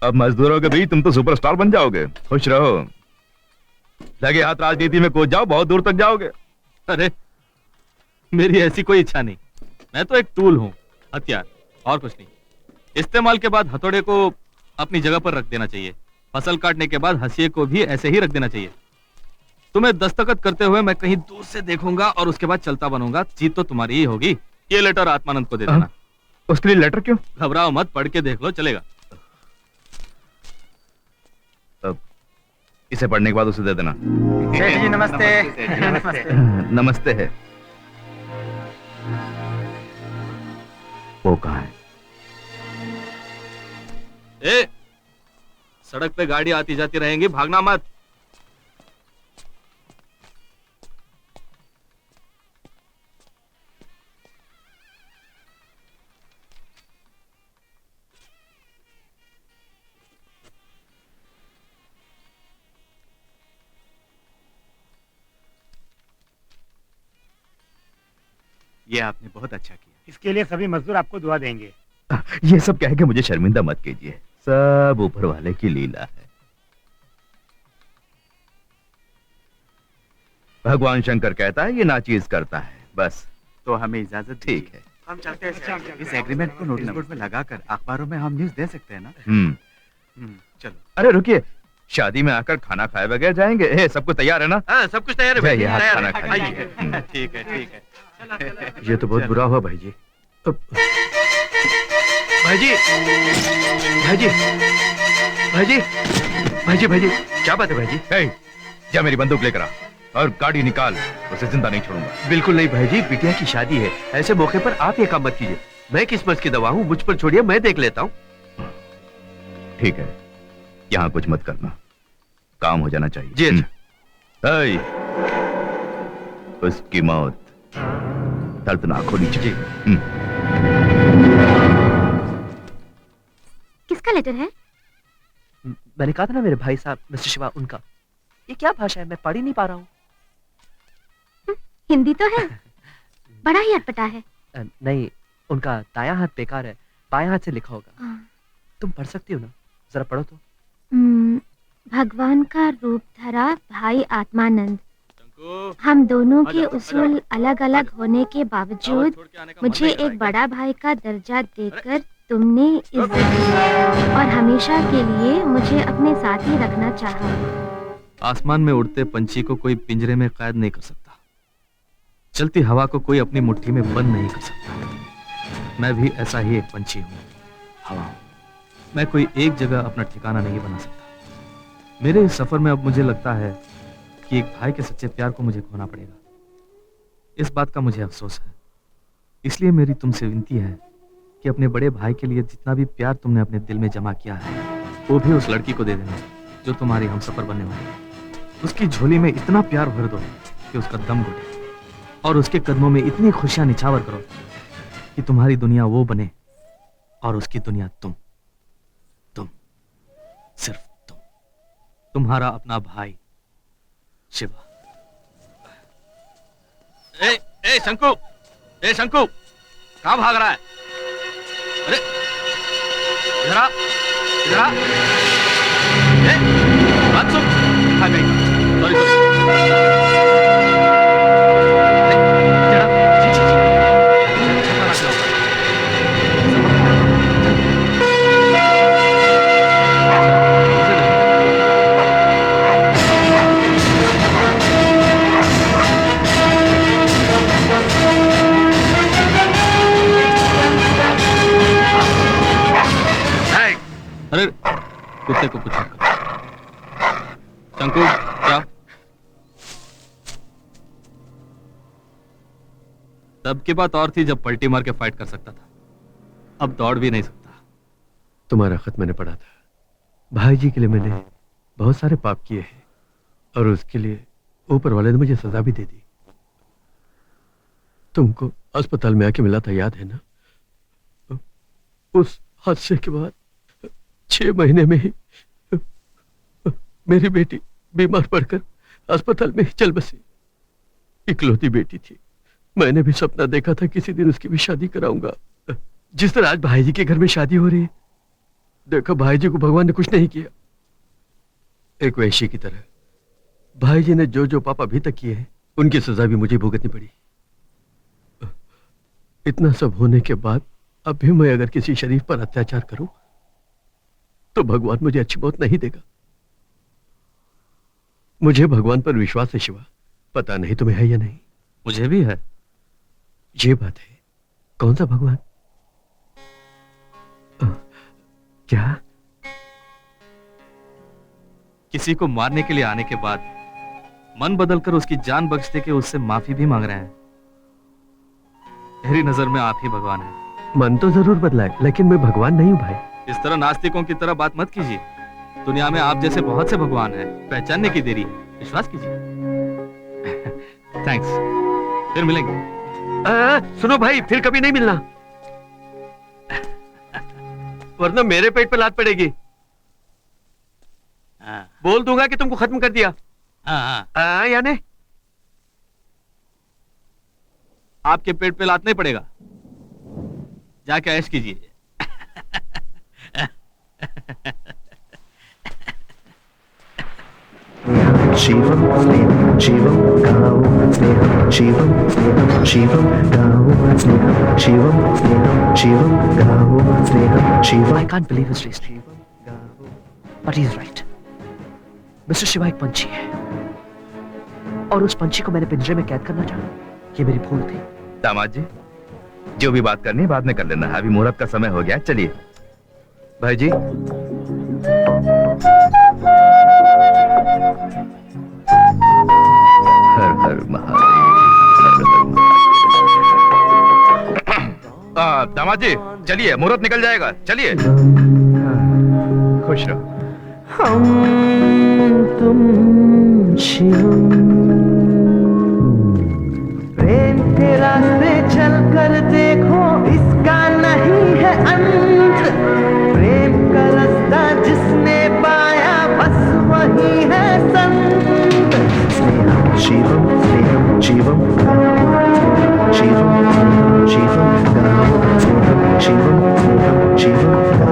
अब मजदूरों के बीच तुम तो सुपरस्टार बन जाओगे। खुश रहो, लगे हाथ राजनीति में कूद जाओ, बहुत दूर तक जाओगे। अरे मेरी ऐसी कोई इच्छा नहीं, मैं तो एक टूल हूँ, हथियार, और कुछ नहीं। इस्तेमाल के बाद हथौड़े को अपनी जगह पर रख देना चाहिए। फसल काटने के बाद हंसिए को भी ऐसे ही रख देना चाहिए। तुम्हें दस्तखत करते हुए मैं कहीं दूर से देखूंगा और उसके बाद चलता बनूंगा। जीत तो तुम्हारी ही होगी। ये लेटर आत्मानंद को दे देना। उसके लिए लेटर क्यों? घबराओ मत, पढ़ के देख लो, चलेगा। इसे पढ़ने के बाद उसे दे देना। सेठ जी नमस्ते। नमस्ते। नमस्ते है। वो कहाँ है? ए, सड़क पे गाड़ी आती जाती रहेंगी, भागना मत। ये आपने बहुत अच्छा किया। इसके लिए सभी मजदूर आपको दुआ देंगे। ये सब कह के मुझे शर्मिंदा मत कीजिए, सब ऊपर वाले की लीला है। भगवान शंकर कहता है ये नाचीज करता है, बस। तो हमें इजाजत ठीक है। हम चलते हैं। इस एग्रीमेंट को नोटिस बोर्ड में लगाकर अखबारों में हम न्यूज दे सकते हैं ना? चलो। अरे रुकिए, शादी में आकर खाना खाए बगैर जाएंगे? ए, सब कुछ तैयार है ना? हाँ, सब कुछ तैयार है भाई। यहाँ खाना तैयार खाइए। है। ठीक है, ठीक है। ये तो बहुत बुरा हुआ भाई जी। भाई जी, भाई जी, भाई जी, भाई जी, भाई जी, क्या बात है भाई जी? ए, जा मेरी बंदूक लेकर आ और गाड़ी निकाल, उसे जिंदा नहीं छोड़ूंगा। बिल्कुल नहीं भाई जी, बिटिया की शादी है, ऐसे मौके पर आप ये काम मत कीजिए। मैं किस्मत की दवा हूँ, मुझ पर छोड़िए, मैं देख लेता हूँ। ठीक है, यहाँ कुछ मत करना, काम हो जाना चाहिए। जी अच्छा। उसकी मौत दर्दनाक होनी चाहिए। किसका लेटर है? मैंने कहा था ना मेरे भाई साहब मिस्टर शिवा, उनका। ये क्या भाषा है, मैं पढ़ ही नहीं पा रहा हूँ। हिंदी तो है, बड़ा ही अटपटा है। नहीं, उनका दायां हाथ बेकार है, बायां हाथ से लिखा होगा। तुम पढ़ सकती हो ना, जरा पढ़ो तो। भगवान का रूप धरा भाई आत्मानंद, हम दोनों के उसूल अलग अलग होने के बावजूद मुझे एक बड़ा भाई का दर्जा देकर तुमने इज्जत दी और हमेशा के लिए मुझे अपने साथ ही रखना चाहा। आसमान में उड़ते पंछी को कोई पिंजरे में कैद नहीं कर सकता, चलती हवा को कोई अपनी मुट्ठी में बंद नहीं कर सकता। मैं भी ऐसा ही एक पंछी हूँ, हवा हूँ। मैं कोई एक जगह अपना ठिकाना नहीं बना सकता। मेरे इस सफर में अब मुझे लगता है कि एक भाई के सच्चे प्यार को मुझे खोना पड़ेगा। इस बात का मुझे अफसोस है। इसलिए मेरी तुमसे विनती है कि अपने बड़े भाई के लिए जितना भी प्यार तुमने अपने दिल में जमा किया है, वो भी उस लड़की को दे देना जो तुम्हारी हमसफर बनने वाली है। उसकी झोली में इतना प्यार भर दो कि उसका दम घुटे, और उसके कदमों में इतनी खुशियां निछावर करो कि तुम्हारी दुनिया वो बने और उसकी दुनिया तुम, सिर्फ तुम, तुम्हारा अपना भाई शिवा। ए शंकु, ए शंकु, कहां भाग रहा है? अरे इधर आ, इधर आ। बात सुन, भाग गई। सॉरी। अरे कुत्ते को कुछ मत करो। शंकु, क्या? तब की बात और थी जब पलटी मार के फाइट कर सकता था, अब दौड़ भी नहीं सकता। तुम्हारा खत मैंने पढ़ा था। भाई जी के लिए मैंने बहुत सारे पाप किए हैं और उसके लिए ऊपर वाले ने मुझे सजा भी दे दी। तुमको अस्पताल में आके मिला था, याद है ना? उस हादसे के बाद 6 महीने में ही मेरी बेटी बीमार पड़कर अस्पताल में ही चल बसी। इकलौती बेटी थी, मैंने भी सपना देखा था किसी दिन उसकी भी शादी कराऊंगा, जिस तरह आज भाई जी के घर में शादी हो रही है। देखो भाई जी को भगवान ने कुछ नहीं किया, एक वैश्य की तरह भाई जी ने जो जो पाप अभी तक किए हैं उनकी सजा भी मुझे भुगतनी पड़ी। इतना सब होने के बाद अब भी मैं अगर किसी शरीफ पर अत्याचार करूं तो भगवान मुझे अच्छी मौत नहीं देगा। मुझे भगवान पर विश्वास है शिवा, पता नहीं तुम्हें है या नहीं। मुझे भी है। ये बात है। कौन सा भगवान? क्या? किसी को मारने के लिए आने के बाद मन बदलकर उसकी जान बख्शते के उससे माफी भी मांग रहे हैं। मेरी नजर में आप ही भगवान हैं। मन तो जरूर बदला है, लेकिन मैं भगवान नहीं हूं भाई। इस तरह नास्तिकों की तरह बात मत कीजिए। दुनिया में आप जैसे बहुत से भगवान हैं, पहचानने की देरी है, विश्वास कीजिए। थैंक्स, फिर मिलेंगे। सुनो भाई, फिर कभी नहीं मिलना, वरना मेरे पेट पे लात पड़ेगी। बोल दूंगा कि तुमको खत्म कर दिया। यानी आपके पेट पे लात नहीं पड़ेगा, जाके ऐश कीजिए। शिवम स्नेहम शिवम गाओ स्नेहम शिवम स्नेहम शिवम गाओ स्नेहम शिवम स्नेहम शिवम गाओ स्नेहम शिवम। I can't believe his reasoning, but he's right. Mister Shiva एक पंछी है और उस पंछी को मैंने पिंजरे में कैद करना चाहा। ये मेरी भूल थी। दामाद जी, जो भी बात करनी है बाद में कर लेना, अभी मुहूर्त का समय हो गया। चलिए भाई जी। हर हर महादेव। दामाद जी चलिए, मुहूर्त निकल जाएगा, चलिए। खुश रहो। हम तुम शिवम, प्रेम के रास्ते चलकर देखो, इसका नहीं है अंत। प्रेम का रास्ता जिसने पाया बस वही है संत। स्नेहम शिवम स्नेहम शिवम शिवम शिवम शिवम शिवम शिवम